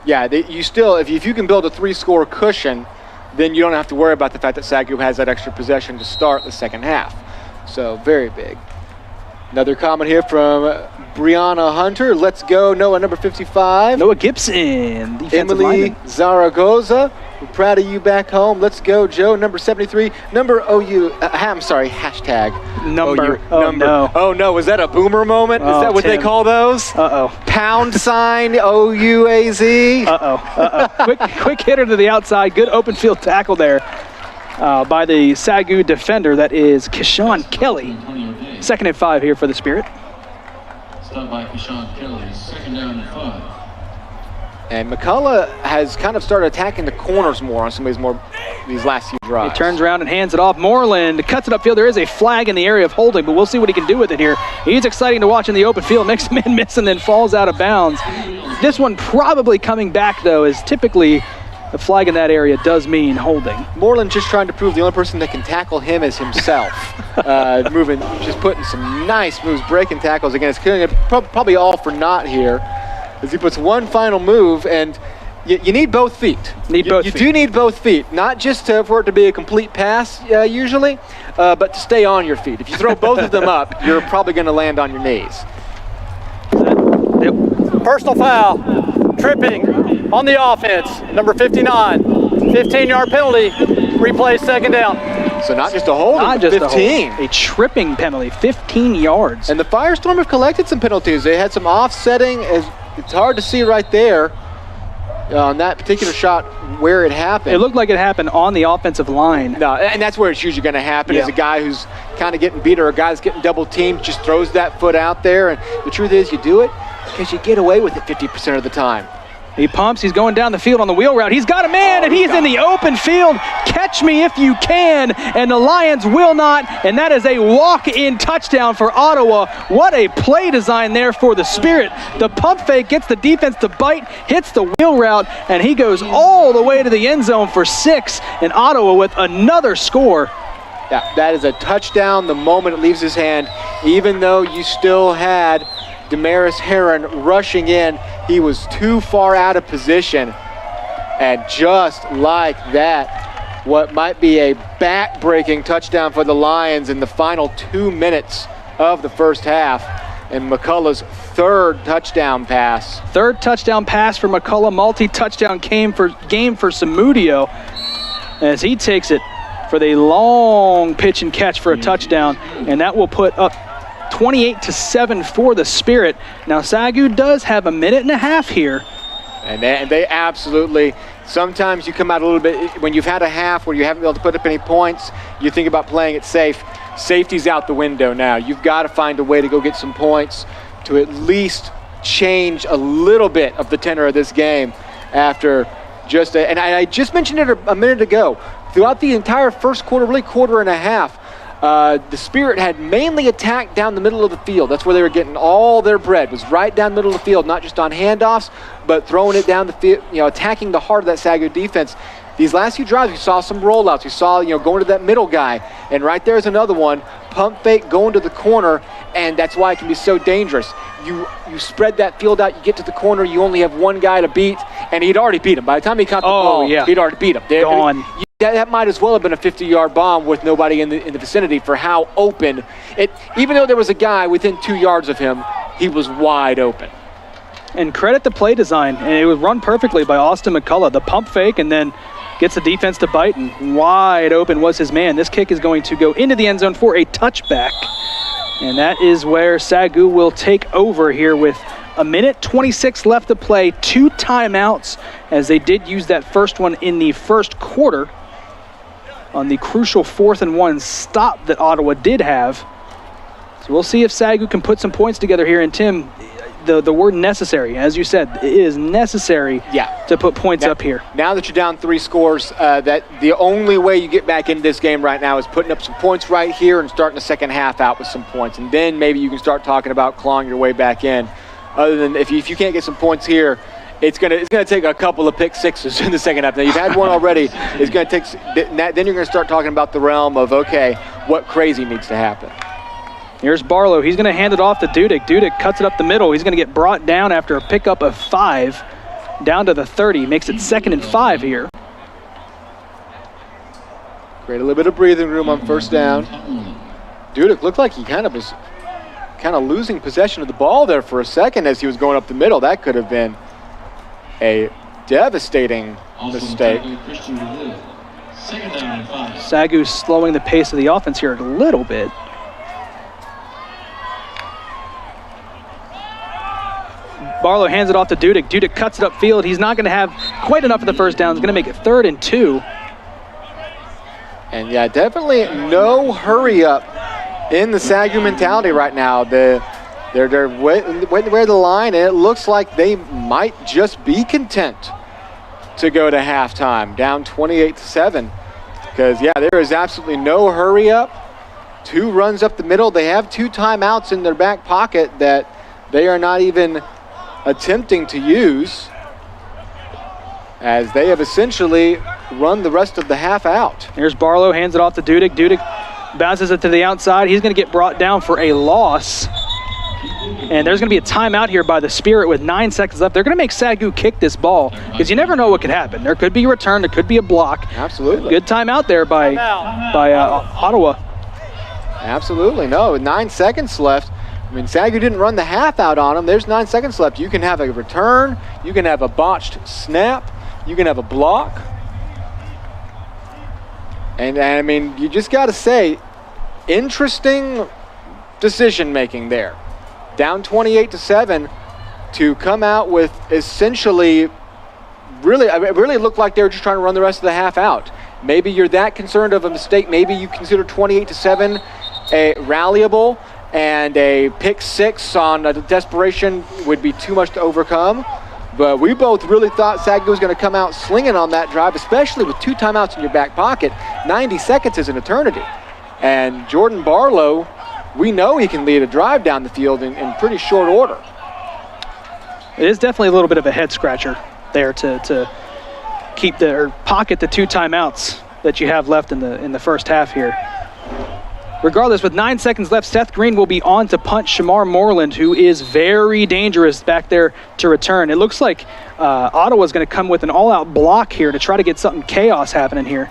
Yeah, you still, if you can build a 3-score cushion, then you don't have to worry about the fact that SAGU has that extra possession to start the second half. So very big. Another comment here from Brianna Hunter. Let's go, Noah, number 55. Noah Gibson, defensive Emily lineman. Zaragoza We're proud of you back home. Let's go, Joe. Number 73. Number OU. I'm sorry. Hashtag Number. OU. Oh, number. no. Oh, no. Was that a boomer moment? Is Oh, that what they Tim. call those? Uh-oh. Pound sign OUAZ. Quick hitter to the outside. Good open field tackle there by the SAGU defender. That is Keshawn Kelly. 2nd and 5 here for the Spirit. Stop by Keshawn Kelly. 2nd down and 5. And McCullough has kind of started attacking the corners more on some of these last few drives. He turns around and hands it off. Moreland cuts it upfield. There is a flag in the area of holding, but we'll see what he can do with it here. He's exciting to watch in the open field. Makes a man miss and then falls out of bounds. This one probably coming back, though, as typically the flag in that area does mean holding. Moreland just trying to prove the only person that can tackle him is himself. Moving, just putting some nice moves, breaking tackles against killing it. Probably all for naught here, as he puts one final move, and you need both feet. You do need both feet, not just for it to be a complete pass usually, but to stay on your feet. If you throw both of them up, you're probably going to land on your knees. Personal foul, tripping on the offense, number 59. 15-yard penalty, replay 2nd down. So not just a hold, Not just 15. A tripping penalty, 15 yards. And the Firestorm have collected some penalties. They had some offsetting. It's hard to see right there on that particular shot where it happened. It looked like it happened on the offensive line. No, and that's where it's usually going to happen, is a guy who's kind of getting beat or a guy that's getting double teamed just throws that foot out there. And the truth is, you do it because you get away with it 50% of the time. He pumps, he's going down the field on the wheel route. He's got a man, and he's in the open field. Catch me if you can, and the Lions will not, and that is a walk-in touchdown for Ottawa. What a play design there for the Spirit. The pump fake gets the defense to bite, hits the wheel route, and he goes all the way to the end zone for 6, and Ottawa with another score. Yeah, that is a touchdown the moment it leaves his hand, even though you still had Damaris Heron rushing in. He was too far out of position, and just like that, what might be a back-breaking touchdown for the Lions in the final 2 minutes of the first half, and McCullough's 3rd touchdown pass. 3rd touchdown pass for McCullough. Multi-touchdown game for Samudio as he takes it for the long pitch and catch for a touchdown, and that will put up 28-7 for the Spirit. Now SAGU does have a minute and a half here. And they absolutely, sometimes you come out a little bit, when you've had a half where you haven't been able to put up any points, you think about playing it safe. Safety's out the window now. You've got to find a way to go get some points to at least change a little bit of the tenor of this game after just and I just mentioned it a minute ago. Throughout the entire first quarter, really quarter and a half, the Spirit had mainly attacked down the middle of the field. That's where they were getting all their bread, was right down the middle of the field, not just on handoffs, but throwing it down the field, attacking the heart of that SAGU defense. These last few drives, we saw some rollouts. We saw, going to that middle guy, and right there's another one, pump fake going to the corner, and that's why it can be so dangerous. You spread that field out, you get to the corner, you only have one guy to beat, and he'd already beat him. By the time he caught the ball, he'd already beat him. Gone. That might as well have been a 50-yard bomb with nobody in the vicinity for how open it. Even though there was a guy within 2 yards of him, he was wide open. And credit the play design, and it was run perfectly by Austin McCullough. The pump fake, and then gets the defense to bite, and wide open was his man. This kick is going to go into the end zone for a touchback, and that is where SAGU will take over here with a minute 26 left to play, 2 timeouts, as they did use that first one in the first quarter on the crucial 4th and 1 stop that Ottawa did have. So we'll see if SAGU can put some points together here. And Tim, the word necessary, as you said, it is necessary to put points up here. Now that you're down 3 scores, that the only way you get back into this game right now is putting up some points right here and starting the second half out with some points. And then maybe you can start talking about clawing your way back in. Other than if you can't get some points here, it's gonna take a couple of pick sixes in the second half. Now you've had one already. It's gonna take. Then you're gonna start talking about the realm of, okay, what crazy needs to happen. Here's Barlow. He's gonna hand it off to Dudek. Dudek cuts it up the middle. He's gonna get brought down after a pickup of 5, down to the 30. Makes it 2nd and 5 here. Create a little bit of breathing room on first down. Dudek looked like he was losing possession of the ball there for a second as he was going up the middle. That could have been a devastating mistake. Second down and 5. SAGU slowing the pace of the offense here a little bit. Barlow hands it off to Dudick. Dudick cuts it upfield. He's not going to have quite enough of the first down. He's going to make it 3rd and 2. And yeah, definitely no hurry up in the SAGU mentality right now. They're waiting the line, and it looks like they might just be content to go to halftime, down 28-7. Because yeah, there is absolutely no hurry up. 2 runs up the middle. They have 2 timeouts in their back pocket that they are not even attempting to use, as they have essentially run the rest of the half out. Here's Barlow, hands it off to Dudick. Dudick bounces it to the outside. He's going to get brought down for a loss. And there's going to be a timeout here by the Spirit with 9 seconds left. They're going to make SAGU kick this ball because you never know what could happen. There could be a return. There could be a block. Absolutely. Good timeout there by Ottawa. Absolutely. No, with 9 seconds left. I mean, SAGU didn't run the half out on them. There's 9 seconds left. You can have a return. You can have a botched snap. You can have a block. And I mean, you just got to say, interesting decision-making there. Down 28-7 to come out with essentially, really, it really looked like they were just trying to run the rest of the half out. Maybe you're that concerned of a mistake. Maybe you consider 28-7 a rallyable, and a pick 6 on a desperation would be too much to overcome. But we both really thought SAGU was going to come out slinging on that drive, especially with 2 timeouts in your back pocket. 90 seconds is an eternity. And Jordan Barlow, we know he can lead a drive down the field in pretty short order. It is definitely a little bit of a head scratcher there to keep pocket the 2 timeouts that you have left in the first half here. Regardless, with 9 seconds left, Seth Green will be on to punt Shamar Moreland, who is very dangerous back there to return. It looks like Ottawa's going to come with an all-out block here to try to get something chaos happening here.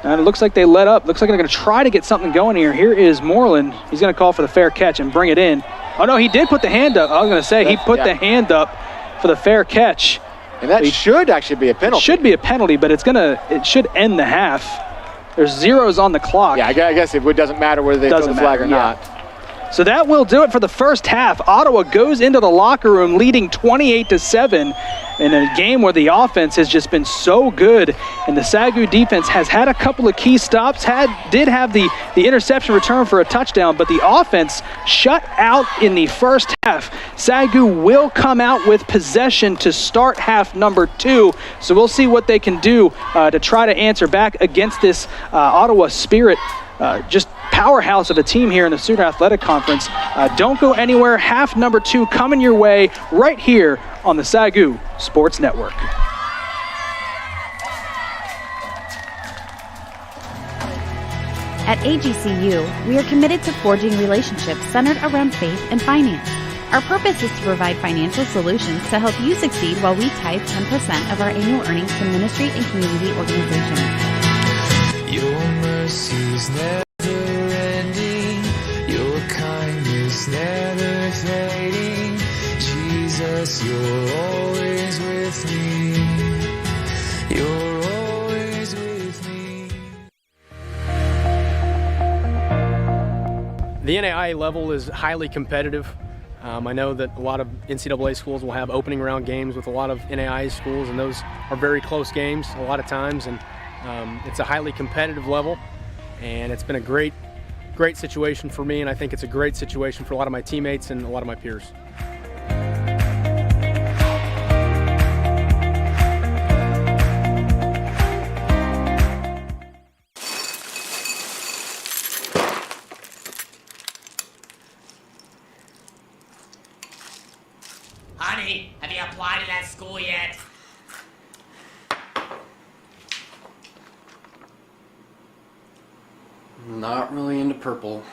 And it looks like they let up. Looks like they're going to try to get something going here. Here is Moreland. He's going to call for the fair catch and bring it in. Oh, no, he did put the hand up. I was going to say, he put the hand up for the fair catch. And that should actually be a penalty. It should be a penalty, but it should end the half. There's zeros on the clock. Yeah, I guess it doesn't matter whether they throw the flag or not. So that will do it for the first half. Ottawa goes into the locker room leading 28-7 in a game where the offense has just been so good, and the SAGU defense has had a couple of key stops, did have the interception return for a touchdown, but the offense shut out in the first half. SAGU will come out with possession to start half number 2, so we'll see what they can do to try to answer back against this Ottawa Spirit. Just powerhouse of a team here in the Sooner Athletic Conference. Don't go anywhere. Half number 2 coming your way right here on the SAGU Sports Network. At AGCU, we are committed to forging relationships centered around faith and finance. Our purpose is to provide financial solutions to help you succeed while we tithe 10% of our annual earnings to ministry and community organizations. Your mercy's never ending, your kindness never fading. Jesus, you're always with me. You're always with me. The NAIA level is highly competitive. I know that a lot of NCAA schools will have opening round games with a lot of NAIA schools, and those are very close games a lot of times. And it's a highly competitive level, and it's been a great situation for me, and I think it's a great situation for a lot of my teammates and a lot of my peers. Honey, have you applied to that school yet? Not really into purple.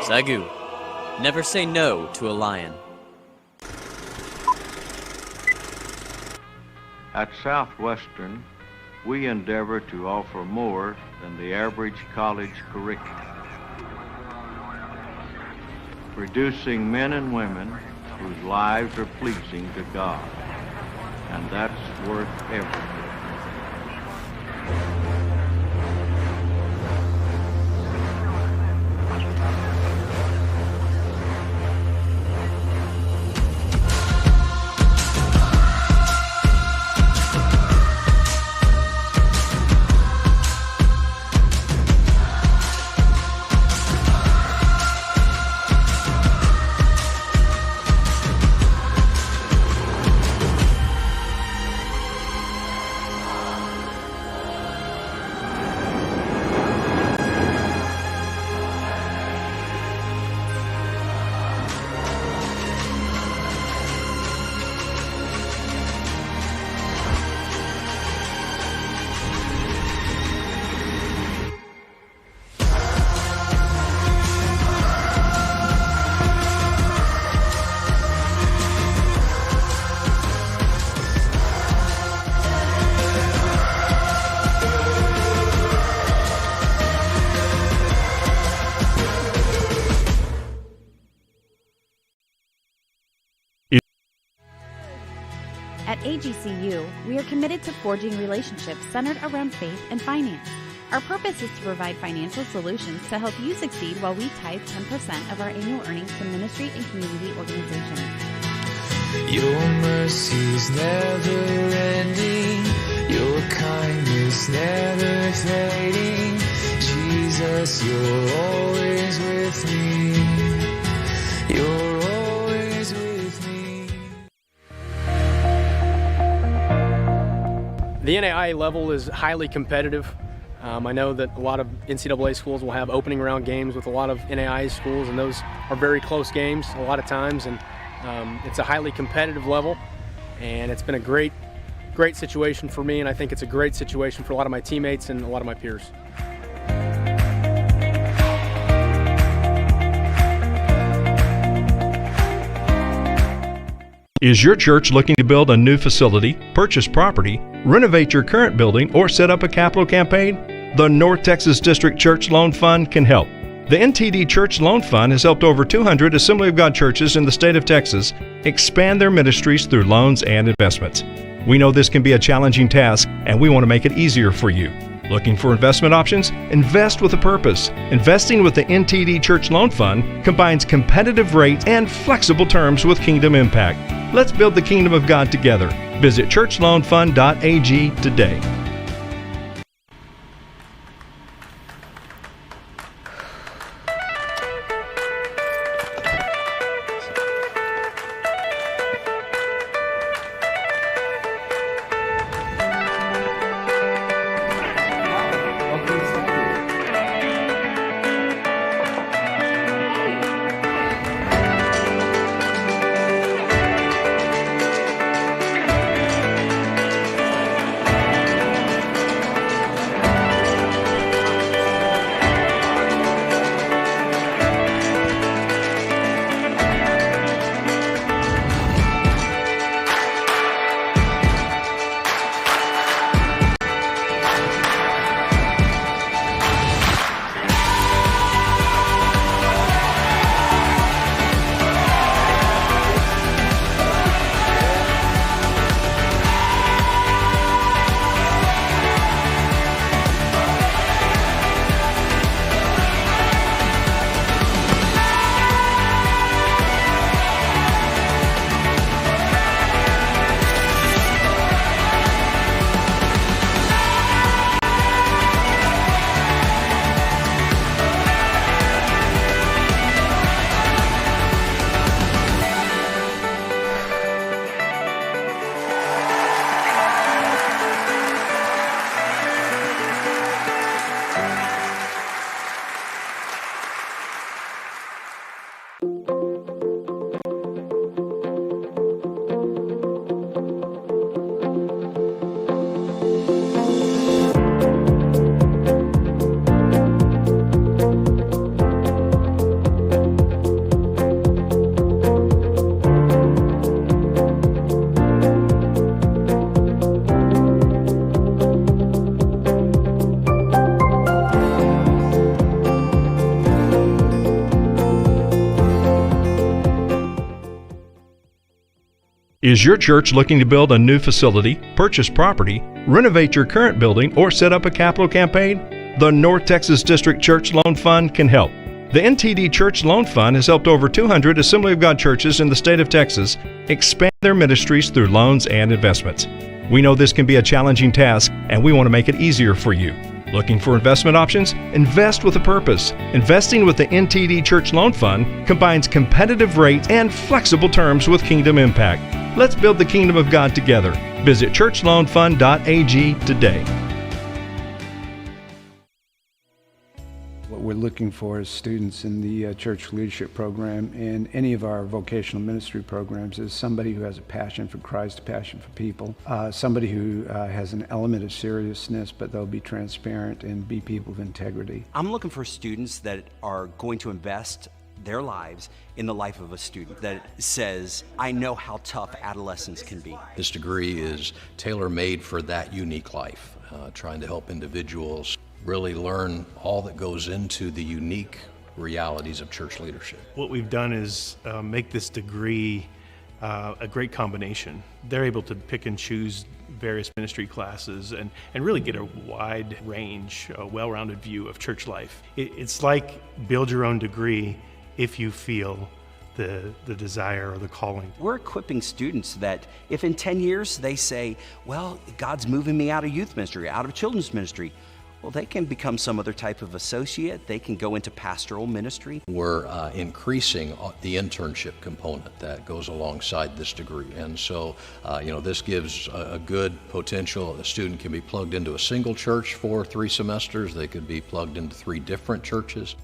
SAGU. Never say no to a lion. At Southwestern, we endeavor to offer more than the average college curriculum, producing men and women whose lives are pleasing to God, and that's worth everything. At AGCU, we are committed to forging relationships centered around faith and finance. Our purpose is to provide financial solutions to help you succeed while we tithe 10% of our annual earnings to ministry and community organizations. Your mercy's never ending, your kindness never fading. Jesus, you're always with me. You're always with me. The NAIA level is highly competitive. I know that a lot of NCAA schools will have opening round games with a lot of NAIA schools, and those are very close games a lot of times, and it's a highly competitive level, and it's been a great situation for me, and I think it's a great situation for a lot of my teammates and a lot of my peers. Is your church looking to build a new facility, purchase property, renovate your current building, or set up a capital campaign? The North Texas District Church Loan Fund can help. The NTD Church Loan Fund has helped over 200 Assembly of God churches in the state of Texas expand their ministries through loans and investments. We know this can be a challenging task, and we want to make it easier for you. Looking for investment options? Invest with a purpose. Investing with the NTD Church Loan Fund combines competitive rates and flexible terms with kingdom impact. Let's build the kingdom of God together. Visit churchloanfund.ag today. Is your church looking to build a new facility, purchase property, renovate your current building, or set up a capital campaign? The North Texas District Church Loan Fund can help. The NTD Church Loan Fund has helped over 200 Assembly of God churches in the state of Texas expand their ministries through loans and investments. We know this can be a challenging task, and we want to make it easier for you. Looking for investment options? Invest with a purpose. Investing with the NTD Church Loan Fund combines competitive rates and flexible terms with kingdom impact. Let's build the kingdom of God together. Visit churchloanfund.ag today. What we're looking for as students in the church leadership program and any of our vocational ministry programs is somebody who has a passion for Christ, a passion for people, somebody who has an element of seriousness, but they'll be transparent and be people of integrity. I'm looking for students that are going to invest their lives in the life of a student that says, I know how tough adolescence can be. This degree is tailor-made for that unique life, trying to help individuals really learn all that goes into the unique realities of church leadership. What we've done is make this degree a great combination. They're able to pick and choose various ministry classes and really get a wide range, a well-rounded view of church life. It's like build your own degree if you feel the desire or the calling. We're equipping students that if in 10 years they say, well, God's moving me out of youth ministry, out of children's ministry, well, they can become some other type of associate. They can go into pastoral ministry. We're increasing the internship component that goes alongside this degree. And so, this gives a good potential. A student can be plugged into a single church for 3 semesters. They could be plugged into 3 different churches.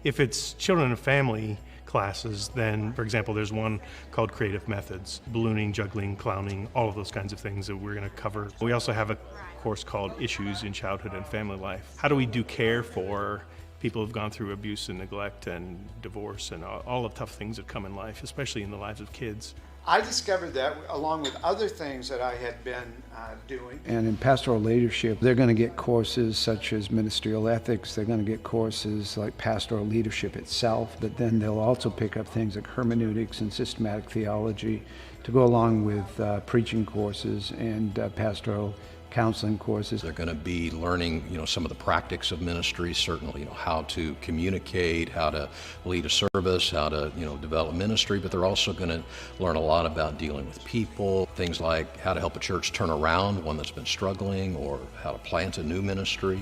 If it's children and family classes, then, for example, there's one called Creative Methods, ballooning, juggling, clowning, all of those kinds of things that we're going to cover. We also have a course called Issues in Childhood and Family Life. How do we do care for people who've gone through abuse and neglect and divorce and all the tough things that come in life, especially in the lives of kids? I discovered that along with other things that I had been doing. And in pastoral leadership, they're going to get courses such as ministerial ethics. They're going to get courses like pastoral leadership itself, but then they'll also pick up things like hermeneutics and systematic theology to go along with preaching courses and pastoral counseling courses. They're going to be learning, some of the practices of ministry, certainly, how to communicate, how to lead a service, how to, develop ministry, but they're also going to learn a lot about dealing with people, things like how to help a church turn around one that's been struggling, or how to plant a new ministry.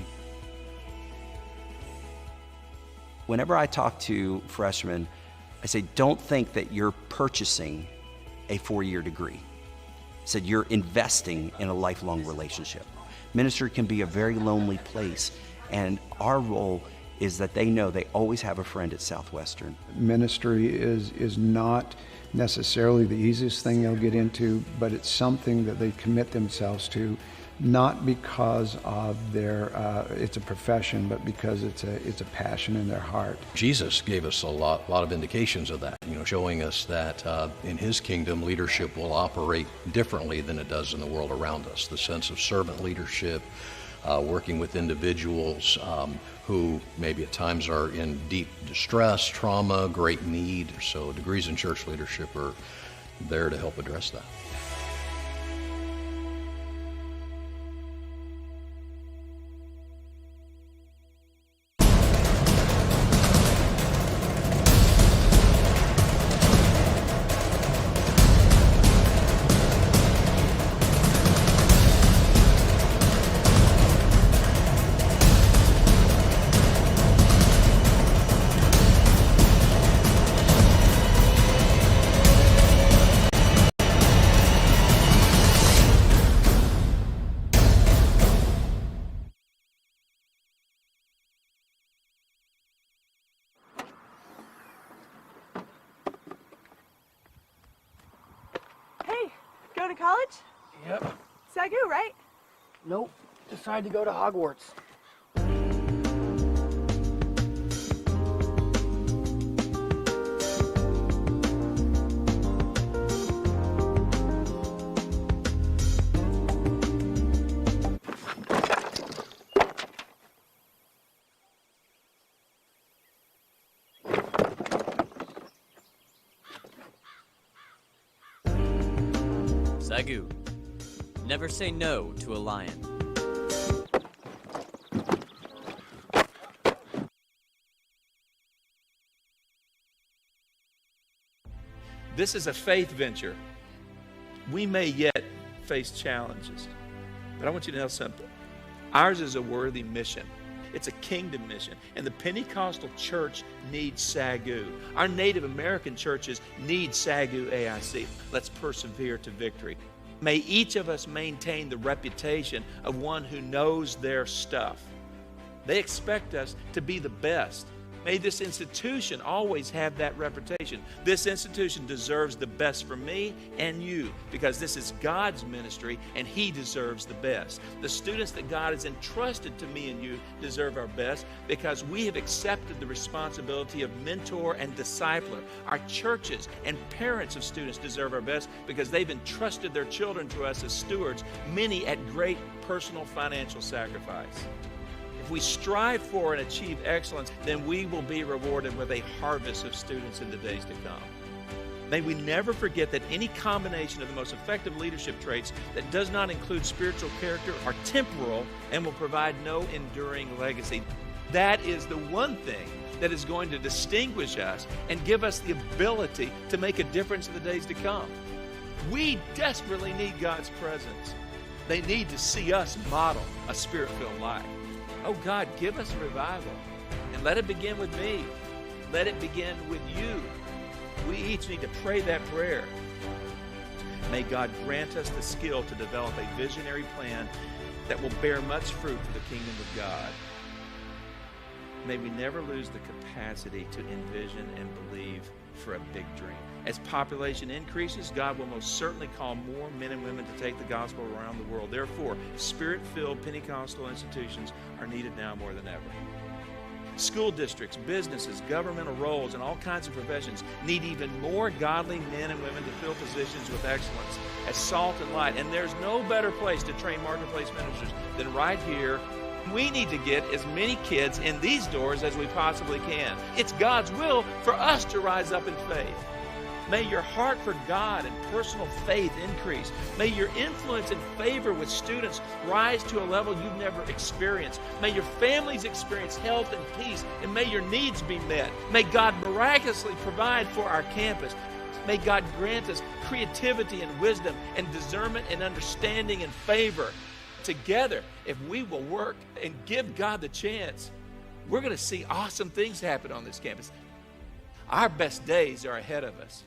Whenever I talk to freshmen, I say, don't think that you're purchasing a 4-year degree. Said you're investing in a lifelong relationship. Ministry can be a very lonely place, and our role is that they know they always have a friend at Southwestern. Ministry is not necessarily the easiest thing they'll get into, but it's something that they commit themselves to, not because of their it's a profession, but because it's a passion in their heart. Jesus gave us a lot of indications of that, showing us that in his kingdom, leadership will operate differently than it does in the world around us. The sense of servant leadership, working with individuals who maybe at times are in deep distress, trauma, great need. So degrees in church leadership are there to help address that. Go to college? Yep. SAGU, right? Nope. Decided to go to Hogwarts. SAGU. Never say no to a lion. This is a faith venture. We may yet face challenges, but I want you to know something. Ours is a worthy mission. It's a kingdom mission, and the Pentecostal church needs SAGU. Our Native American churches need SAGU AIC. Let's persevere to victory. May each of us maintain the reputation of one who knows their stuff. They expect us to be the best. May this institution always have that reputation. This institution deserves the best for me and you, because this is God's ministry and He deserves the best. The students that God has entrusted to me and you deserve our best, because we have accepted the responsibility of mentor and discipler. Our churches and parents of students deserve our best, because they've entrusted their children to us as stewards, many at great personal financial sacrifice. If we strive for and achieve excellence, then we will be rewarded with a harvest of students in the days to come. May we never forget that any combination of the most effective leadership traits that does not include spiritual character are temporal and will provide no enduring legacy. That is the one thing that is going to distinguish us and give us the ability to make a difference in the days to come. We desperately need God's presence. They need to see us model a spirit-filled life. Oh God, give us revival, and let it begin with me. Let it begin with you. We each need to pray that prayer. May God grant us the skill to develop a visionary plan that will bear much fruit for the kingdom of God. May we never lose the capacity to envision and believe for a big dream. As population increases, God will most certainly call more men and women to take the gospel around the world. Therefore, spirit-filled Pentecostal institutions are needed now more than ever. School districts, businesses, governmental roles, and all kinds of professions need even more godly men and women to fill positions with excellence as salt and light. And there's no better place to train marketplace ministers than right here. We need to get as many kids in these doors as we possibly can. It's God's will for us to rise up in faith. May your heart for God and personal faith increase. May your influence and favor with students rise to a level you've never experienced. May your families experience health and peace, and may your needs be met. May God miraculously provide for our campus. May God grant us creativity and wisdom and discernment and understanding and favor. Together, if we will work and give God the chance, we're going to see awesome things happen on this campus. Our best days are ahead of us.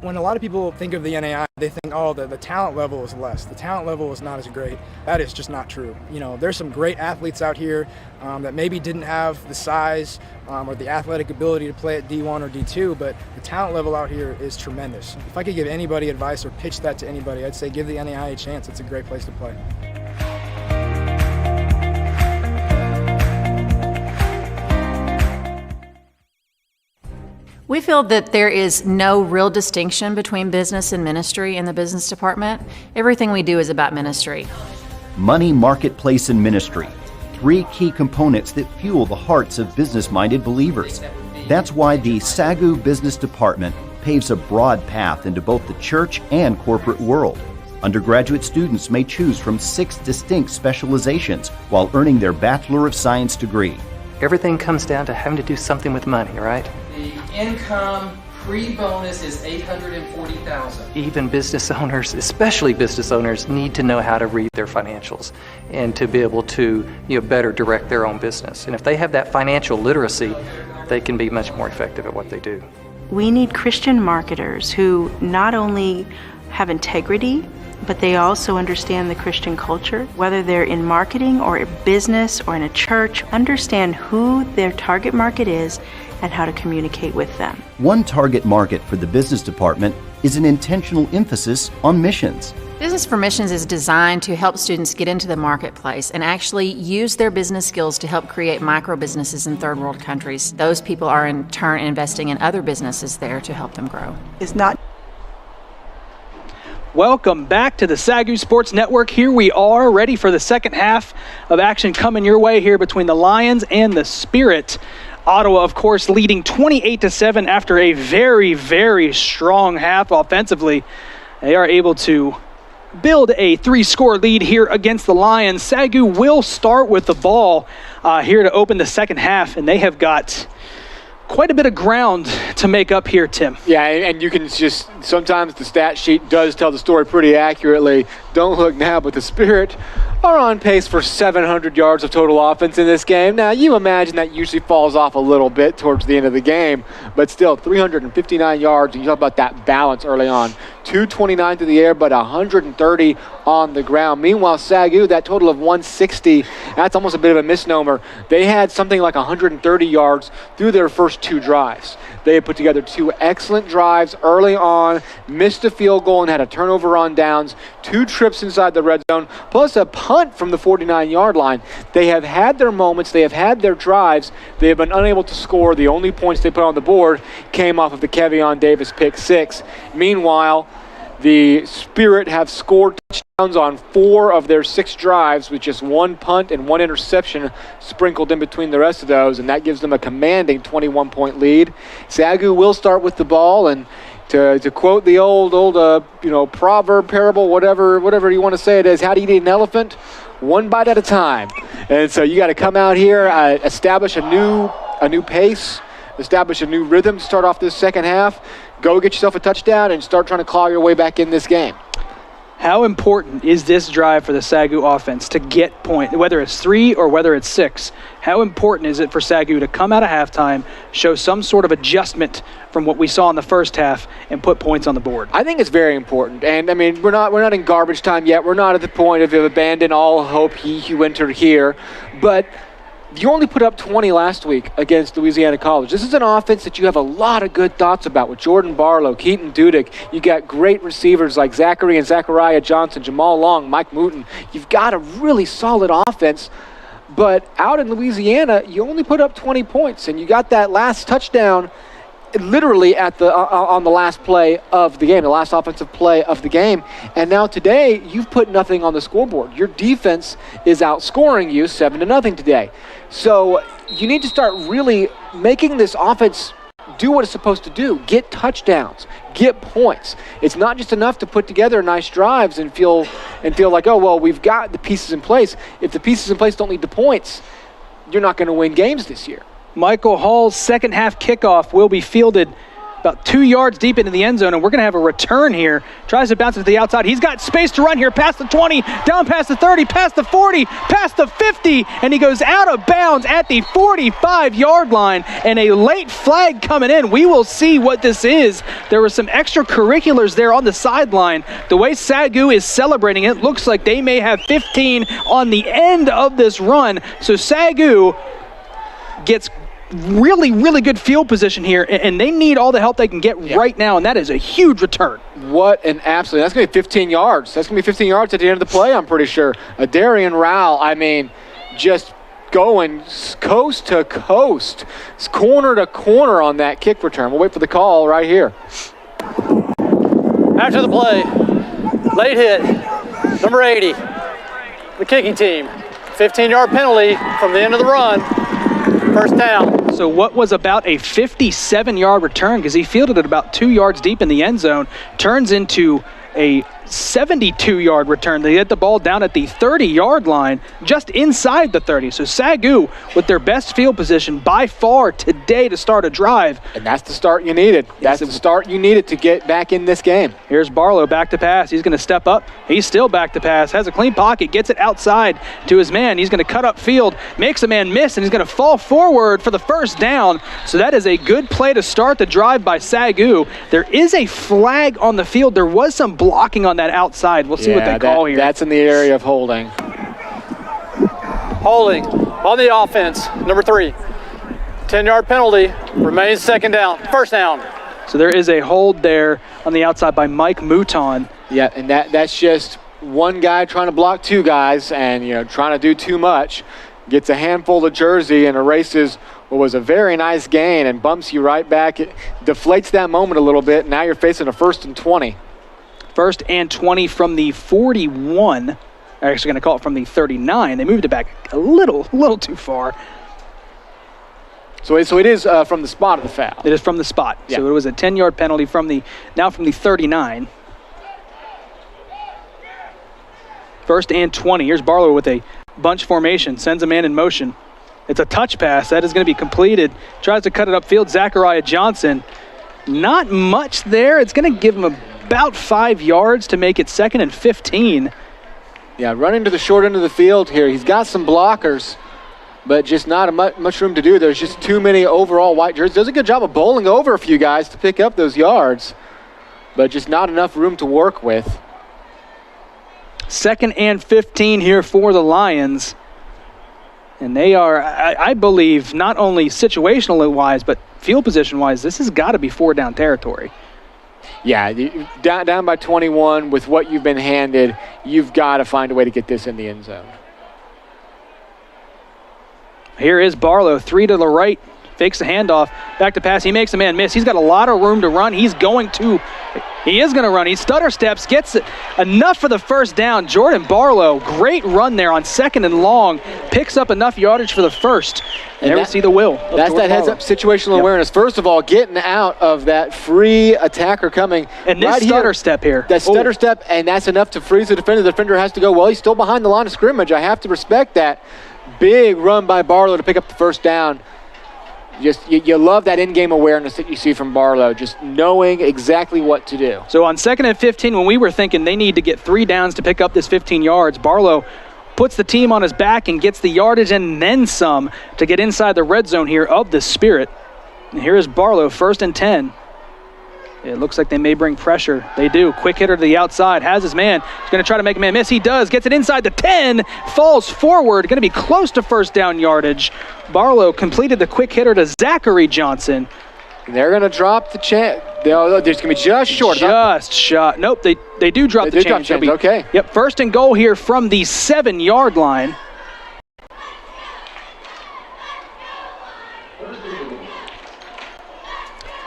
When a lot of people think of the NAIA, they think, oh, the talent level is less. The talent level is not as great. That is just not true. You know, there's some great athletes out here that maybe didn't have the size or the athletic ability to play at D1 or D2, but the talent level out here is tremendous. If I could give anybody advice or pitch that to anybody, I'd say give the NAIA a chance. It's a great place to play. We feel that there is no real distinction between business and ministry in the business department. Everything we do is about ministry. Money, marketplace, and ministry. 3 key components that fuel the hearts of business-minded believers. That's why the SAGU Business Department paves a broad path into both the church and corporate world. Undergraduate students may choose from 6 distinct specializations while earning their Bachelor of Science degree. Everything comes down to having to do something with money, right? The income pre-bonus is $840,000. Even business owners, especially business owners, need to know how to read their financials and to be able to better direct their own business. And if they have that financial literacy, they can be much more effective at what they do. We need Christian marketers who not only have integrity, but they also understand the Christian culture, whether they're in marketing or a business or in a church, understand who their target market is and how to communicate with them. One target market for the business department is an intentional emphasis on missions. Business for Missions is designed to help students get into the marketplace and actually use their business skills to help create micro businesses in third world countries. Those people are in turn investing in other businesses there to help them grow. It's not. Welcome back to the SAGU Sports Network. Here we are, ready for the second half of action coming your way here between the Lions and the Spirit. Ottawa, of course, leading 28-7 after a very, very strong half offensively. They are able to build a 3-score lead here against the Lions. SAGU will start with the ball here to open the second half, and they have got quite a bit of ground to make up here, Tim. Yeah, and you can just, sometimes the stat sheet does tell the story pretty accurately. Don't look now, but the Spirit are on pace for 700 yards of total offense in this game. Now, you imagine that usually falls off a little bit towards the end of the game, but still 359 yards, and you talk about that balance early on. 229 through the air, but 130 on the ground. Meanwhile, SAGU, that total of 160, that's almost a bit of a misnomer. They had something like 130 yards through their first 2 drives. They had put together 2 excellent drives early on, missed a field goal and had a turnover on downs, 2 trips inside the red zone, plus a punt from the 49-yard line. They have had their moments. They have had their drives. They have been unable to score. The only points they put on the board came off of the Kevion Davis pick 6. Meanwhile, the Spirit have scored touchdowns on 4 of their 6 drives with just 1 punt and 1 interception sprinkled in between the rest of those, and that gives them a commanding 21-point lead. SAGU will start with the ball, and to quote the old proverb, parable, whatever you want to say it is, how do you eat an elephant? 1 bite at a time. And so you got to come out here, establish a new pace, establish a new rhythm to start off this second half. Go get yourself a touchdown and start trying to claw your way back in this game. How important is this drive for the SAGU offense to get point, whether it's 3 or whether it's 6? How important is it for SAGU to come out of halftime, show some sort of adjustment from what we saw in the first half, and put points on the board? I think it's very important. And I mean, we're not in garbage time yet. We're not at the point of abandon all hope, he who entered here. But you only put up 20 last week against Louisiana College. This is an offense that you have a lot of good thoughts about with Jordan Barlow, Keaton Dudek. You got great receivers like Zachary and Zachariah Johnson, Jamal Long, Mike Mooten. You've got a really solid offense. But out in Louisiana, you only put up 20 points, and you got that last touchdown literally at the on the last play of the game, the last offensive play of the game. And now today, you've put nothing on the scoreboard. Your defense is outscoring you 7-0 today. So you need to start really making this offense do what it's supposed to do. Get touchdowns, get points. It's not just enough to put together nice drives and feel like, oh, well, we've got the pieces in place. If the pieces in place don't lead to points, you're not going to win games this year. Michael Hall's second half kickoff will be fielded about 2 yards deep into the end zone, and we're going to have a return here. Tries to bounce it to the outside. He's got space to run here past the 20, down past the 30, past the 40, past the 50, and he goes out of bounds at the 45-yard line, and a late flag coming in. We will see what this is. There were some extracurriculars there on the sideline. The way SAGU is celebrating it, looks like they may have 15 on the end of this run. So SAGU gets really, really good field position here, and they need all the help they can get right now, and that is a huge return. What an absolute, that's going to be 15 yards. That's going to be 15 yards at the end of the play, I'm pretty sure. Darian Rowell, I mean, just going coast to coast, corner to corner on that kick return. We'll wait for the call right here. After the play, late hit, number 80, the kicking team. 15-yard penalty from the end of the run. First down, So what was about a 57-yard return, because he fielded it about 2 yards deep in the end zone, turns into a 72-yard return. They hit the ball down at the 30-yard line, just inside the 30. So SAGU with their best field position by far today to start a drive. And that's the start you needed. That's the start you needed to get back in this game. Here's Barlow back to pass. He's going to step up. He's still back to pass. Has a clean pocket. Gets it outside to his man. He's going to cut up field. Makes a man miss, and he's going to fall forward for the first down. So that is a good play to start the drive by SAGU. There is a flag on the field. There was some blocking on that outside. We'll see what they call here. That's in the area of holding. Holding on the offense, number 3. 10-yard penalty, remains second down, first down. So there is a hold there on the outside by Mike Mouton. Yeah, and that's just one guy trying to block 2 guys and, trying to do too much. Gets a handful of jersey and erases what was a very nice gain and bumps you right back. It deflates that moment a little bit. Now you're facing a 1st and 20. 1st and 20 from the 41. I'm actually going to call it from the 39. They moved it back a little too far. So it is from the spot of the foul. It is from the spot. Yeah. So it was a 10-yard penalty from the 39. 1st and 20. Here's Barlow with a bunch formation. Sends a man in motion. It's a touch pass. That is going to be completed. Tries to cut it upfield. Zachariah Johnson. Not much there. It's going to give him about 5 yards to make it 2nd and 15. Yeah, running to the short end of the field here. He's got some blockers, but just not much room to do. There's just too many overall white jerseys. Does a good job of bowling over a few guys to pick up those yards, but just not enough room to work with. 2nd and 15 here for the Lions. And they are, I believe, not only situationally wise, but field position wise, this has got to be 4-down territory. Yeah, down by 21 with what you've been handed, you've got to find a way to get this in the end zone. Here is Barlow, 3 to the right, fakes the handoff, back to pass. He makes a man miss. He's got a lot of room to run. He is going to run. He stutter steps, gets it enough for the first down. Jordan Barlow, great run there on 2nd and long, picks up enough yardage for the first. And there we see the will. That's that heads-up situational awareness. First of all, getting out of that free attacker coming. And this right stutter here, step here. That stutter step, and that's enough to freeze the defender. The defender has to go, well, he's still behind the line of scrimmage. I have to respect that. Big run by Barlow to pick up the first down. Just you love that in-game awareness that you see from Barlow, just knowing exactly what to do. So on 2nd and 15, when we were thinking they need to get 3 downs to pick up this 15 yards, Barlow puts the team on his back and gets the yardage and then some to get inside the red zone here of the Spirit. And here is Barlow, 1st and 10. It looks like they may bring pressure. They do. Quick hitter to the outside. Has his man. He's going to try to make a man miss. He does. Gets it inside the 10. Falls forward. Going to be close to first down yardage. Barlow completed the quick hitter to Zachary Johnson. And they're going to drop the chance. There's going to be just short. Just shot. Nope, they do drop the chains. Okay. Yep, 1st and goal here from the 7-yard line.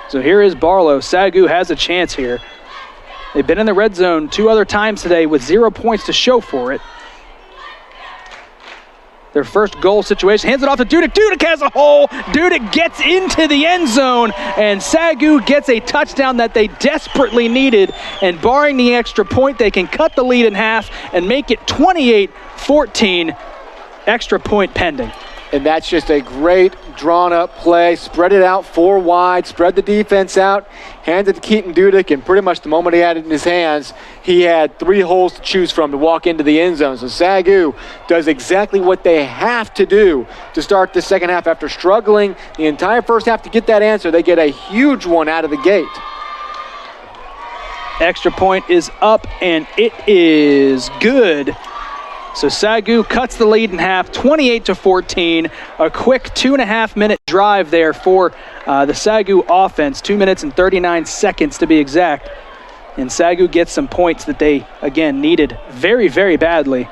So here is Barlow. SAGU has a chance here. They've been in the red zone 2 other times today with 0 points to show for it. Their first goal situation. Hands it off to Dudek. Dudek has a hole. Dudek gets into the end zone, and SAGU gets a touchdown that they desperately needed. And barring the extra point, they can cut the lead in half and make it 28-14. Extra point pending. And that's just a great drawn-up play. Spread it out 4 wide, spread the defense out, hand it to Keaton Dudek, and pretty much the moment he had it in his hands, he had 3 holes to choose from to walk into the end zone. So SAGU does exactly what they have to do to start the second half. After struggling the entire first half to get that answer, they get a huge one out of the gate. Extra point is up, and it is good. So SAGU cuts the lead in half, 28-14. A quick 2.5-minute drive there for the SAGU offense, 2 minutes and 39 seconds to be exact. And SAGU gets some points that they, again, needed very, very badly.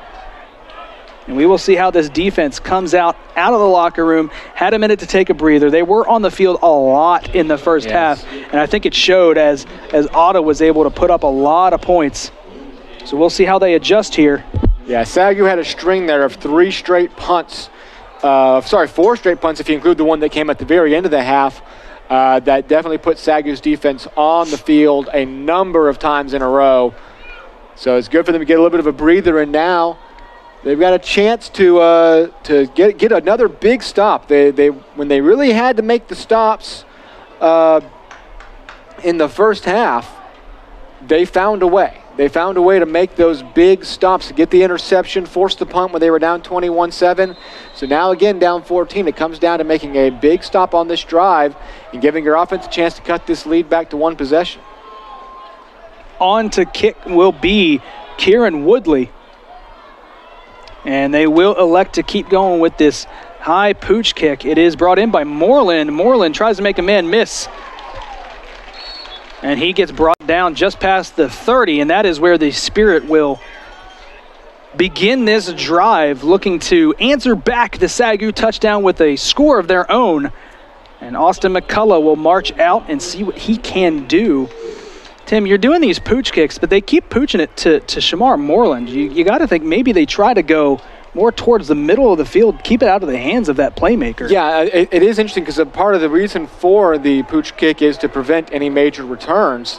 And we will see how this defense comes out of the locker room, had a minute to take a breather. They were on the field a lot in the first half, and I think it showed as Ottawa was able to put up a lot of points. So we'll see how they adjust here. Yeah, SAGU had a string there of 3 straight punts 4 straight punts if you include the one that came at the very end of the half. That definitely put SAGU's defense on the field a number of times in a row. So it's good for them to get a little bit of a breather, and now they've got a chance to get another big stop. When they really had to make the stops in the first half, they found a way. They found a way to make those big stops, to get the interception, force the punt when they were down 21-7. So now again down 14, it comes down to making a big stop on this drive and giving your offense a chance to cut this lead back to 1 possession. On to kick will be Kieran Woodley. And they will elect to keep going with this high pooch kick. It is brought in by Moreland. Moreland tries to make a man miss. And he gets brought down just past the 30, and that is where the Spirit will begin this drive, looking to answer back the SAGU touchdown with a score of their own. And Austin McCullough will march out and see what he can do. Tim, you're doing these pooch kicks, but they keep pooching it to Shamar Moreland. You got to think maybe they try to go more towards the middle of the field, keep it out of the hands of that playmaker. Yeah, it is interesting because a part of the reason for the pooch kick is to prevent any major returns.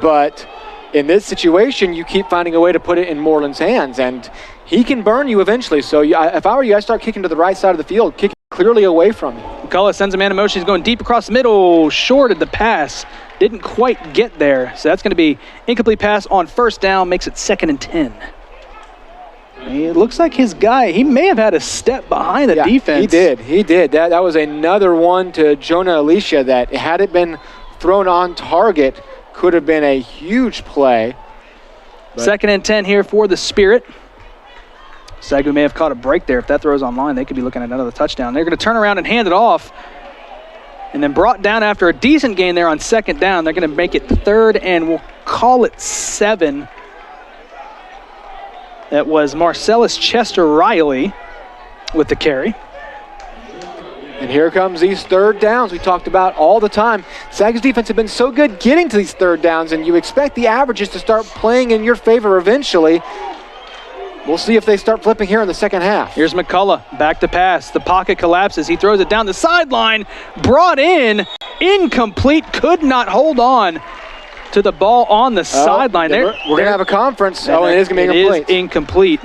But in this situation, you keep finding a way to put it in Moreland's hands, and he can burn you eventually. So if I were you, I'd start kicking to the right side of the field, kicking clearly away from you. McCullough sends a man in motion. He's going deep across the middle, shorted the pass. Didn't quite get there. So that's going to be incomplete pass on first down, makes it 2nd and 10. It looks like his guy, he may have had a step behind the defense. He did. That was another one to Jonah Alicia that, had it been thrown on target, could have been a huge play. 2nd and 10 here for the Spirit. SAGU may have caught a break there. If that throws online, they could be looking at another touchdown. They're going to turn around and hand it off. And then brought down after a decent gain there on 2nd down. They're going to make it 3rd, and we'll call it 7. That was Marcellus Chester Riley with the carry. And here comes these 3rd downs we talked about all the time. SAGU's defense have been so good getting to these 3rd downs, and you expect the averages to start playing in your favor eventually. We'll see if they start flipping here in the second half. Here's McCullough, back to pass. The pocket collapses. He throws it down the sideline. Brought in, incomplete, could not hold on to the ball on the sideline. We're going to have a conference. Oh, it is going to be incomplete. It is incomplete.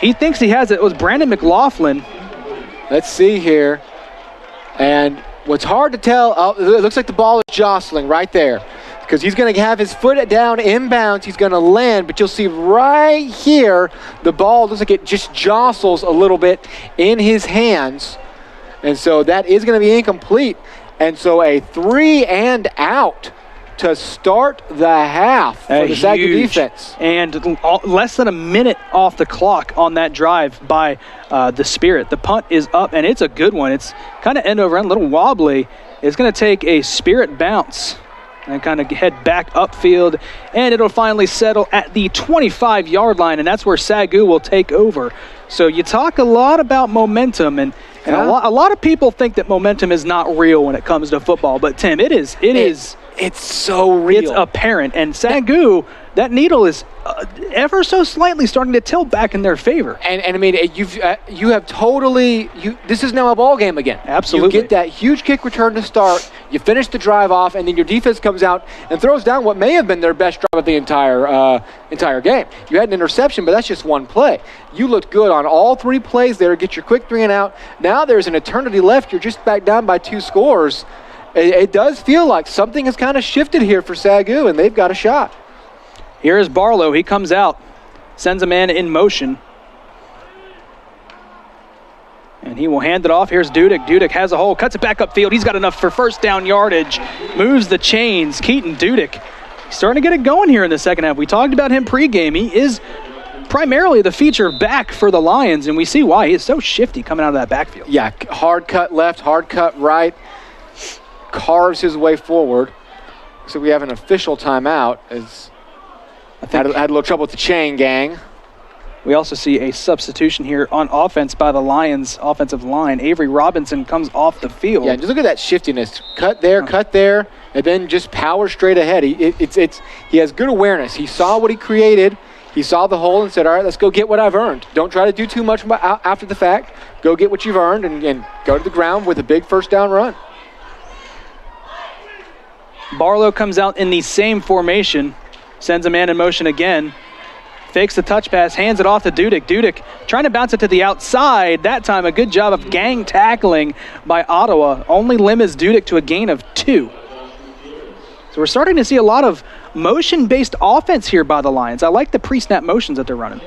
He thinks he has it. It was Brandon McLaughlin. Let's see here. And what's hard to tell, it looks like the ball is jostling right there, because he's going to have his foot down inbounds. He's going to land, but you'll see right here the ball looks like it just jostles a little bit in his hands. And so that is going to be incomplete. And so a 3 and out to start the half for the SAGU defense. And less than a minute off the clock on that drive by the Spirit. The punt is up, and it's a good one. It's kind of end over end, a little wobbly. It's going to take a Spirit bounce and kind of head back upfield, and it'll finally settle at the 25-yard line, and that's where SAGU will take over. So you talk a lot about momentum, and a lot of people think that momentum is not real when it comes to football, but Tim, it is. It's so real. It's apparent, and SAGU, that needle is ever so slightly starting to tilt back in their favor. And I mean, you have totally, this is now a ball game again. Absolutely. You get that huge kick return to start, you finish the drive off, and then your defense comes out and throws down what may have been their best drive of the entire game. You had an interception, but that's just one play. You looked good on all 3 plays there, get your quick 3 and out. Now there's an eternity left. You're just back down by 2 scores. It does feel like something has kind of shifted here for SAGU, and they've got a shot. Here is Barlow. He comes out, sends a man in motion. And he will hand it off. Here's Dudek. Dudek has a hole, cuts it back upfield. He's got enough for first down yardage. Moves the chains. Keaton Dudek starting to get it going here in the second half. We talked about him pregame. He is primarily the feature back for the Lions, and we see why. He is so shifty coming out of that backfield. Yeah, hard cut left, hard cut right. Carves his way forward. So we have an official timeout. Had a little trouble with the chain gang. We also see a substitution here on offense by the Lions offensive line. Avery Robinson comes off the field. Yeah, just look at that shiftiness. Cut there, and then just power straight ahead. He has good awareness. He saw what he created. He saw the hole and said, all right, let's go get what I've earned. Don't try to do too much after the fact. Go get what you've earned and go to the ground with a big first down run. Barlow comes out in the same formation, sends a man in motion again, fakes the touch pass, hands it off to Dudek. Dudek trying to bounce it to the outside. That time a good job of gang tackling by Ottawa. Only limits Dudek to a gain of 2. So we're starting to see a lot of motion-based offense here by the Lions. I like the pre-snap motions that they're running.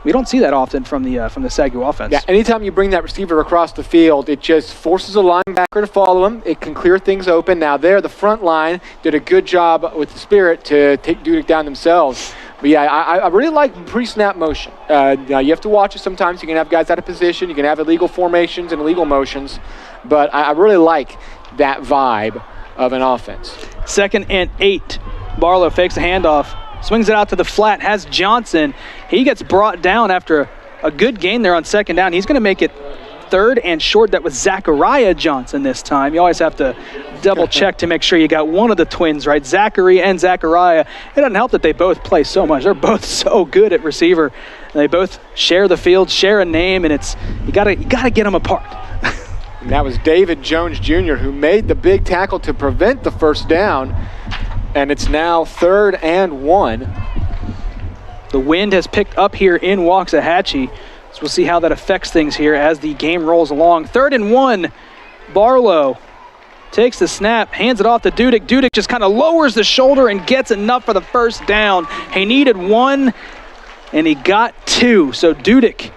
We don't see that often from the SAGU offense. Yeah, anytime you bring that receiver across the field, it just forces a linebacker to follow him. It can clear things open. Now there, the front line did a good job with the Spirit to take Dudek down themselves. But yeah, I really like pre-snap motion. Now you have to watch it sometimes. You can have guys out of position. You can have illegal formations and illegal motions. But I really like that vibe of an offense. 2nd and 8. Barlow fakes a handoff. Swings it out to the flat, has Johnson. He gets brought down after a good gain there on 2nd down. He's going to make it 3rd and short. That was Zachariah Johnson this time. You always have to double check to make sure you got one of the twins right. Zachary and Zachariah. It doesn't help that they both play so much. They're both so good at receiver. They both share the field, share a name, and it's you gotta get them apart. And that was David Jones Jr. who made the big tackle to prevent the first down. And it's now 3rd and 1. The wind has picked up here in Waxahachie, so we'll see how that affects things here as the game rolls along. 3rd and 1, Barlow takes the snap, hands it off to Dudek. Dudek just kind of lowers the shoulder and gets enough for the first down. He needed 1, and he got 2. So Dudek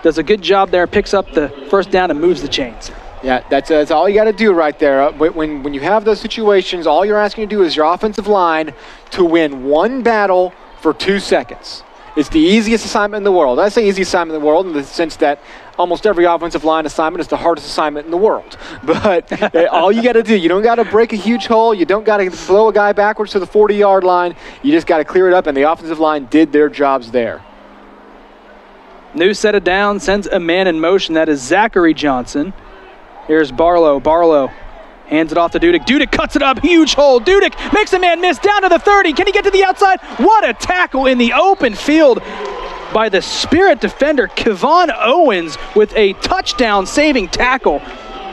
does a good job there, picks up the first down and moves the chains. Yeah, that's all you got to do right there. When you have those situations, all you're asking to do is your offensive line to win one battle for 2 seconds. It's the easiest assignment in the world. I say easy assignment in the world in the sense that almost every offensive line assignment is the hardest assignment in the world. But all you got to do, you don't got to break a huge hole. You don't got to blow a guy backwards to the 40-yard line. You just got to clear it up, and the offensive line did their jobs there. New set of down, sends a man in motion. That is Zachary Johnson. Here's Barlow. Barlow hands it off to Dudek. Dudek cuts it up. Huge hole. Dudek makes a man miss down to the 30. Can he get to the outside? What a tackle in the open field by the Spirit defender, Kevon Owens, with a touchdown-saving tackle.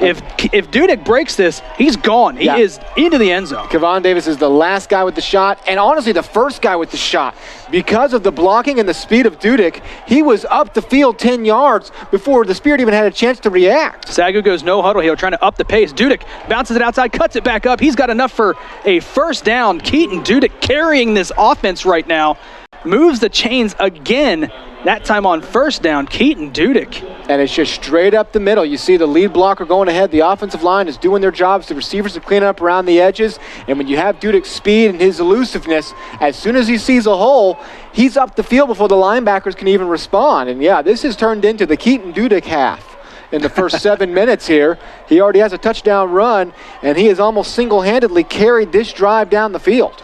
If Dudek breaks this, he's gone. He is into the end zone. Kevon Davis is the last guy with the shot, and honestly the first guy with the shot. Because of the blocking and the speed of Dudek, he was up the field 10 yards before the Spirit even had a chance to react. SAGU goes no huddle here, trying to up the pace. Dudek bounces it outside, cuts it back up. He's got enough for a first down. Keaton Dudek carrying this offense right now. Moves the chains again, that time on first down, Keaton Dudek. And it's just straight up the middle. You see the lead blocker going ahead. The offensive line is doing their jobs. The receivers are cleaning up around the edges. And when you have Dudek's speed and his elusiveness, as soon as he sees a hole, he's up the field before the linebackers can even respond. And yeah, this has turned into the Keaton Dudek half. In the first 7 minutes here, he already has a touchdown run, and he has almost single-handedly carried this drive down the field.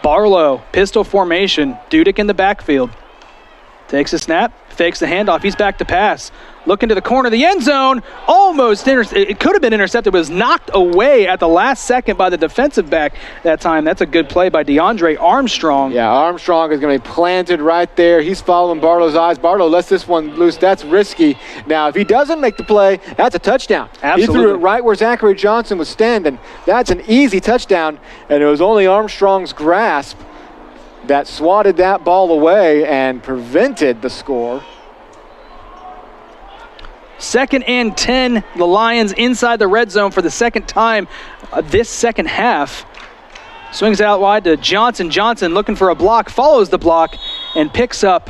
Barlow, pistol formation, Dudek in the backfield. Takes a snap, fakes the handoff, he's back to pass. Looking to the corner of the end zone, almost it could have been intercepted, but was knocked away at the last second by the defensive back that time. That's a good play by DeAndre Armstrong. Yeah, Armstrong is going to be planted right there. He's following Barlow's eyes. Barlow lets this one loose. That's risky. Now, if he doesn't make the play, that's a touchdown. Absolutely. He threw it right where Zachary Johnson was standing. That's an easy touchdown, and it was only Armstrong's grasp that swatted that ball away and prevented the score. 2nd and 10, the Lions inside the red zone for the second time this second half. Swings out wide to Johnson. Johnson looking for a block, follows the block, and picks up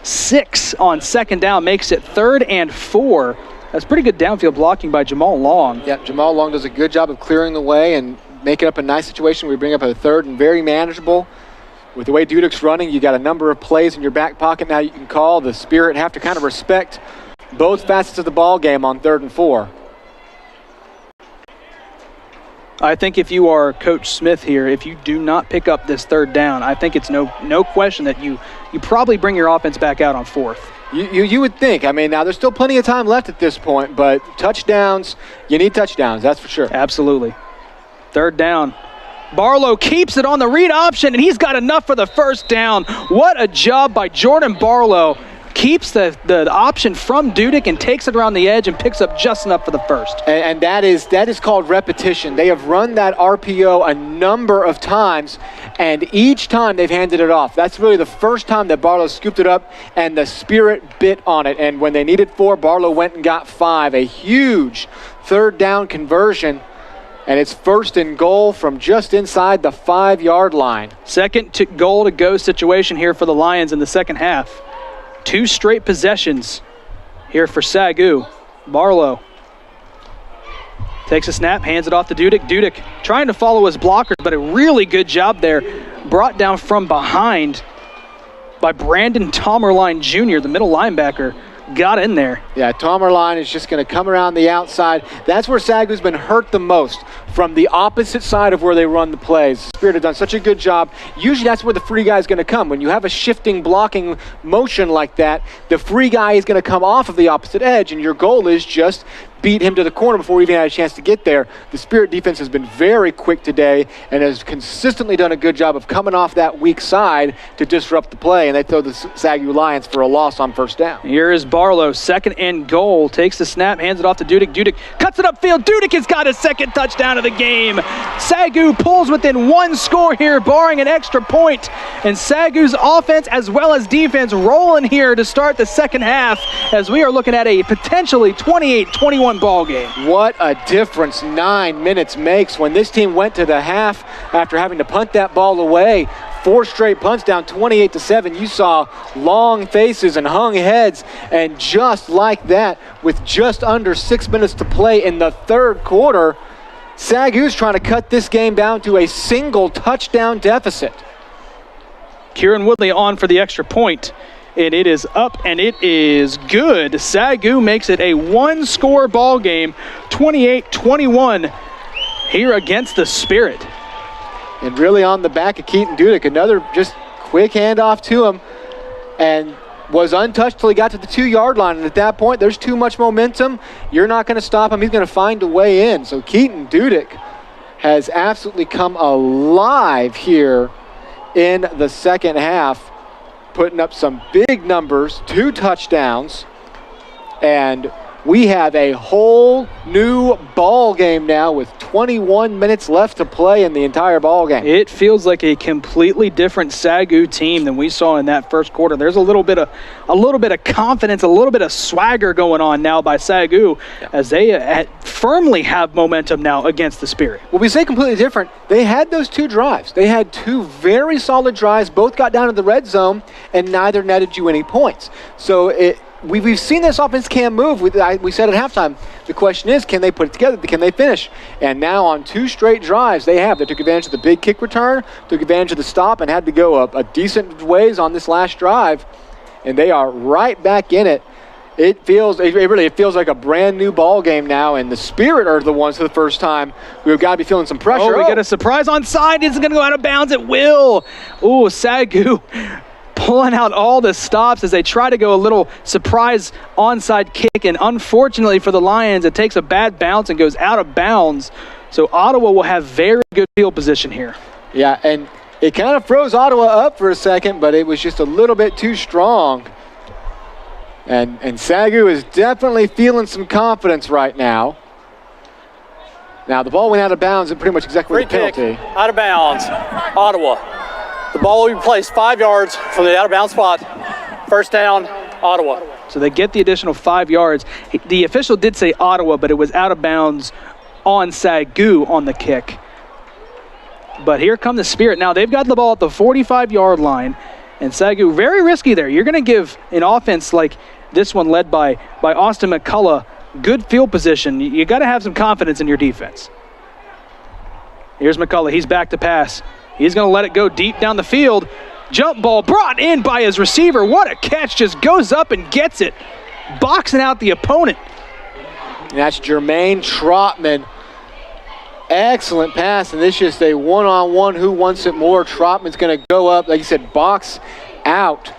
6 on 2nd down, makes it 3rd and 4. That's pretty good downfield blocking by Jamal Long. Yeah, Jamal Long does a good job of clearing the way and making up a nice situation. We bring up a 3rd and very manageable. With the way Dudek's running, you got a number of plays in your back pocket now you can call. The Spirit have to kind of respect both facets of the ball game on 3rd and 4. I think if you are Coach Smith here, if you do not pick up this 3rd down, I think it's no question that you probably bring your offense back out on 4th. You would think. I mean, now there's still plenty of time left at this point, but touchdowns, you need touchdowns, that's for sure. Absolutely. 3rd down. Barlow keeps it on the read option, and he's got enough for the first down. What a job by Jordan Barlow. Keeps the option from Dudek and takes it around the edge and picks up just enough for the first. And that is called repetition. They have run that RPO a number of times, and each time they've handed it off. That's really the first time that Barlow scooped it up, and the Spirit bit on it. And when they needed 4, Barlow went and got 5. A huge third down conversion, and it's 1st and goal from just inside the 5-yard line. Second goal to go situation here for the Lions in the second half. 2 straight possessions here for SAGU. Barlow takes a snap, hands it off to Dudek. Dudek trying to follow his blockers, but a really good job there. Brought down from behind by Brandon Tomerline Jr., the middle linebacker. Got in there. Yeah, Tomerline is just going to come around the outside. That's where SAGU's been hurt the most, from the opposite side of where they run the plays. The Spirit have done such a good job. Usually that's where the free guy is going to come. When you have a shifting blocking motion like that, the free guy is going to come off of the opposite edge, and your goal is just beat him to the corner before we even had a chance to get there. The Spirit defense has been very quick today and has consistently done a good job of coming off that weak side to disrupt the play, and they throw the SAGU Lions for a loss on first down. Here is Barlow, 2nd and goal. Takes the snap, hands it off to Dudek. Dudek cuts it upfield. Dudek has got his 2nd touchdown of the game. SAGU pulls within 1 score here, barring an extra point. And SAGU's offense as well as defense rolling here to start the second half, as we are looking at a potentially 28-21 ball game. What a difference 9 minutes makes. When this team went to the half after having to punt that ball away, 4 straight punts down 28-7, you saw long faces and hung heads, and just like that, with just under 6 minutes to play in the third quarter, SAGU's trying to cut this game down to a single touchdown deficit. Kieran Woodley on for the extra point. And it is up, and it is good. SAGU makes it a 1-score ball game, 28-21 here against the Spirit. And really on the back of Keaton Dudek, another just quick handoff to him, and was untouched till he got to the 2-yard line. And at that point, there's too much momentum. You're not going to stop him. He's going to find a way in. So Keaton Dudek has absolutely come alive here in the second half, putting up some big numbers, 2 touchdowns, and we have a whole new ball game now with 21 minutes left to play in the entire ball game. It feels like a completely different SAGU team than we saw in that first quarter. There's a little bit of confidence, a little bit of swagger going on now by SAGU, as they firmly have momentum now against the Spirit. Well, we say completely different. They had those 2 drives. They had 2 very solid drives. Both got down to the red zone, and neither netted you any points. So we've seen this offense can move. We said at halftime, the question is, can they put it together? Can they finish? And now on 2 straight drives, they took advantage of the big kick return, took advantage of the stop, and had to go a decent ways on this last drive. And they are right back in it. It feels like a brand new ball game now, and the Spirit are the ones for the first time who have got to be feeling some pressure. Oh, we get a surprise onside. Is it going to go out of bounds? It will. Ooh, SAGU pulling out all the stops as they try to go a little surprise onside kick, and unfortunately for the Lions, it takes a bad bounce and goes out of bounds. So Ottawa will have very good field position here. Yeah, and it kind of froze Ottawa up for a second, but it was just a little bit too strong. And SAGU is definitely feeling some confidence right now. Now the ball went out of bounds and pretty much exactly Free the penalty. Kick, out of bounds, Ottawa. The ball will be placed 5 yards from the out of bounds spot. First down, Ottawa. So they get the additional 5 yards. The official did say Ottawa, but it was out of bounds on SAGU on the kick. But here come the Spirit. Now they've got the ball at the 45-yard line, and SAGU very risky there. You're going to give an offense like this one led by Austin McCullough good field position. You got to have some confidence in your defense. Here's McCullough. He's back to pass. He's going to let it go deep down the field. Jump ball brought in by his receiver. What a catch. Just goes up and gets it. Boxing out the opponent. And that's Jermaine Trotman. Excellent pass, and this is just a one-on-one who wants it more. Trotman's going to go up, like you said, box out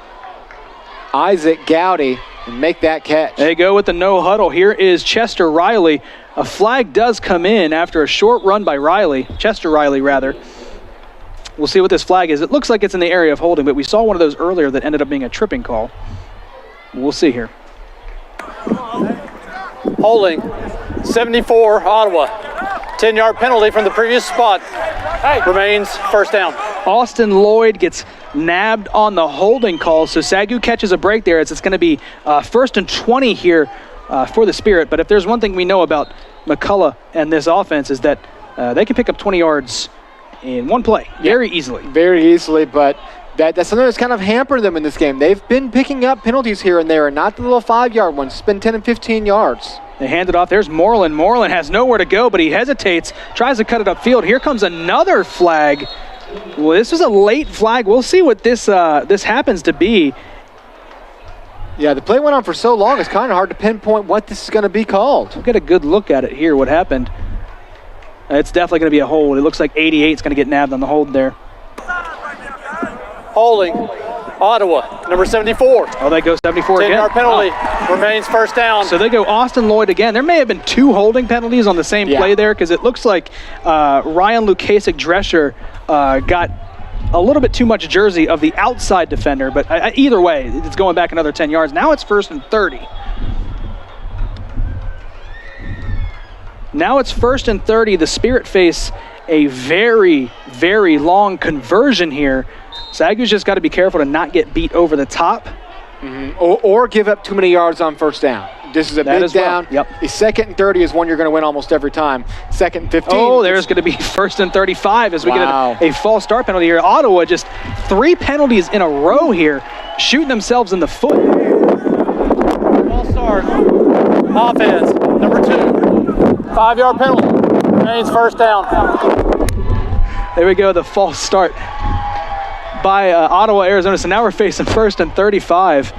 Isaac Gowdy and make that catch. They go with the no huddle. Here is Chester Riley. A flag does come in after a short run by Riley, Chester Riley rather. We'll see what this flag is. It looks like it's in the area of holding, but we saw one of those earlier that ended up being a tripping call. We'll see here. Holding, 74, Ottawa. 10-yard penalty from the previous spot. Remains first down. Austin Lloyd gets nabbed on the holding call, so SAGU catches a break there as it's going to be 1st and 20 here for the Spirit. But if there's one thing we know about McCullough and this offense is that they can pick up 20 yards in one play very easily. Very easily, but that's something that's kind of hampered them in this game. They've been picking up penalties here and there, and not the little 5-yard ones. It's been 10 and 15 yards. They hand it off. There's Moreland. Moreland has nowhere to go, but he hesitates, tries to cut it upfield. Here comes another flag. Well, this was a late flag. We'll see what this happens to be. Yeah, the play went on for so long, it's kind of hard to pinpoint what this is going to be called. We'll get a good look at it here, what happened. It's definitely going to be a hold. It looks like 88 is going to get nabbed on the hold there. Holding, Ottawa, number 74. Oh, they go 74 again. 10-yard penalty, remains first down. So they go Austin Lloyd again. There may have been 2 holding penalties on the same play there, because it looks like Ryan Lukasic-Drescher got a little bit too much jersey of the outside defender, but either way, it's going back another 10 yards. Now it's 1st and 30. Now it's 1st and 30. The Spirit face a very, very long conversion here. SAGU's just got to be careful to not get beat over the top. Or give up too many yards on first down. This is a big down. Yep. The 2nd and 30 is one you're going to win almost every time. 2nd and 15. Oh, there's going to be 1st and 35 as we get a false start penalty here. Ottawa just 3 penalties in a row here, shooting themselves in the foot. False start. Offense, number 2. 5-yard penalty. Remains first down. There we go, the false start by Ottawa, Arizona. So now we're facing 1st and 35.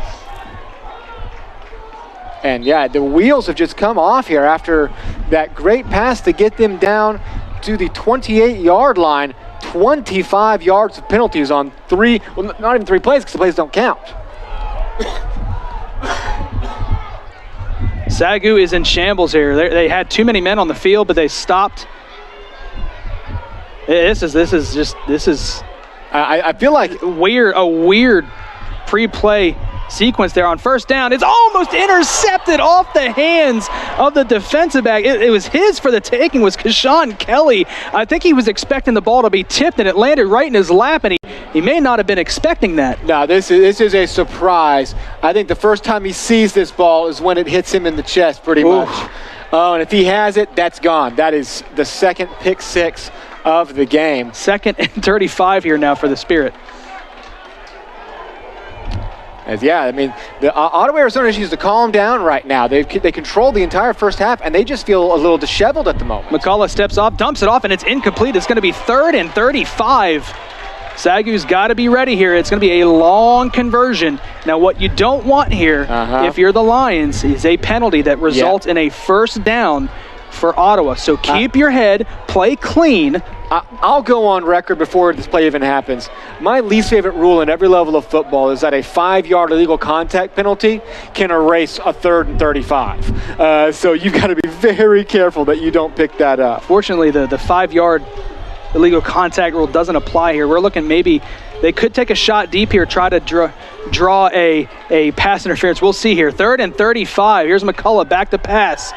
And yeah, the wheels have just come off here after that great pass to get them down to the 28-yard line. 25 yards of penalties on 3, well, not even 3 plays because the plays don't count. SAGU is in shambles here. They had too many men on the field, but they stopped. This is. I feel like a weird pre-play sequence there on first down. It's almost intercepted off the hands of the defensive back. It was his for the taking, was Kashawn Kelly. I think he was expecting the ball to be tipped, and it landed right in his lap, and he may not have been expecting that. No, this is a surprise. I think the first time he sees this ball is when it hits him in the chest pretty much. Oh, and if he has it, that's gone. That is the 2nd pick 6 of the game. 2nd and 35 here now for the Spirit. The Ottawa, Arizona needs to calm down right now. They control the entire first half, and they just feel a little disheveled at the moment. McCullough steps off, dumps it off, and it's incomplete. It's going to be 3rd and 35. SAGU's got to be ready here. It's going to be a long conversion. Now, what you don't want here, if you're the Lions, is a penalty that results in a first down for Ottawa. So keep your head, play clean. I'll go on record before this play even happens. My least favorite rule in every level of football is that a 5-yard illegal contact penalty can erase a 3rd and 35. So you've got to be very careful that you don't pick that up. Fortunately, the 5-yard illegal contact rule doesn't apply here. We're looking maybe they could take a shot deep here, try to draw a pass interference. We'll see here. 3rd and 35. Here's McCullough back to pass.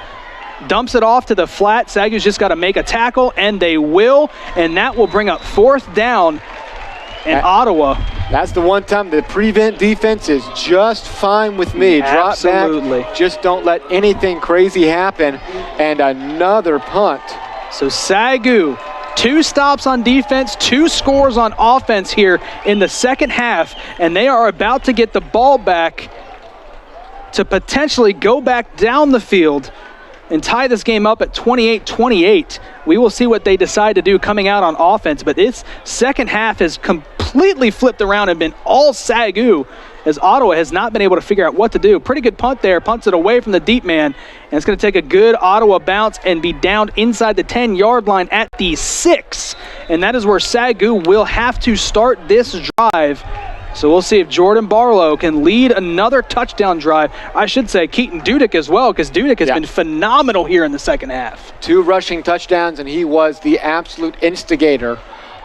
Dumps it off to the flat. SAGU's just got to make a tackle, and they will, and that will bring up 4th down in Ottawa. That's the one time the prevent defense is just fine with me. Drop back, just don't let anything crazy happen, and another punt. So SAGU, 2 stops on defense, 2 scores on offense here in the second half, and they are about to get the ball back to potentially go back down the field and tie this game up at 28-28. We will see what they decide to do coming out on offense, but this second half has completely flipped around and been all SAGU, as Ottawa has not been able to figure out what to do. Pretty good punt there, punts it away from the deep man, and it's going to take a good Ottawa bounce and be down inside the 10-yard line at the 6, and that is where SAGU will have to start this drive. So we'll see if Jordan Barlow can lead another touchdown drive. I should say Keaton Dudek as well, because Dudek has been phenomenal here in the second half. 2 rushing touchdowns, and he was the absolute instigator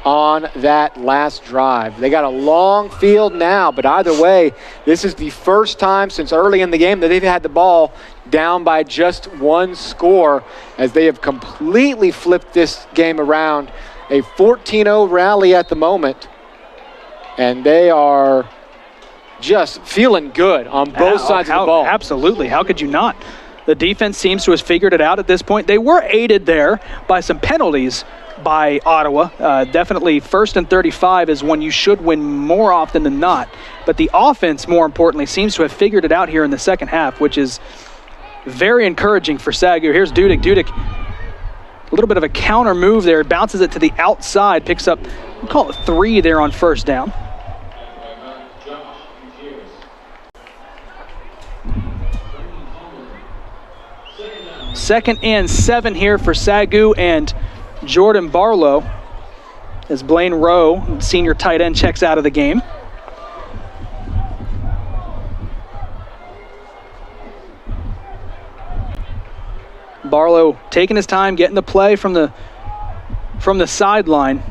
on that last drive. They got a long field now, but either way, this is the first time since early in the game that they've had the ball down by just one score, as they have completely flipped this game around. A 14-0 rally at the moment, and they are just feeling good on both sides of the ball. Absolutely. How could you not? The defense seems to have figured it out at this point. They were aided there by some penalties by Ottawa. Definitely 1st and 35 is one you should win more often than not. But the offense, more importantly, seems to have figured it out here in the second half, which is very encouraging for SAGU. Here's Dudek. Dudek, a little bit of a counter move there. Bounces it to the outside, picks up, we'll call it 3 there on first down. Second and 7 here for SAGU and Jordan Barlow as Blaine Rowe, senior tight end, checks out of the game. Barlow taking his time, getting the play from the sideline.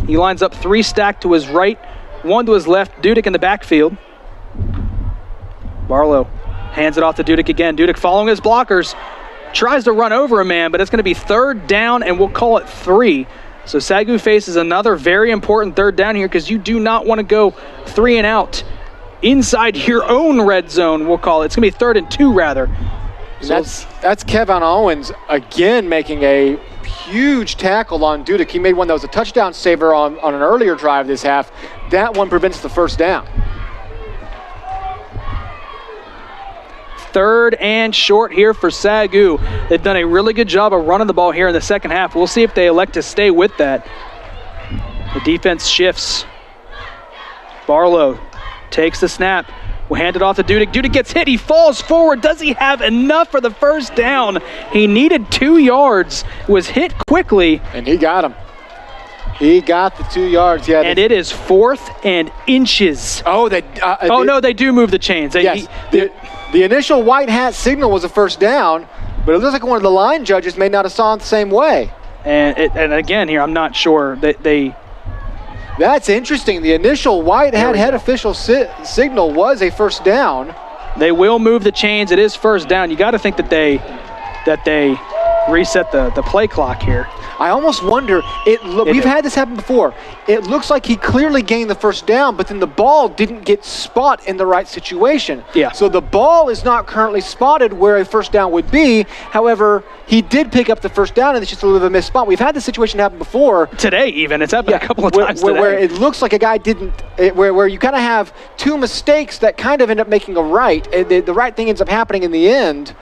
He lines up 3 stacked to his right, 1 to his left. Dudek in the backfield. Barlow hands it off to Dudek again. Dudek following his blockers. Tries to run over a man, but it's going to be 3rd down, and we'll call it 3. So SAGU faces another very important 3rd down here, because you do not want to go 3 and out inside your own red zone, we'll call it. It's going to be 3rd and 2, rather. So that's Kevin Owens again making a huge tackle on Dudek. He made one that was a touchdown saver on an earlier drive this half. That one prevents the 1st down. 3rd and short here for SAGU. They've done a really good job of running the ball here in the second half. We'll see if they elect to stay with that. The defense shifts. Barlow takes the snap. We'll hand it off to Dudek. Dudek gets hit. He falls forward. Does he have enough for the 1st down? He needed 2 yards. Was hit quickly. And he got him. He got the 2 yards. Yeah, and it is 4th and inches. Oh, no, they do move the chains. Yes. The initial white hat signal was a 1st down, but it looks like one of the line judges may not have saw it the same way. And again here, I'm not sure that they... That's interesting. The initial white hat head official signal was a 1st down. They will move the chains. It is 1st down. You got to think that they reset the play clock here. I almost wonder, we've had this happen before. It looks like he clearly gained the 1st down, but then the ball didn't get spot in the right situation. Yeah. So the ball is not currently spotted where a 1st down would be. However, he did pick up the 1st down, and it's just a little bit of a missed spot. We've had this situation happen before. Today even. It's happened a couple of times today. Where it looks like a guy where you kind of have 2 mistakes that kind of end up making a right. The right thing ends up happening in the end.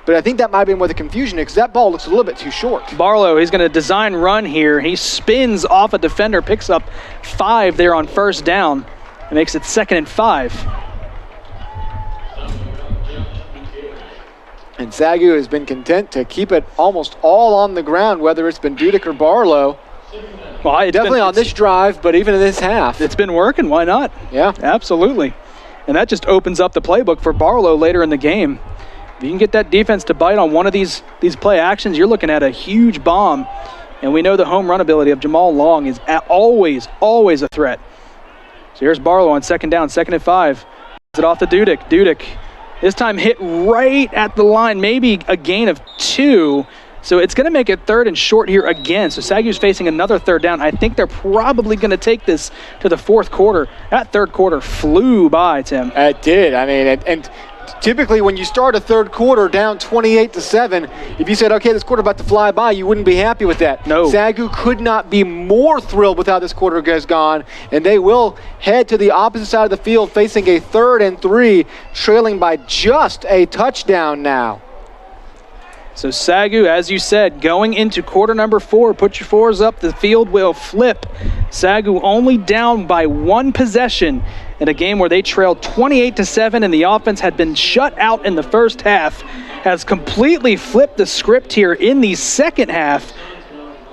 But I think that might have been where the confusion is, because that ball looks a little bit too short. Barlow, he's going to design run here. He spins off a defender, picks up 5 there on 1st down, and makes it 2nd and 5. And SAGU has been content to keep it almost all on the ground, whether it's been Dudek or Barlow. Well, definitely on this drive, but even in this half. It's been working. Why not? Yeah. Absolutely. And that just opens up the playbook for Barlow later in the game. If you can get that defense to bite on one of these play actions, you're looking at a huge bomb. And we know the home run ability of Jamal Long is always a threat. So here's Barlow on 2nd down, 2nd and 5. Is it off to Dudek. Dudek, this time hit right at the line, maybe a gain of 2. So it's going to make it 3rd and short here again. So SAGU's facing another 3rd down. I think they're probably going to take this to the 4th quarter. That 3rd quarter flew by, Tim. It did. I mean, and typically when you start a 3rd quarter down 28-7, if you said, okay, this quarter about to fly by, you wouldn't be happy with that. No. SAGU could not be more thrilled with how this quarter has gone, and they will head to the opposite side of the field facing a 3rd and 3, trailing by just a touchdown now. So SAGU, as you said, going into quarter number 4, put your 4s up, the field will flip. SAGU only down by 1 possession in a game where they trailed 28-7 and the offense had been shut out in the first half, has completely flipped the script here in the second half.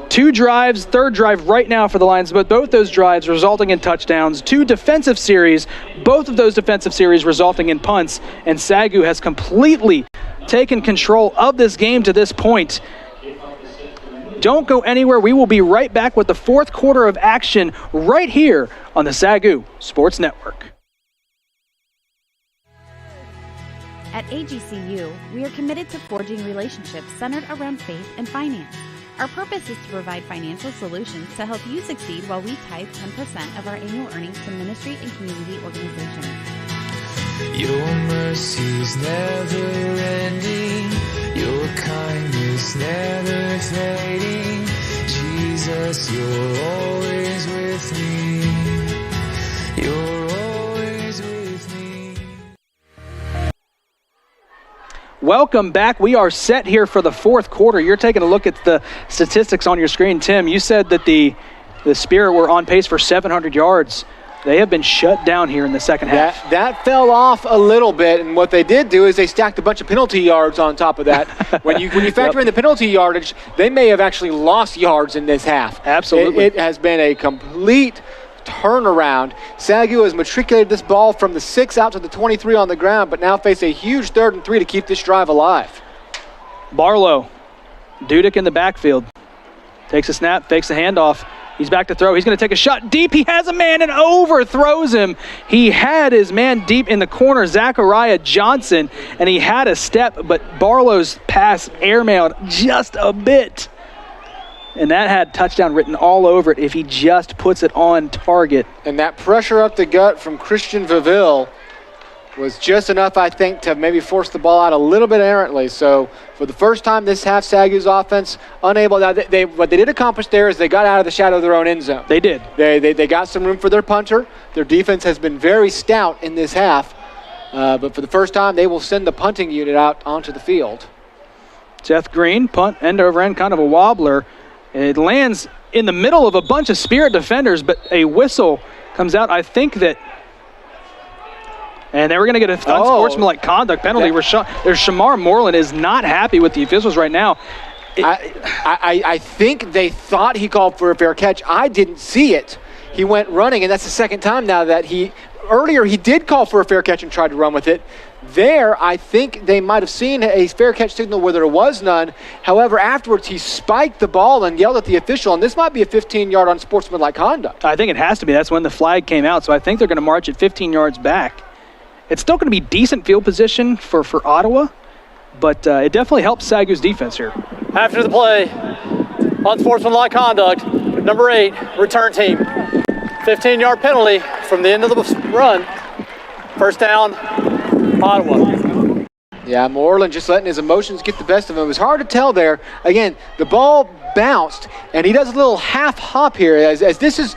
2 drives, 3rd drive right now for the Lions, but both those drives resulting in touchdowns. 2 defensive series, both of those defensive series resulting in punts, and SAGU has completely taken control of this game to this point. Don't go anywhere. We will be right back with the fourth quarter of action right here on the SAGU Sports Network. At AGCU, we are committed to forging relationships centered around faith and finance. Our purpose is to provide financial solutions to help you succeed while we tithe 10% of our annual earnings to ministry and community organizations. Your mercy's never ending, your kindness never fading. Jesus, you're always with me. You're always with me. Welcome back. We are set here for the fourth quarter. You're taking a look at the statistics on your screen. Tim, you said that the Spirit were on pace for 700 yards. They have been shut down here in the second half. That fell off a little bit, and what they did do is they stacked a bunch of penalty yards on top of that. when you factor in the penalty yardage, they may have actually lost yards in this half. Absolutely. It has been a complete turnaround. SAGU has matriculated this ball from the 6 out to the 23 on the ground, but now face a huge 3rd and 3 to keep this drive alive. Barlow, Dudek in the backfield. Takes a snap, fakes a handoff. He's back to throw. He's going to take a shot deep. He has a man and overthrows him. He had his man deep in the corner, Zachariah Johnson, and he had a step, but Barlow's pass airmailed just a bit. And that had touchdown written all over it if he just puts it on target. And that pressure up the gut from Christian Vaville was just enough, I think, to maybe force the ball out a little bit errantly. So for the first time this half, SAGU's offense unable. Now, what they did accomplish there is they got out of the shadow of their own end zone. They did. They got some room for their punter. Their defense has been very stout in this half. But for the first time, they will send the punting unit out onto the field. Seth Green, punt, end over end, kind of a wobbler. It lands in the middle of a bunch of Spirit defenders, but a whistle comes out. I think that, and they were going to get an unsportsmanlike conduct penalty. There's Shamar Moreland is not happy with the officials right now. I think they thought he called for a fair catch. I didn't see it. He went running, and that's the second time now that earlier he did call for a fair catch and tried to run with it. There, I think they might have seen a fair catch signal where there was none. However, afterwards, he spiked the ball and yelled at the official, and this might be a 15-yard unsportsmanlike conduct. I think it has to be. That's when the flag came out, so I think they're going to march it 15 yards back. It's still going to be decent field position for Ottawa, but it definitely helps SAGU's defense here. After the play, unsportsmanlike conduct, number 8, return team. 15-yard penalty from the end of the run. First down, Ottawa. Yeah, Moreland just letting his emotions get the best of him. It was hard to tell there. Again, the ball bounced, and he does a little half hop here. As this is,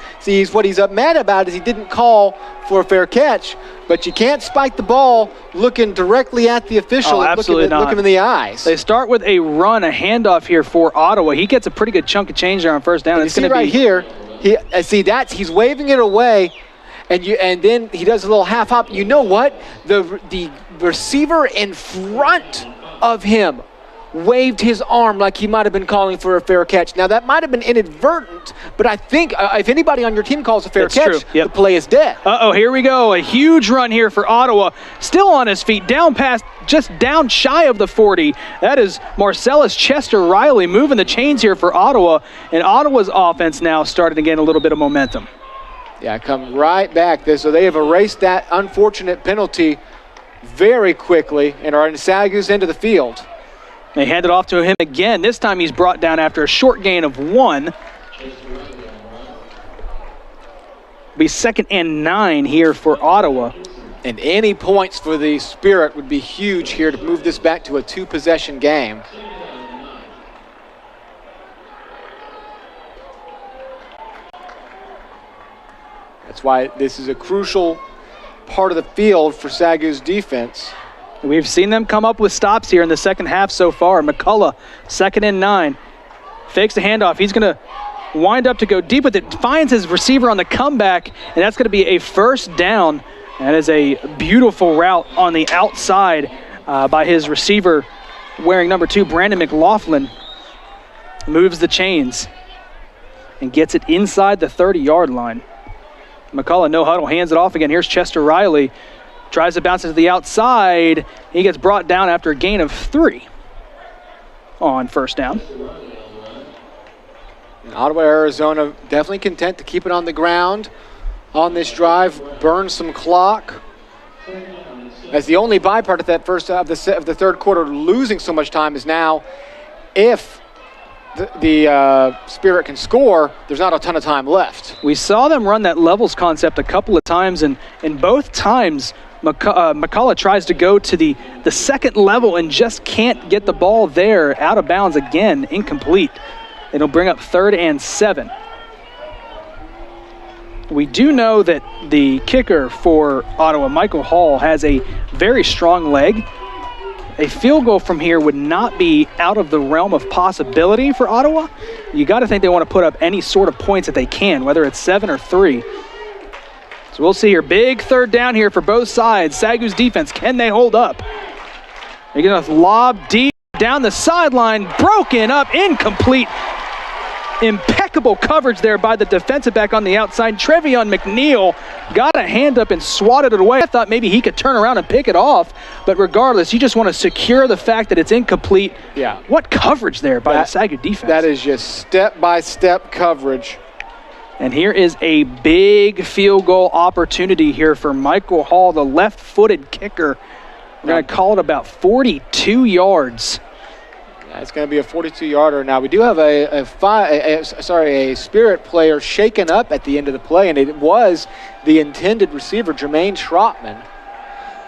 what he's mad about is he didn't call for a fair catch. But you can't spike the ball looking directly at the official and look him in the eyes. They start with a run, a handoff here for Ottawa. He gets a pretty good chunk of change there on first down. It's going to be here. He's waving it away, and then he does a little half hop. You know what? The receiver in front of him waved his arm like he might have been calling for a fair catch. Now, that might have been inadvertent, but I think if anybody on your team calls a fair catch, the play is dead. Here we go. A huge run here for Ottawa. Still on his feet, just down shy of the 40. That is Marcellus Chester Riley moving the chains here for Ottawa, and Ottawa's offense now starting to gain a little bit of momentum. Yeah, come right back. So they have erased that unfortunate penalty very quickly and are in SAGU's end of the field. They hand it off to him again. This time he's brought down after a short gain of 1. Be 2nd and 9 here for Ottawa. And any points for the Spirit would be huge here to move this back to a 2-possession game. That's why this is a crucial part of the field for SAGU's defense. We've seen them come up with stops here in the second half so far. McCullough, 2nd and 9. Fakes the handoff. He's going to wind up to go deep with it. Finds his receiver on the comeback, and that's going to be a first down. That is a beautiful route on the outside by his receiver wearing number 2, Brandon McLaughlin. Moves the chains and gets it inside the 30-yard line. McCullough, no huddle, hands it off again. Here's Chester Riley. Tries to bounce it to the outside. He gets brought down after a gain of 3 on first down. Ottawa, Arizona, definitely content to keep it on the ground on this drive, burn some clock. As the only byproduct of that first of the third quarter, losing so much time is now, if the Spirit can score, there's not a ton of time left. We saw them run that levels concept a couple of times, and in both times, McCullough tries to go to the second level and just can't get the ball there. Out of bounds again, incomplete. It'll bring up 3rd and 7. We do know that the kicker for Ottawa, Michael Hall, has a very strong leg. A field goal from here would not be out of the realm of possibility for Ottawa. You got to think they want to put up any sort of points that they can, whether it's 7 or 3. So we'll see here. Big 3rd down here for both sides. SAGU's defense, can they hold up? They're going to lob deep down the sideline, broken up, incomplete. Impeccable coverage there by the defensive back on the outside. Trevion McNeil got a hand up and swatted it away. I thought maybe he could turn around and pick it off, but regardless, you just want to secure the fact that it's incomplete. Yeah. What coverage there by the SAGU defense. That is just step-by-step coverage. And here is a big field goal opportunity here for Michael Hall, the left-footed kicker. We're going to call it about 42 yards. It's going to be a 42-yarder. Now, we do have a Spirit player shaken up at the end of the play, and it was the intended receiver, Jermaine Schrottman,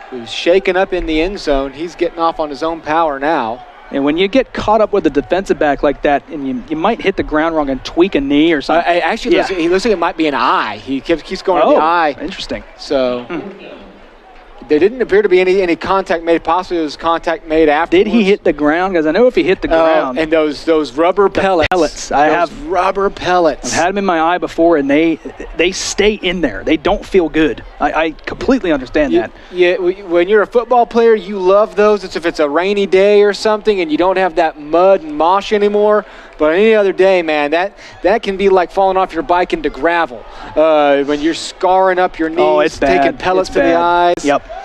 who's shaken up in the end zone. He's getting off on his own power now. And when you get caught up with a defensive back like that, and you might hit the ground wrong and tweak a knee or something. Actually, he looks like it might be an eye. He keeps going to the eye. Interesting. So... There didn't appear to be any contact made. Possibly there was contact made afterwards. Did he hit the ground? Because I know if he hit the ground. And those rubber pellets. I have rubber pellets. I've had them in my eye before, and they stay in there. They don't feel good. I completely understand that. Yeah, when you're a football player, you love those. It's if it's a rainy day or something, and you don't have that mud and mosh anymore. But any other day, man, that can be like falling off your bike into gravel. When you're scarring up your knees, it's bad. taking pellets to the eyes. Yep.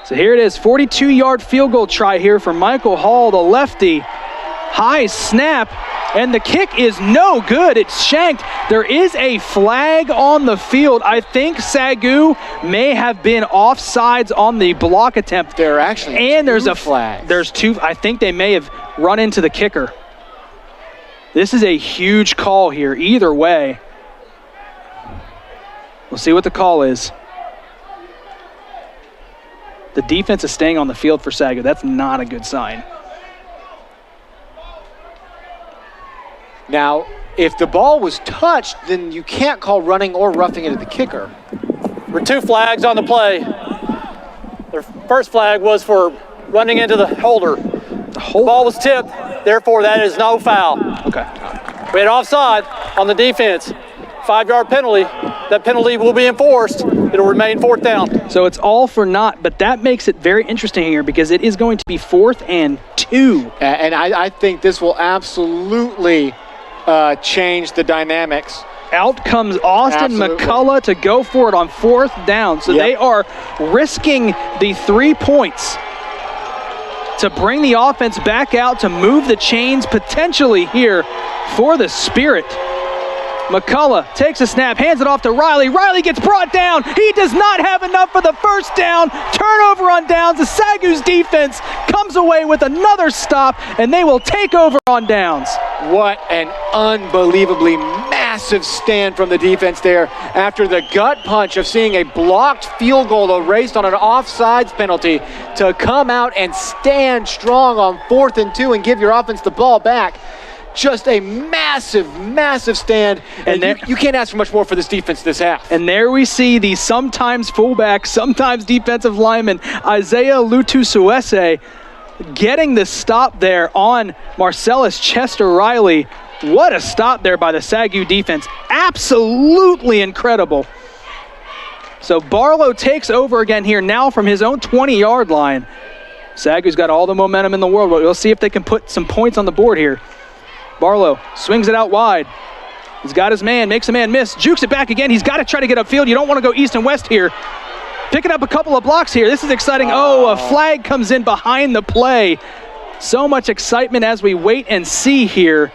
So here it is, 42-yard field goal try here for Michael Hall, the lefty. High snap, and the kick is no good. It's shanked. There is a flag on the field. I think SAGU may have been offsides on the block attempt. There are actually two flags. There's two. I think they may have run into the kicker. This is a huge call here, either way. We'll see what the call is. The defense is staying on the field for SAGU. That's not a good sign. Now, if the ball was touched, then you can't call running or roughing it at the kicker. There were 2 flags on the play. The first flag was for running into the holder. The ball was tipped, therefore that is no foul. Okay. We had offside on the defense. 5-yard penalty. That penalty will be enforced. It'll remain 4th down. So it's all for naught, but that makes it very interesting here because it is going to be 4th and 2. And I think this will absolutely change the dynamics. Out comes Austin McCullough to go for it on 4th down. So they are risking the 3 points to bring the offense back out to move the chains potentially here for the Spirit. McCullough takes a snap, hands it off to Riley. Riley gets brought down. He does not have enough for the first down. Turnover on downs. The SAGU's defense comes away with another stop, and they will take over on downs. What an unbelievably massive stand from the defense there after the gut punch of seeing a blocked field goal erased on an offsides penalty to come out and stand strong on 4th and 2 and give your offense the ball back. Just a massive, massive stand, and you can't ask for much more for this defense this half. And there we see the sometimes fullback, sometimes defensive lineman, Isaiah Lutusuese, getting the stop there on Marcellus Chester Riley. What a stop there by the SAGU defense. Absolutely incredible. So Barlow takes over again here now from his own 20-yard line. SAGU's got all the momentum in the world, but we'll see if they can put some points on the board here. Barlow swings it out wide. He's got his man, makes a man miss, jukes it back again. He's got to try to get upfield. You don't want to go east and west here. Picking up a couple of blocks here. This is exciting. A flag comes in behind the play. So much excitement as we wait and see here.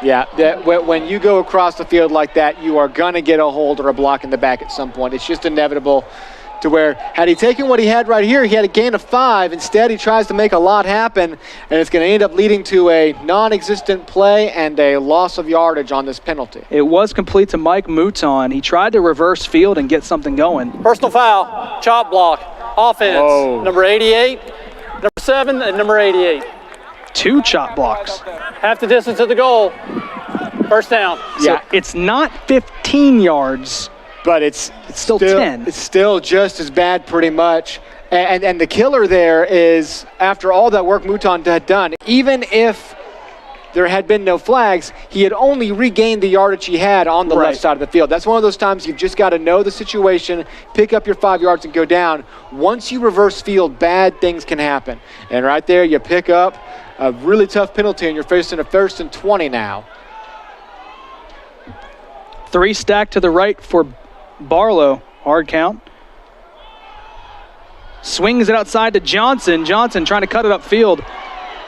Yeah, when you go across the field like that, you are going to get a hold or a block in the back at some point. It's just inevitable, to where had he taken what he had right here, he had a gain of 5. Instead, he tries to make a lot happen, and it's going to end up leading to a non-existent play and a loss of yardage on this penalty. It was complete to Mike Mouton. He tried to reverse field and get something going. Personal foul, chop block, offense, number 88, number 7, and number 88. 2 chop blocks. Half the distance to the goal. First down. So it's not 15 yards. But it's still 10. It's still just as bad, pretty much. And the killer there is, after all that work Mouton had done, even if there had been no flags, he had only regained the yardage he had on the left side of the field. That's one of those times you've just got to know the situation, pick up your 5 yards and go down. Once you reverse field, bad things can happen. And right there, you pick up a really tough penalty, and you're facing a 1st and 20 now. 3 stacked to the right for Barlow, hard count. Swings it outside to Johnson. Johnson trying to cut it upfield,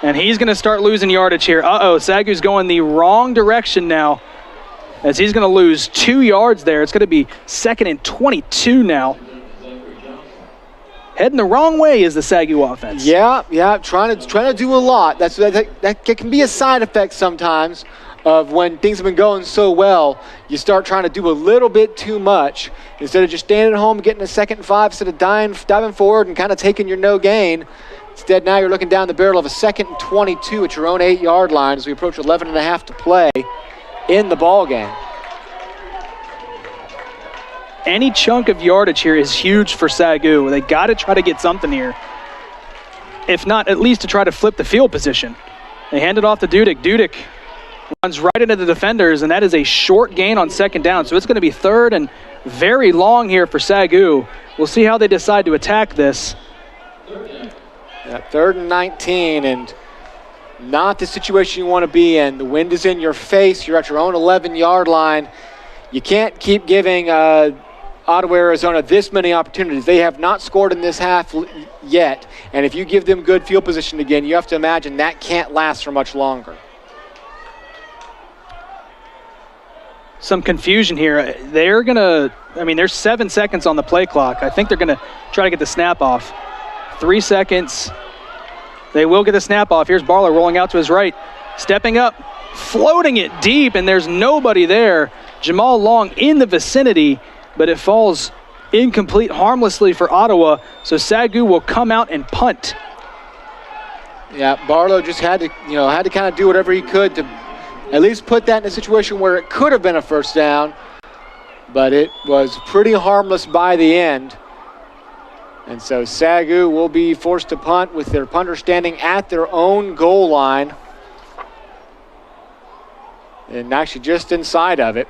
and he's going to start losing yardage here. SAGU's going the wrong direction now, as he's going to lose 2 yards there. It's going to be 2nd and 22 now. Heading the wrong way is the SAGU offense. Yeah, trying to do a lot. That can be a side effect sometimes of when things have been going so well. You start trying to do a little bit too much. Instead of just standing at home getting a 2nd and 5, instead of diving forward and kind of taking your no gain. Instead, now you're looking down the barrel of a 2nd and 22 at your own 8-yard line as we approach 11 and a half to play in the ball game. Any chunk of yardage here is huge for SAGU. They got to try to get something here. If not, at least to try to flip the field position. They hand it off to Dudek. Dudek runs right into the defenders, and that is a short gain on 2nd down. So it's going to be 3rd and very long here for SAGU. We'll see how they decide to attack this. Yeah, 3rd and 19, and not the situation you want to be in. The wind is in your face. You're at your own 11-yard line. You can't keep giving Ottawa, Arizona this many opportunities. They have not scored in this half yet, and if you give them good field position again, you have to imagine that can't last for much longer. Some confusion here. They're going to, there's 7 seconds on the play clock. I think they're going to try to get the snap off. 3 seconds. They will get the snap off. Here's Barlow rolling out to his right. Stepping up, floating it deep, and there's nobody there. Jamal Long in the vicinity, but it falls incomplete harmlessly for Ottawa, so SAGU will come out and punt. Yeah, Barlow just had to kind of do whatever he could to at least put that in a situation where it could have been a 1st down, but it was pretty harmless by the end. And so SAGU will be forced to punt with their punter standing at their own goal line, and actually just inside of it.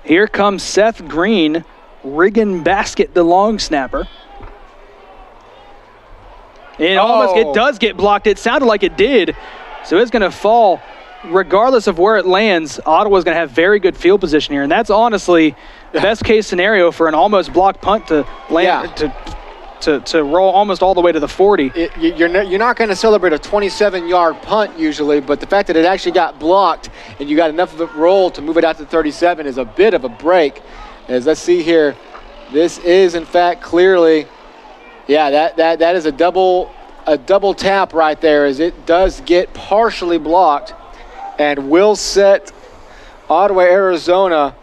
Here comes Seth Green, Riggin Basket, the long snapper. It does get blocked. It sounded like it did. So it's going to fall. Regardless of where it lands, Ottawa's going to have very good field position here. And that's honestly the best case scenario for an almost blocked punt to land to roll almost all the way to the 40. You're not going to celebrate a 27-yard punt usually, but the fact that it actually got blocked and you got enough of a roll to move it out to 37 is a bit of a break. As let's see here, this is in fact clearly, that is a double tap right there, as it does get partially blocked and will set Ottawa, Arizona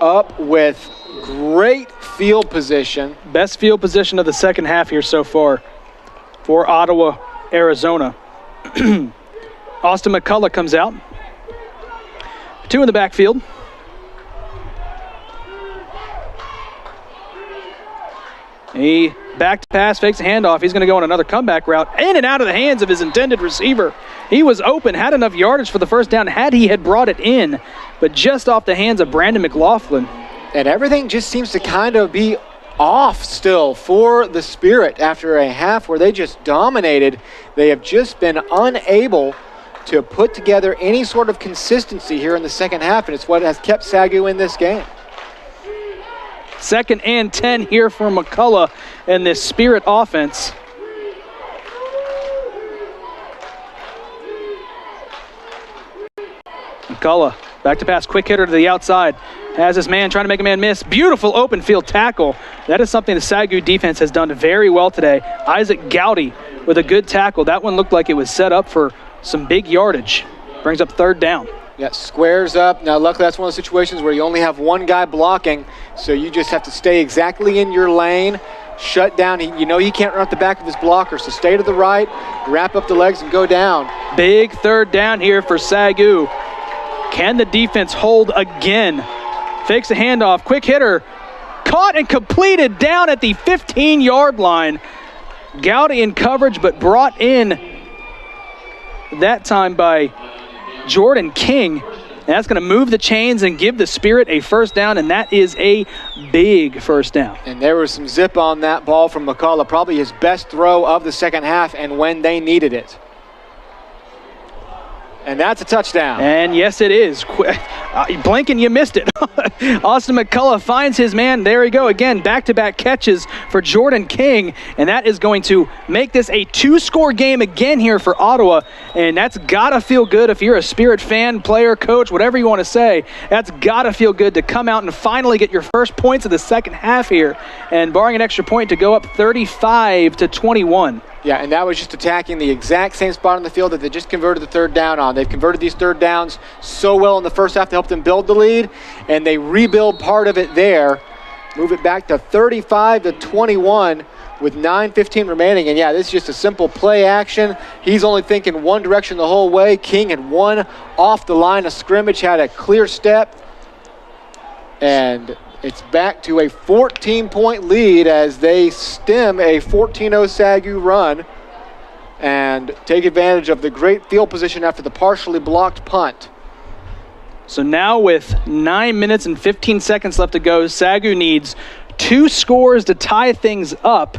up with great field position. Best field position of the 2nd half here so far for Ottawa, Arizona. Austin McCullough comes out. 2 in the backfield. He back to pass, fakes a handoff. He's going to go on another comeback route. In and out of the hands of his intended receiver. He was open, had enough yardage for the 1st down had he had brought it in, but just off the hands of Brandon McLaughlin. And everything just seems to kind of be off still for the Spirit after a half where they just dominated. They have just been unable to put together any sort of consistency here in the 2nd half, and it's what has kept SAGU in this game. 2nd and 10 here for McCullough and this Spirit offense. McCullough, back to pass, quick hitter to the outside. Has his man trying to make a man miss. Beautiful open field tackle. That is something the SAGU defense has done very well today. Isaac Gowdy with a good tackle. That one looked like it was set up for some big yardage. Brings up third down. Yeah, squares up. Now, luckily, that's one of the situations where you only have one guy blocking, so you just have to stay exactly in your lane, shut down. You know he can't run up the back of his blocker, so stay to the right, wrap up the legs, and go down. Big third down here for SAGU. Can the defense hold again? Fakes a handoff, quick hitter. Caught and completed down at the 15-yard line. Gowdy in coverage, but brought in that time by Jordan King. And that's going to move the chains and give the Spirit a first down, and that is a big first down. And there was some zip on that ball from McCullough, probably his best throw of the second half and when they needed it. And that's a touchdown. And yes, it is. Blink and you missed it. Austin McCullough finds his man. There we go again. Back-to-back catches for Jordan King. And that is going to make this a 2-score game again here for Ottawa. And that's got to feel good if you're a Spirit fan, player, coach, whatever you want to say. That's got to feel good to come out and finally get your first points of the second half here. And barring an extra point to go up 35-21. Yeah, and that was just attacking the exact same spot on the field that they just converted the third down on. They've converted these third downs so well in the first half to help them build the lead, and they rebuild part of it there, move it back to 35-21 with 9:15 remaining. And yeah, this is just a simple play action. He's only thinking one direction the whole way. King had one off the line of scrimmage, had a clear step, and it's back to a 14-point lead as they stem a 14-0 SAGU run and take advantage of the great field position after the partially blocked punt. So now with 9 minutes and 15 seconds left to go, SAGU needs 2 scores to tie things up.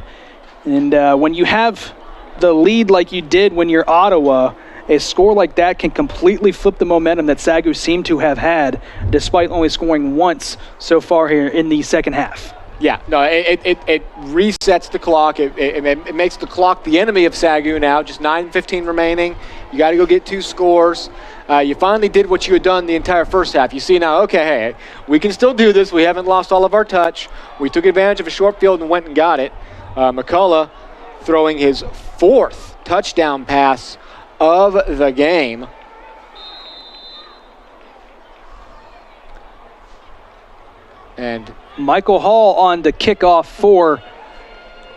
And when you have the lead like you did when you're Ottawa, a score like that can completely flip the momentum that SAGU seemed to have had, despite only scoring once so far here in the second half. Yeah, no, it resets the clock. It makes the clock the enemy of SAGU now. Just 9:15 remaining. You got to go get 2 scores. You finally did what you had done the entire first half. You see now, okay, hey, we can still do this. We haven't lost all of our touch. We took advantage of a short field and went and got it. McCullough throwing his 4th touchdown pass of the game. And Michael Hall on the kickoff for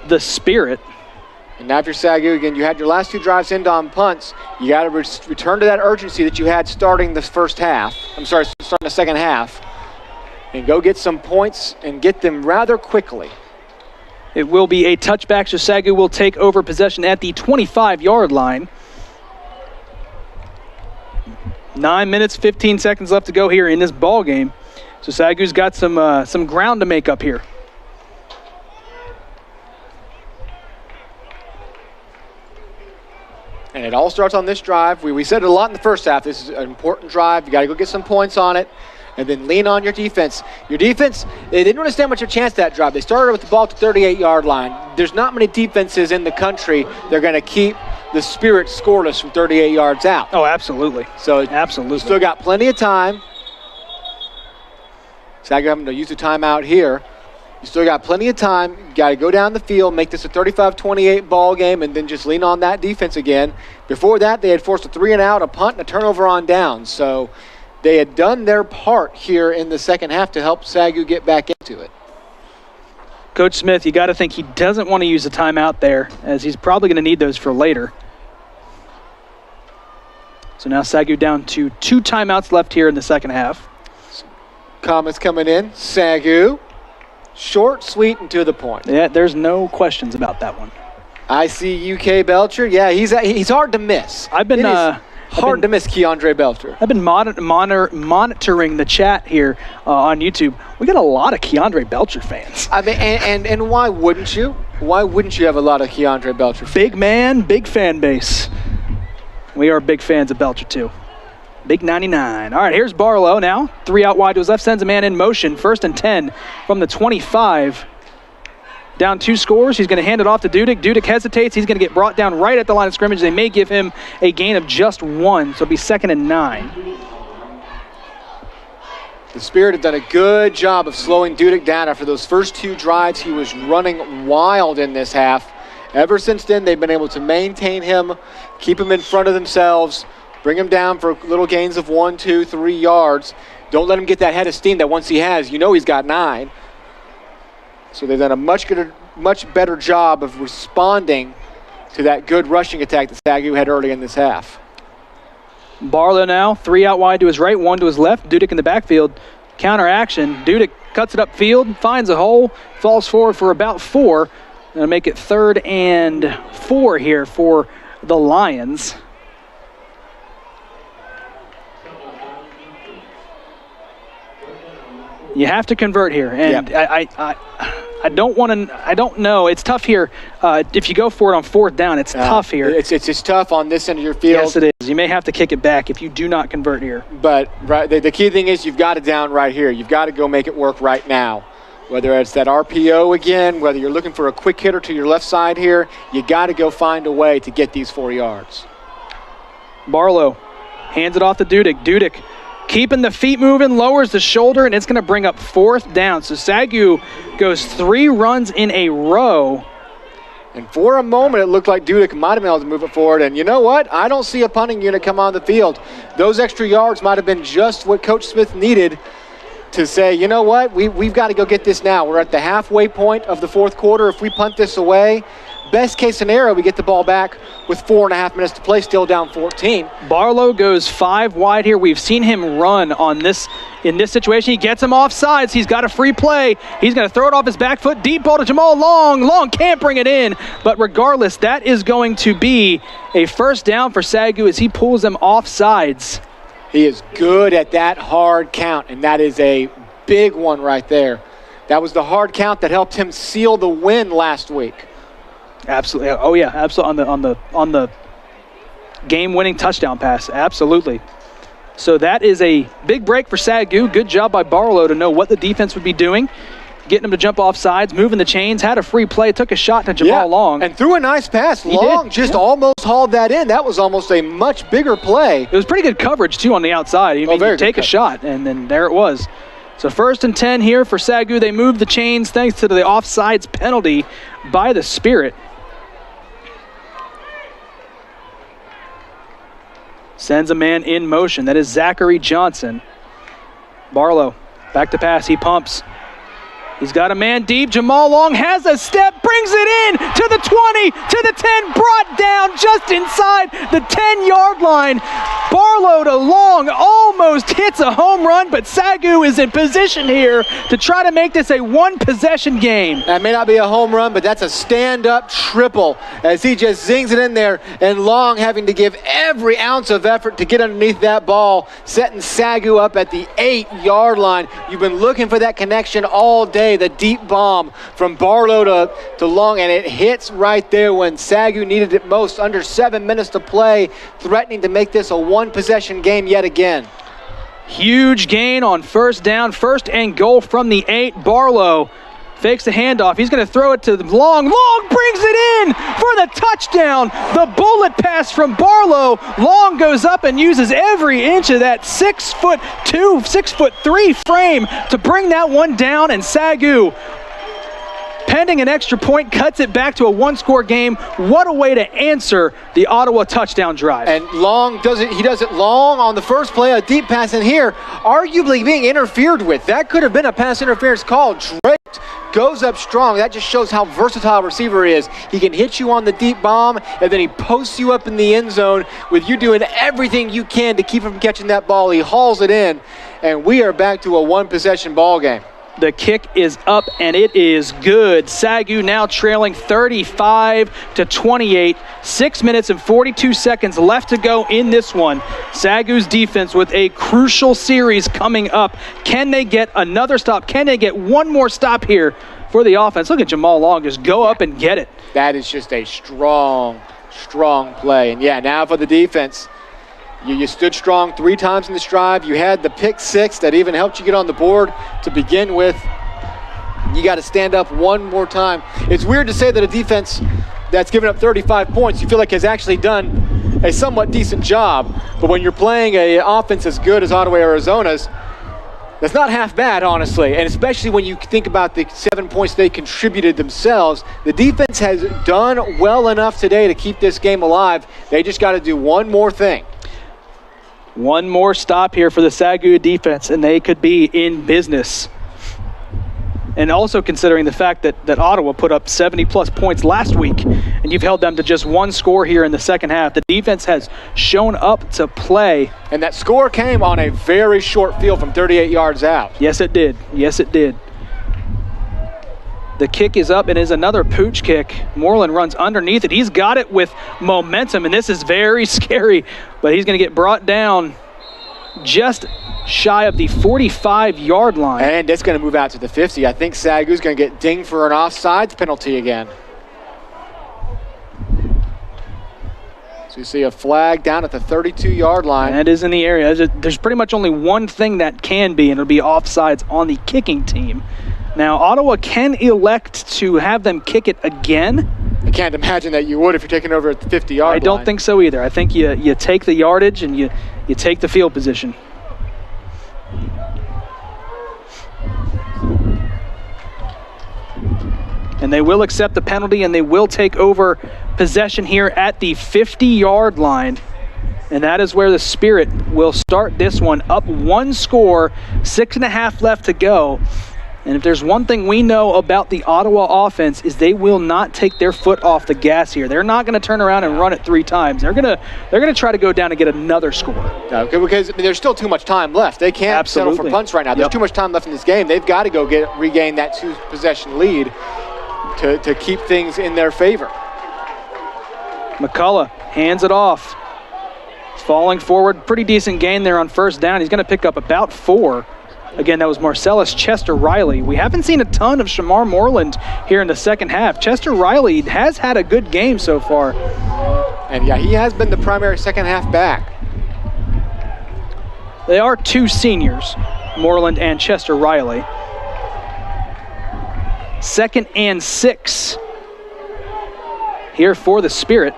the Spirit. And now if you're SAGU, again, you had your last 2 drives end on punts. You got to return to that urgency that you had starting the first half. Starting the second half. And go get some points and get them rather quickly. It will be a touchback, so SAGU will take over possession at the 25-yard line. 9 minutes, 15 seconds left to go here in this ball game. So SAGU's got some ground to make up here. And it all starts on this drive. We said it a lot in the first half. This is an important drive. You got to go get some points on it and then lean on your defense. Your defense, they didn't really stand much of a chance that drive. They started with the ball at the 38-yard line. There's not many defenses in the country that are going to keep the Spirit scoreless from 38 yards out. Oh, absolutely. So absolutely. You still got plenty of time. SAGU having to use the timeout here. You still got plenty of time. You got to go down the field, make this a 35-28 ball game, and then just lean on that defense again. Before that, they had forced a 3-and-out, a punt, and a turnover on down. So they had done their part here in the second half to help SAGU get back into it. Coach Smith, you got to think he doesn't want to use the timeout there, as he's probably going to need those for later. So now SAGU down to 2 timeouts left here in the second half. Comments coming in. SAGU, short, sweet, and to the point. Yeah, there's no questions about that one. I see UK Belcher. Yeah, he's hard to miss. I've been hard to miss Keandre Belcher. I've been monitoring the chat here on YouTube. We got a lot of Keandre Belcher fans. I mean, and why wouldn't you? Why wouldn't you have a lot of Keandre Belcher fans? Big man, big fan base. We are big fans of Belcher too. Big 99. All right, here's Barlow now. 3 out wide to his left, sends a man in motion. 1st and 10 from the 25. Down 2 scores. He's going to hand it off to Dudek. Dudek hesitates. He's going to get brought down right at the line of scrimmage. They may give him a gain of just 1, so it'll be 2nd and 9. The Spirit have done a good job of slowing Dudek down. After those first 2 drives, he was running wild in this half. Ever since then, they've been able to maintain him, keep him in front of themselves, bring him down for little gains of 1, 2, 3 yards. Don't let him get that head of steam that once he has, he's got 9. So they've done a much better job of responding to that good rushing attack that SAGU had early in this half. Barlow now, 3 out wide to his right, 1 to his left. Dudek in the backfield. Counter action. Dudek cuts it upfield, finds a hole, falls forward for about 4. Going to make it 3rd and 4 here for the Lions. You have to convert here, and yeah. I don't know. It's tough here. If you go for it on 4th down, it's tough here. It's tough on this end of your field. Yes, it is. You may have to kick it back if you do not convert here. But the key thing is you've got it down right here. You've got to go make it work right now. Whether it's that RPO again, whether you're looking for a quick hitter to your left side here, you got to go find a way to get these 4 yards. Barlow hands it off to Dudek. Dudek keeping the feet moving, lowers the shoulder, and it's going to bring up 4th down. So SAGU goes 3 runs in a row. And for a moment, it looked like Dudek might have been able to move it forward. And you know what? I don't see a punting unit come on the field. Those extra yards might have been just what Coach Smith needed to say, you know what? We've got to go get this now. We're at the halfway point of the 4th quarter. If we punt this away, best case scenario, we get the ball back with 4.5 minutes to play, still down 14. Barlow goes 5 wide here. We've seen him run in this situation. He gets him off sides. He's got a free play. He's going to throw it off his back foot. Deep ball to Jamal Long. Long can't bring it in. But regardless, that is going to be a 1st down for SAGU as he pulls them off sides. He is good at that hard count, and that is a big one right there. That was the hard count that helped him seal the win last week. Absolutely. Oh yeah, absolutely. On the game-winning touchdown pass. Absolutely. So that is a big break for SAGU. Good job by Barlow to know what the defense would be doing. Getting him to jump off sides, moving the chains, had a free play, took a shot to Jamal Long. And threw a nice pass. Long just almost hauled that in. That was almost a much bigger play. It was pretty good coverage, too, on the outside. You take a shot, and then there it was. So 1st and 10 here for SAGU. They moved the chains thanks to the offsides penalty by the Spirit. Sends a man in motion. That is Zachary Johnson. Barlow, back to pass. He pumps. He's got a man deep. Jamal Long has a step, brings it in to the 20, to the 10, brought down just inside the 10-yard line. Barlow to Long almost hits a home run, but SAGU is in position here to try to make this a 1-possession game. That may not be a home run, but that's a stand-up triple as he just zings it in there, and Long having to give every ounce of effort to get underneath that ball, setting SAGU up at the 8-yard line. You've been looking for that connection all day. The deep bomb from Barlow to Long, and it hits right there when SAGU needed it most. Under 7 minutes to play, threatening to make this a 1-possession game yet again. Huge gain on 1st down, 1st and goal from the 8. Barlow fakes the handoff. He's going to throw it to Long. Long brings it in for the touchdown. The bullet pass from Barlow. Long goes up and uses every inch of that 6'2", 6'3" frame to bring that one down, and SAGU, pending an extra point, cuts it back to a 1-score game. What a way to answer the Ottawa touchdown drive. And Long does it. He does it long on the first play, a deep pass in here, arguably being interfered with. That could have been a pass interference call. Draped, goes up strong. That just shows how versatile a receiver is. He can hit you on the deep bomb, and then he posts you up in the end zone with you doing everything you can to keep him from catching that ball. He hauls it in, and we are back to a 1-possession ball game. The kick is up, and it is good. SAGU now trailing 35-28. 6 minutes and 42 seconds left to go in this one. SAGU's defense with a crucial series coming up. Can they get another stop? Can they get one more stop here for the offense? Look at Jamal Long just go up and get it. That is just a strong play. And yeah, now for the defense. You stood strong 3 times in this drive. You had the pick 6 that even helped you get on the board to begin with. You got to stand up one more time. It's weird to say that a defense that's given up 35 points you feel like has actually done a somewhat decent job. But when you're playing an offense as good as Ottawa, Arizona's, That's not half bad, honestly, and especially when you think about the 7 points they contributed themselves. The defense has done well enough today to keep this game alive. They just got to do one more thing. One more stop here for the SAGU defense, and they could be in business. And also considering the fact that Ottawa put up 70-plus points last week, and you've held them to just one score here in the second half. The defense has shown up to play. And that score came on a very short field from 38 yards out. Yes, it did. Yes, it did. The kick is up. It is another pooch kick. Moreland runs underneath it. He's got it with momentum, and this is very scary, but he's going to get brought down just shy of the 45-yard line. And it's going to move out to the 50. I think SAGU's going to get dinged for an offsides penalty again. So you see a flag down at the 32-yard line. That is in the area. There's pretty much only one thing that can be, and it'll be offsides on the kicking team. Now, Ottawa can elect to have them kick it again. I can't imagine that you would if you're taking over at the 50-yard line. I don't think so either. I think you take the yardage and you take the field position. And they will accept the penalty, and they will take over possession here at the 50-yard line. And that is where the Spirit will start this one. Up one score, 6.5 left to go. And if there's one thing we know about the Ottawa offense is they will not take their foot off the gas here. They're not going to turn around and run it 3 times. They're going to try to go down and get another score. Okay, because there's still too much time left. They can't settle for punts right now. There's too much time left in this game. They've got to go regain that 2-possession lead to keep things in their favor. McCullough hands it off. Falling forward, pretty decent gain there on first down. He's going to pick up about 4. Again, that was Marcellus Chester Riley. We haven't seen a ton of Shamar Moreland here in the second half. Chester Riley has had a good game so far. And yeah, he has been the primary second half back. They are 2 seniors, Moreland and Chester Riley. 2nd and 6 here for the Spirit.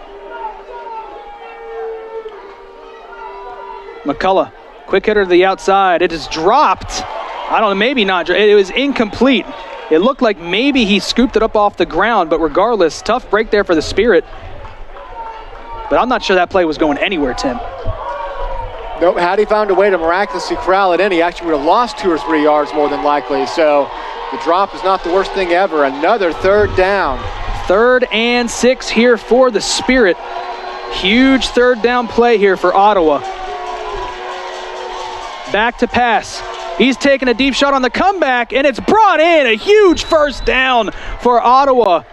McCullough. Quick hitter to the outside. It is dropped. I don't know, maybe not. It was incomplete. It looked like maybe he scooped it up off the ground, but regardless, tough break there for the Spirit. But I'm not sure that play was going anywhere, Tim. Nope, had he found a way to miraculously corral it in, he actually would have lost 2 or 3 yards more than likely. So the drop is not the worst thing ever. Another 3rd down. 3rd and 6 here for the Spirit. Huge 3rd down play here for Ottawa. Back to pass. He's taking a deep shot on the comeback, and it's brought in. A huge first down for Ottawa.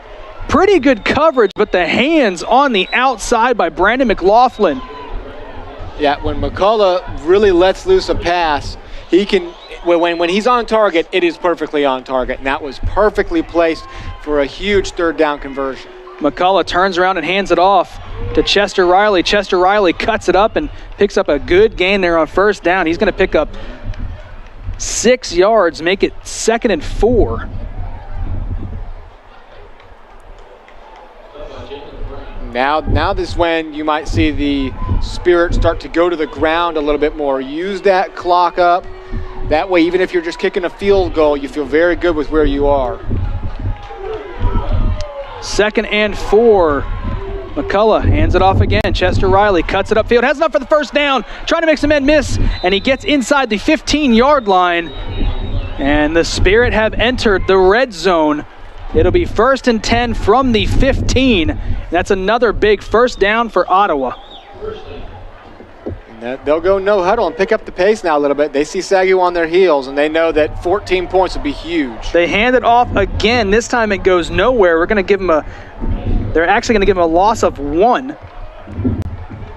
Pretty good coverage, but the hands on the outside by Brandon McLaughlin. Yeah, when McCullough really lets loose a pass, he can, when he's on target, it is perfectly on target. And that was perfectly placed for a huge 3rd down conversion. McCullough turns around and hands it off to Chester Riley. Chester Riley cuts it up and picks up a good gain there on first down. He's going to pick up 6 yards, make it 2nd and 4. Now this is when you might see the Spirit start to go to the ground a little bit more. Use that clock up. That way, even if you're just kicking a field goal, you feel very good with where you are. 2nd and 4. McCullough hands it off again. Chester Riley cuts it upfield, has enough for the first down, trying to make some men miss, and he gets inside the 15-yard line. And the Spirit have entered the red zone. It'll be 1st and 10 from the 15. That's another big first down for Ottawa. They'll go no huddle and pick up the pace now a little bit. They see SAGU on their heels, and they know that 14 points would be huge. They hand it off again. This time it goes nowhere. We're going to give them they're actually going to give him a loss of 1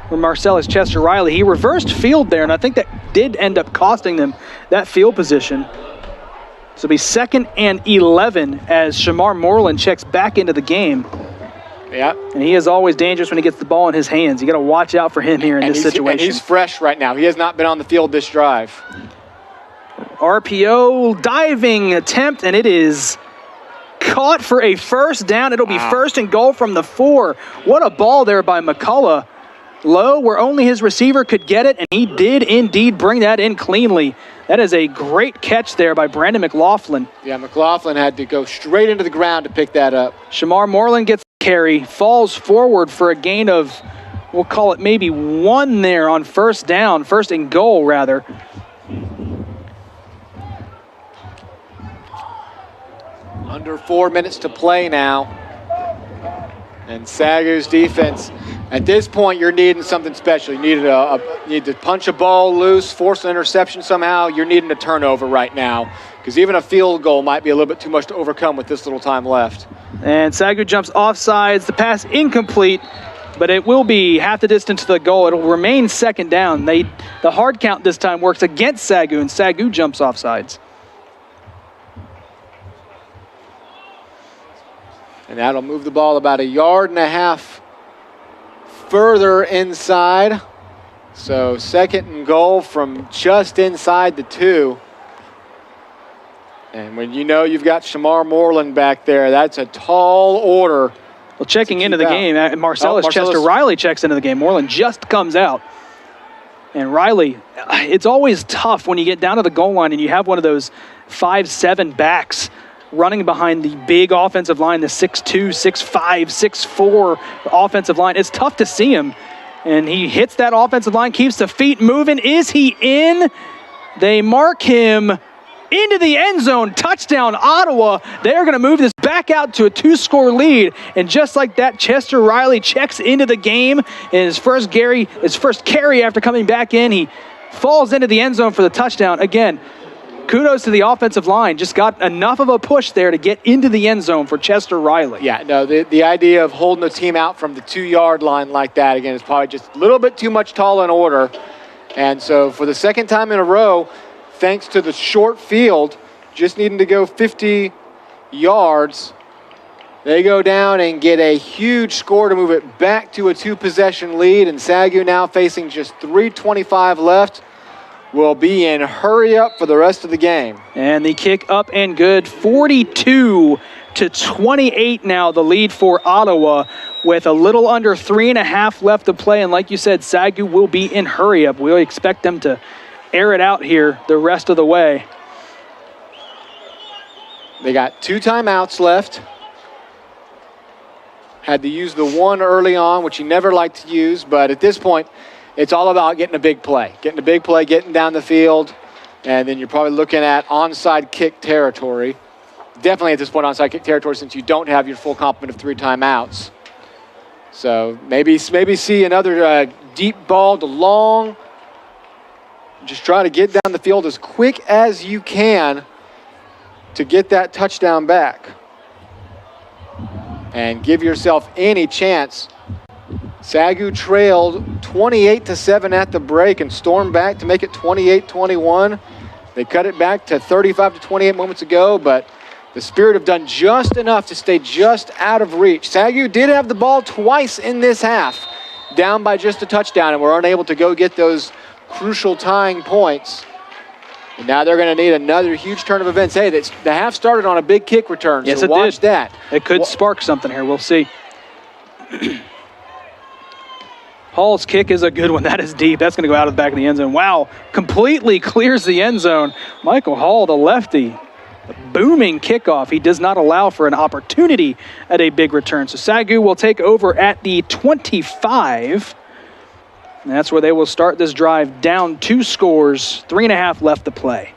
for Marcellus Chester Riley. He reversed field there, and I think that did end up costing them that field position. So it'll be 2nd and 11 as Shamar Moreland checks back into the game. Yeah. And he is always dangerous when he gets the ball in his hands. You got to watch out for him here in this situation. And he's fresh right now. He has not been on the field this drive. RPO diving attempt, and it is caught for a first down. It'll be 1st and goal from the 4. What a ball there by McCullough. Low where only his receiver could get it, and he did indeed bring that in cleanly. That is a great catch there by Brandon McLaughlin. Yeah, McLaughlin had to go straight into the ground to pick that up. Shamar Moreland gets the carry, falls forward for a gain of, we'll call it maybe 1 there on first down, first and goal rather. Under 4 minutes to play now. And SAGU's defense, at this point, you're needing something special. You need to punch a ball loose, force an interception somehow. You're needing a turnover right now, because even a field goal might be a little bit too much to overcome with this little time left. And SAGU jumps offsides. The pass incomplete, but it will be half the distance to the goal. It'll remain second down. The hard count this time works against SAGU, and SAGU jumps offsides. And that'll move the ball about 1.5 yards further inside. So second and goal from just inside the 2. And when you know you've got Shamar Moreland back there, that's a tall order. Well, checking into the game, Marcellus Chester Riley checks into the game. Moreland just comes out. And Riley, it's always tough when you get down to the goal line and you have one of those 5'7" backs running behind the big offensive line, the 6'2", 6'5", 6'4" offensive line. It's tough to see him. And he hits that offensive line, keeps the feet moving. Is he in? They mark him into the end zone. Touchdown, Ottawa. They're going to move this back out to a 2-score lead. And just like that, Chester Riley checks into the game. And his first carry after coming back in, he falls into the end zone for the touchdown. Again, kudos to the offensive line. Just got enough of a push there to get into the end zone for Chester Riley. Yeah, no, the idea of holding the team out from the 2-yard line like that, again, is probably just a little bit too much tall in order. And so for the second time in a row, thanks to the short field, just needing to go 50 yards, they go down and get a huge score to move it back to a 2-possession lead. And SAGU now facing just 3:25 left. Will be in hurry up for the rest of the game. And the kick up and good. 42-28 now, the lead for Ottawa with a little under 3.5 left to play. And like you said, SAGU will be in hurry up. We'll expect them to air it out here the rest of the way. They got 2 timeouts left. Had to use the one early on, which he never liked to use, but at this point, it's all about getting a big play, getting down the field, and then you're probably looking at onside kick territory. Definitely at this point, onside kick territory, since you don't have your full complement of 3 timeouts. So maybe see another deep ball to long. Just try to get down the field as quick as you can to get that touchdown back and give yourself any chance. SAGU trailed 28-7 at the break and stormed back to make it 28-21. They cut it back to 35-28 moments ago, but the Spirit have done just enough to stay just out of reach. SAGU did have the ball twice in this half, down by just a touchdown, and were unable to go get those crucial tying points. And now they're going to need another huge turn of events. Hey, the half started on a big kick return, yes, so watch that. It could spark something here. We'll see. Hall's kick is a good one. That is deep. That's going to go out of the back of the end zone. Wow, completely clears the end zone. Michael Hall, the lefty, a booming kickoff. He does not allow for an opportunity at a big return. So SAGU will take over at the 25. And that's where they will start this drive down 2 scores, 3.5 left to play.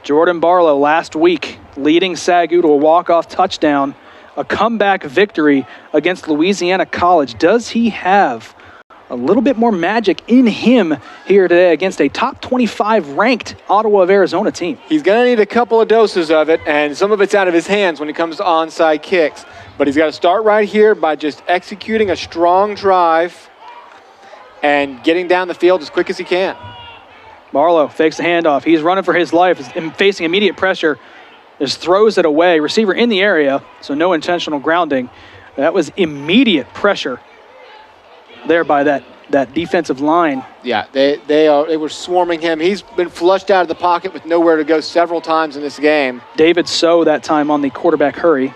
Jordan Barlow last week leading SAGU to a walk-off touchdown, a comeback victory against Louisiana College. Does he have a little bit more magic in him here today against a top 25 ranked Ottawa of Arizona team? He's going to need a couple of doses of it, and some of it's out of his hands when it comes to onside kicks. But he's got to start right here by just executing a strong drive and getting down the field as quick as he can. Barlow fakes the handoff. He's running for his life, facing immediate pressure. Just throws it away. Receiver in the area, so no intentional grounding. That was immediate pressure there by that defensive line. Yeah, they were swarming him. He's been flushed out of the pocket with nowhere to go several times in this game. David So that time on the quarterback hurry.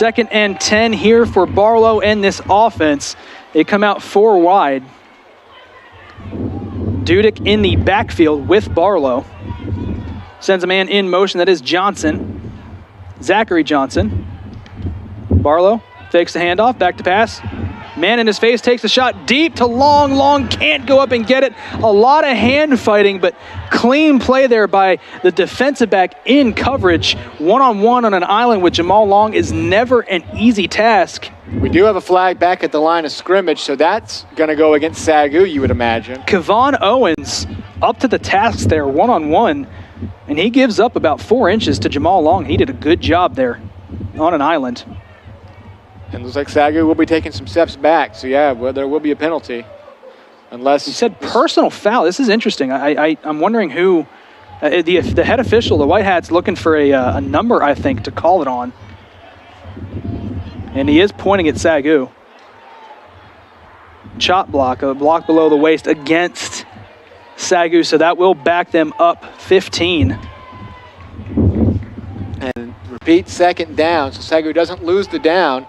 2nd and 10 here for Barlow and this offense. They come out 4 wide. Dudek in the backfield with Barlow. Sends a man in motion, that is Johnson. Zachary Johnson. Barlow fakes the handoff, back to pass. Man in his face takes the shot deep to long, can't go up and get it. A lot of hand fighting, but clean play there by the defensive back in coverage. One-on-one on an island with Jamal Long is never an easy task. We do have a flag back at the line of scrimmage, so that's going to go against SAGU, you would imagine. Kevon Owens up to the task there, one-on-one, and he gives up about 4 inches to Jamal Long. He did a good job there on an island. And looks like SAGU will be taking some steps back. So, yeah, well, there will be a penalty. Unless he said personal foul. This is interesting. I'm wondering who, the head official, the White Hat's looking for a number, I think, to call it on. And he is pointing at SAGU. Chop block, a block below the waist against SAGU. So that will back them up 15. And repeat, 2nd down. So SAGU doesn't lose the down.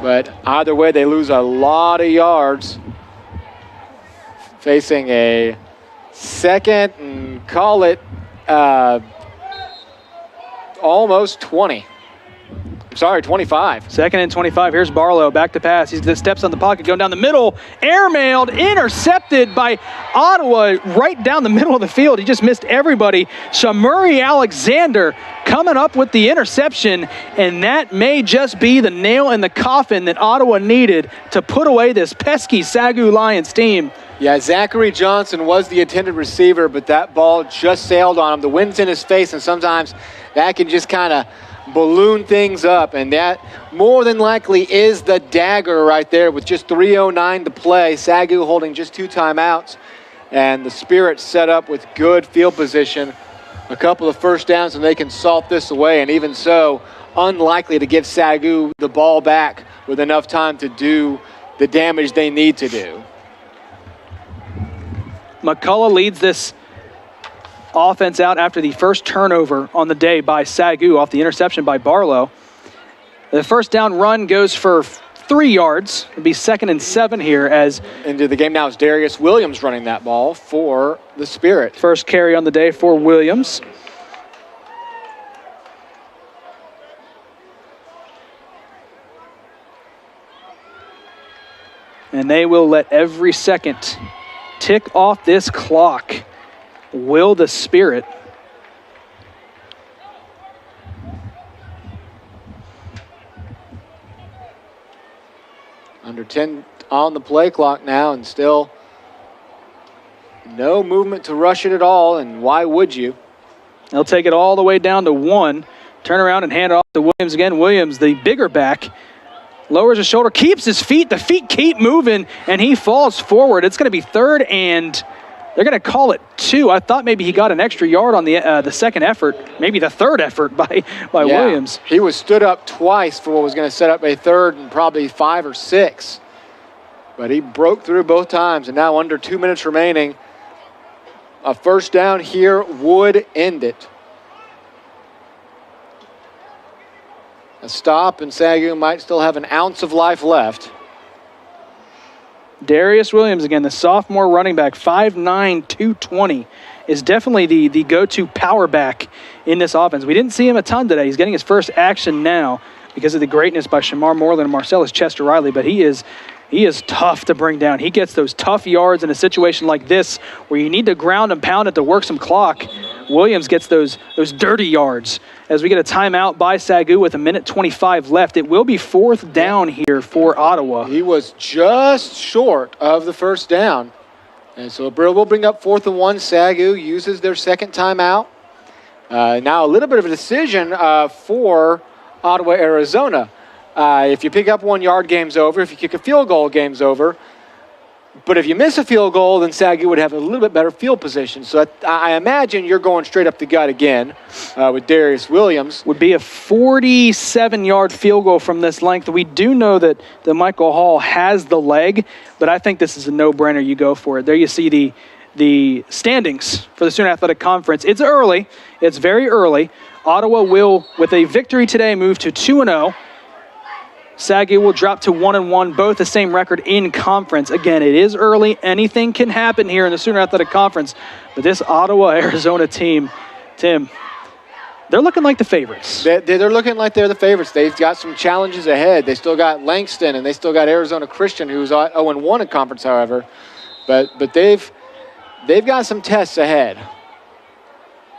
But either way, they lose a lot of yards. Facing a 2nd and call it almost 20. I'm sorry, 25. 2nd and 25. Here's Barlow, back to pass. He steps on the pocket, going down the middle. Airmailed, intercepted by Ottawa right down the middle of the field. He just missed everybody. Shamuri Alexander coming up with the interception, and that may just be the nail in the coffin that Ottawa needed to put away this pesky SAGU Lions team. Yeah, Zachary Johnson was the intended receiver, but that ball just sailed on him. The wind's in his face, and sometimes that can just kind of balloon things up, and that more than likely is the dagger right there with just 3:09 to play. SAGU holding just 2 timeouts, and the Spirit set up with good field position. A couple of first downs, and they can salt this away, and even so, unlikely to give SAGU the ball back with enough time to do the damage they need to do. McCullough leads this offense out after the first turnover on the day by SAGU off the interception by Barlow. The first down run goes for 3 yards. It'll be 2nd and 7 here as into the game now is Darius Williams running that ball for the Spirit. First carry on the day for Williams. And they will let every second tick off this clock. Will the Spirit? Under 10 on the play clock now, and still no movement to rush it at all, and why would you? They'll take it all the way down to 1. Turn around and hand it off to Williams again. Williams, the bigger back, lowers his shoulder, keeps his feet. The feet keep moving, and he falls forward. It's going to be 3rd and they're going to call it 2. I thought maybe he got an extra yard on the second effort, maybe the 3rd effort by Williams. He was stood up twice for what was going to set up a 3rd and probably 5 or 6. But he broke through both times, and now under 2 minutes remaining, a first down here would end it. A stop, and SAGU might still have an ounce of life left. Darius Williams, again, the sophomore running back, 5'9", 220, is definitely the go-to power back in this offense. We didn't see him a ton today. He's getting his first action now because of the greatness by Shamar Moreland and Marcellus Chester Riley, but he is tough to bring down. He gets those tough yards in a situation like this where you need to ground and pound it to work some clock. Williams gets those dirty yards. As we get a timeout by SAGU with 1:25 left, it will be 4th down here for Ottawa. He was just short of the first down. And so Brill will bring up 4th and 1. SAGU uses their 2nd timeout. Now a little bit of a decision for Ottawa, Arizona. If you pick up 1 yard, game's over. If you kick a field goal, game's over. But if you miss a field goal, then SAGU would have a little bit better field position. So I imagine you're going straight up the gut again with Darius Williams. Would be a 47-yard field goal from this length. We do know that Michael Hall has the leg, but I think this is a no-brainer. You go for it. There you see the standings for the Student Athletic Conference. It's early. It's very early. Ottawa will, with a victory today, move to 2-0. SAGU will drop to 1-1, both the same record in conference. Again, it is early. Anything can happen here in the Sooner Athletic Conference. But this Ottawa, Arizona team, Tim, they're looking like the favorites. They're looking like they're the favorites. They've got some challenges ahead. They still got Langston, and they still got Arizona Christian, who's 0-1 in conference, however. But they've got some tests ahead.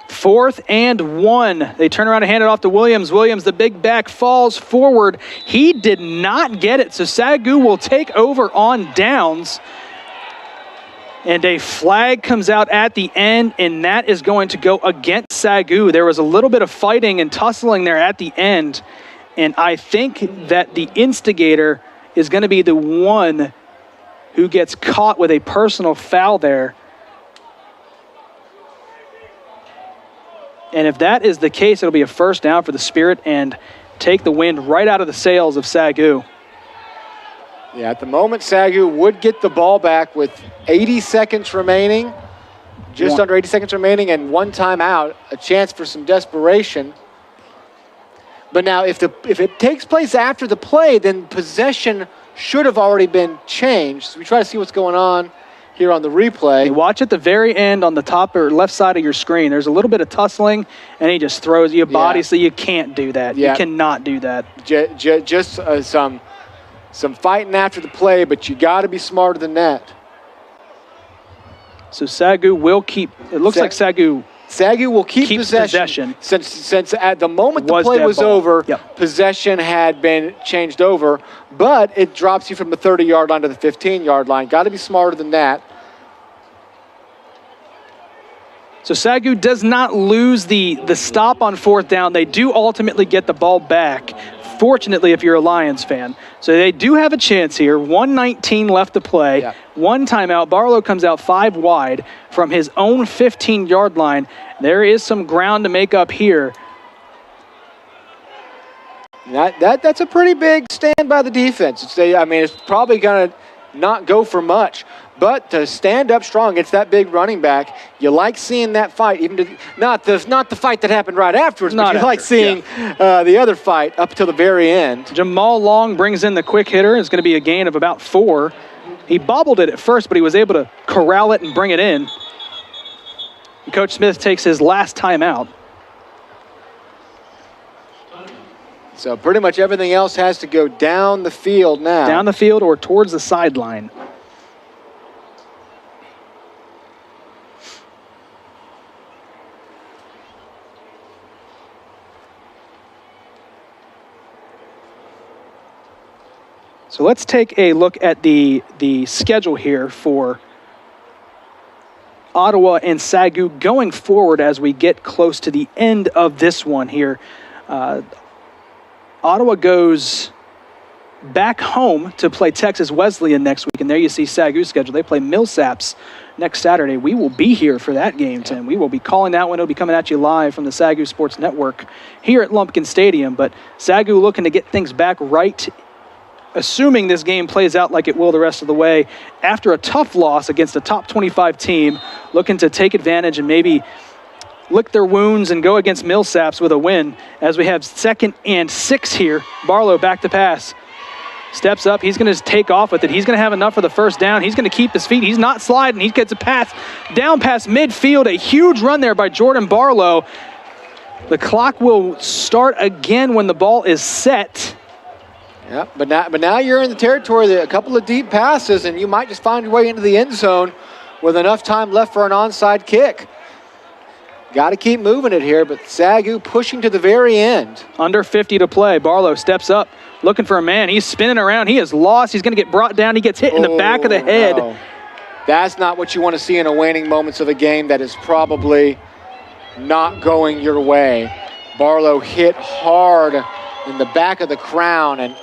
4th and 1. They turn around and hand it off to Williams. Williams, the big back, falls forward. He did not get it, so SAGU will take over on downs. And a flag comes out at the end, and that is going to go against SAGU. There was a little bit of fighting and tussling there at the end, and I think that the instigator is going to be the one who gets caught with a personal foul there. And if that is the case, it'll be a first down for the Spirit and take the wind right out of the sails of SAGU. Yeah, at the moment, SAGU would get the ball back with 80 seconds remaining, just under 80 seconds remaining, and 1 timeout, a chance for some desperation. But now, if it takes place after the play, then possession should have already been changed. So we try to see what's going on here on the replay. You watch at the very end on the top or left side of your screen. There's a little bit of tussling, and he just throws you a body, so you can't do that. You cannot do that. Just some fighting after the play, but you got to be smarter than that. So SAGU will keep. It looks like SAGU will keep possession. Since at the moment the play was over, possession had been changed over, but it drops you from the 30-yard line to the 15-yard line. Got to be smarter than that. So SAGU does not lose the stop on 4th down. They do ultimately get the ball back, fortunately, if you're a Lions fan. So they do have a chance here. 1:19 left to play. Yeah. 1 timeout. Barlow comes out 5 wide from his own 15-yard line. There is some ground to make up here. That's a pretty big stand by the defense. It's probably going to not go for much. But to stand up strong against that big running back, you like seeing that fight. Not the fight that happened right afterwards, but you like seeing the other fight up till the very end. Jamal Long brings in the quick hitter. It's going to be a gain of about 4. He bobbled it at first, but he was able to corral it and bring it in. And Coach Smith takes his last timeout. So pretty much everything else has to go down the field now. Down the field or towards the sideline. So let's take a look at the schedule here for Ottawa and SAGU going forward as we get close to the end of this one here. Ottawa goes back home to play Texas Wesleyan next week, and there you see SAGU's schedule. They play Millsaps next Saturday. We will be here for that game, Tim. We will be calling that one. It'll be coming at you live from the SAGU Sports Network here at Lumpkin Stadium. But SAGU looking to get things back right, assuming this game plays out like it will the rest of the way, after a tough loss against a top 25 team, looking to take advantage and maybe lick their wounds and go against Millsaps with a win, as we have 2nd and 6 here. Barlow back to pass. Steps up. He's going to take off with it. He's going to have enough for the first down. He's going to keep his feet. He's not sliding. He gets a pass down past midfield. A huge run there by Jordan Barlow. The clock will start again when the ball is set. Yeah, but now you're in the territory that a couple of deep passes, and you might just find your way into the end zone with enough time left for an onside kick. Got to keep moving it here, but SAGU pushing to the very end. Under 50 to play. Barlow steps up, looking for a man. He's spinning around. He is lost. He's going to get brought down. He gets hit in the back of the head. No. That's not what you want to see in a waning moments of a game that is probably not going your way. Barlow hit hard in the back of the crown, and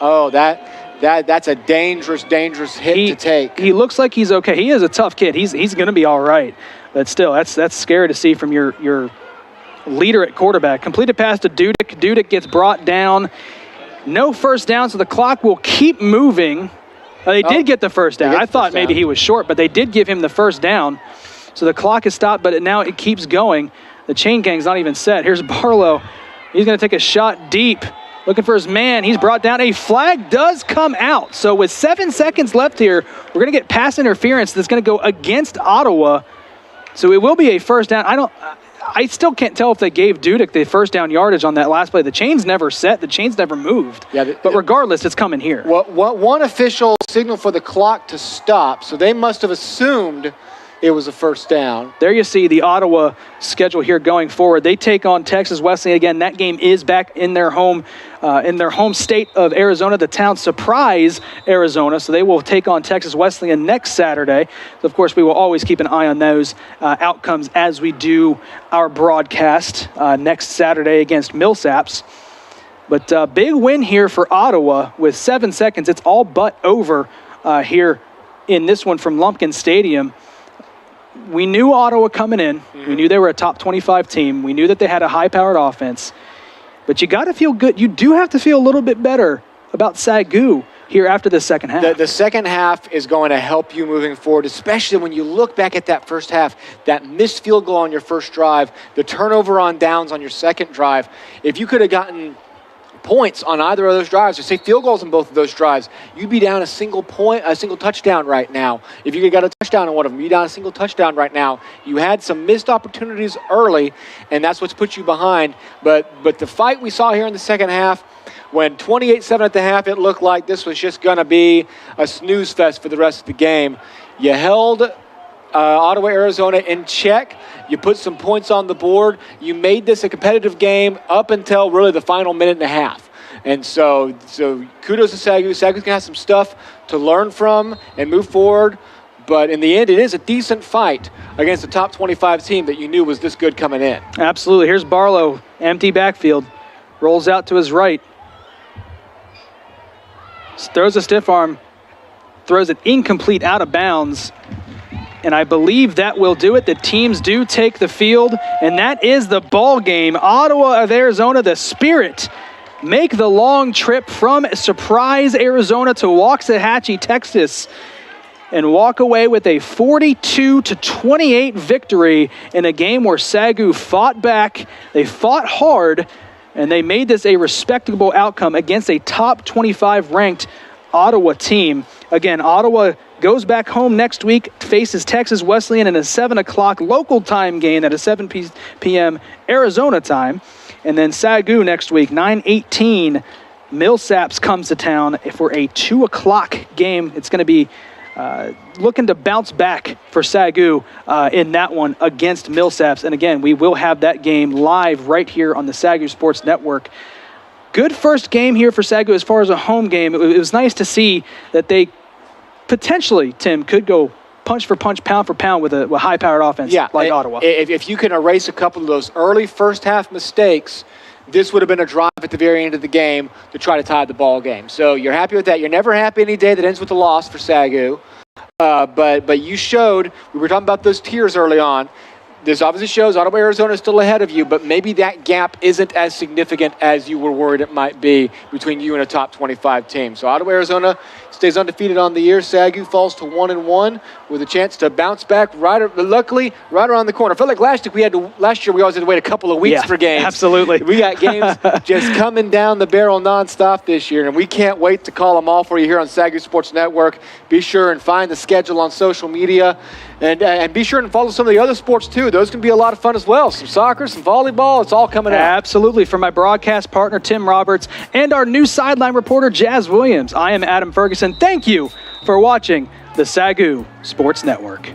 that's a dangerous hit to take. He looks like he's okay. He is a tough kid. He's going to be all right. But still, that's scary to see from your leader at quarterback. Completed pass to Dudek. Dudek gets brought down. No first down, so the clock will keep moving. They did get the first down. I thought maybe he was short, but they did give him the first down. So the clock is stopped, but now it keeps going. The chain gang's not even set. Here's Barlow. He's going to take a shot deep. looking for his man. He's brought down. A flag does come out. So with 7 seconds left here, we're going to get pass interference that's going to go against Ottawa. So it will be a first down. I still can't tell if they gave Dudek the first down yardage on that last play. The chain's never set. The chain's never moved. Yeah, but regardless, it's coming here. One official signal for the clock to stop, so they must have assumed it was a first down. There you see the Ottawa schedule here going forward. They take on Texas Wesleyan again. That game is back in their home state of Arizona, the town Surprise, Arizona. So they will take on Texas Wesleyan next Saturday. So of course, we will always keep an eye on those outcomes as we do our broadcast next Saturday against Millsaps. But big win here for Ottawa with 7 seconds. It's all but over here in this one from Lumpkin Stadium. We knew Ottawa coming in. We knew they were a top 25 team. We knew that they had a high-powered offense. But you got to feel good. You do have to feel a little bit better about SAGU here after the second half. The second half is going to help you moving forward, especially when you look back at that first half, that missed field goal on your first drive, the turnover on downs on your second drive. If you could have gotten points on either of those drives, or say field goals on both of those drives, you'd be down a single touchdown right now. If you got a touchdown on one of them, you'd be down a single touchdown right now. You had some missed opportunities early, and that's what's put you behind. But the fight we saw here in the second half, when 28-7 at the half, it looked like this was just going to be a snooze fest for the rest of the game. You held Ottawa, Arizona in check. You put some points on the board. You made this a competitive game up until really the final minute and a half. And so kudos to SAGU. SAGU's going to have some stuff to learn from and move forward. But in the end, it is a decent fight against a top 25 team that you knew was this good coming in. Absolutely. Here's Barlow, empty backfield. Rolls out to his right. Throws a stiff arm. Throws it incomplete out of bounds. And I believe that will do it. The teams do take the field, and that is the ball game. Ottawa of Arizona, the Spirit, make the long trip from Surprise, Arizona to Waxahachie, Texas, and walk away with a 42-28 victory in a game where SAGU fought back. They fought hard, and they made this a respectable outcome against a top 25 ranked Ottawa team. Again, Ottawa goes back home next week, faces Texas Wesleyan in a 7 o'clock local time game at a 7 p.m. Arizona time. And then SAGU next week, 9:18, Millsaps comes to town for a 2 o'clock game. It's going to be looking to bounce back for SAGU in that one against Millsaps. And again, we will have that game live right here on the SAGU Sports Network. Good first game here for SAGU as far as a home game. It was nice to see that they potentially, Tim, could go punch for punch, pound for pound with a high-powered offense like Ottawa. If you can erase a couple of those early first-half mistakes, this would have been a drive at the very end of the game to try to tie the ball game. So you're happy with that. You're never happy any day that ends with a loss for SAGU. But you showed, we were talking about those tiers early on. This obviously shows Ottawa, Arizona is still ahead of you, but maybe that gap isn't as significant as you were worried it might be between you and a top 25 team. So Ottawa, Arizona stays undefeated on the year. SAGU falls to 1-1 with a chance to bounce back luckily right around the corner. I felt like last year we always had to wait a couple of weeks for games. Absolutely. We got games just coming down the barrel nonstop this year, and we can't wait to call them all for you here on SAGU Sports Network. Be sure and find the schedule on social media, and be sure and follow some of the other sports too. Those can be a lot of fun as well. Some soccer, some volleyball, it's all coming out. Absolutely. For my broadcast partner, Tim Roberts, and our new sideline reporter, Jazz Williams, I am Adam Ferguson. Thank you for watching the SAGU Sports Network.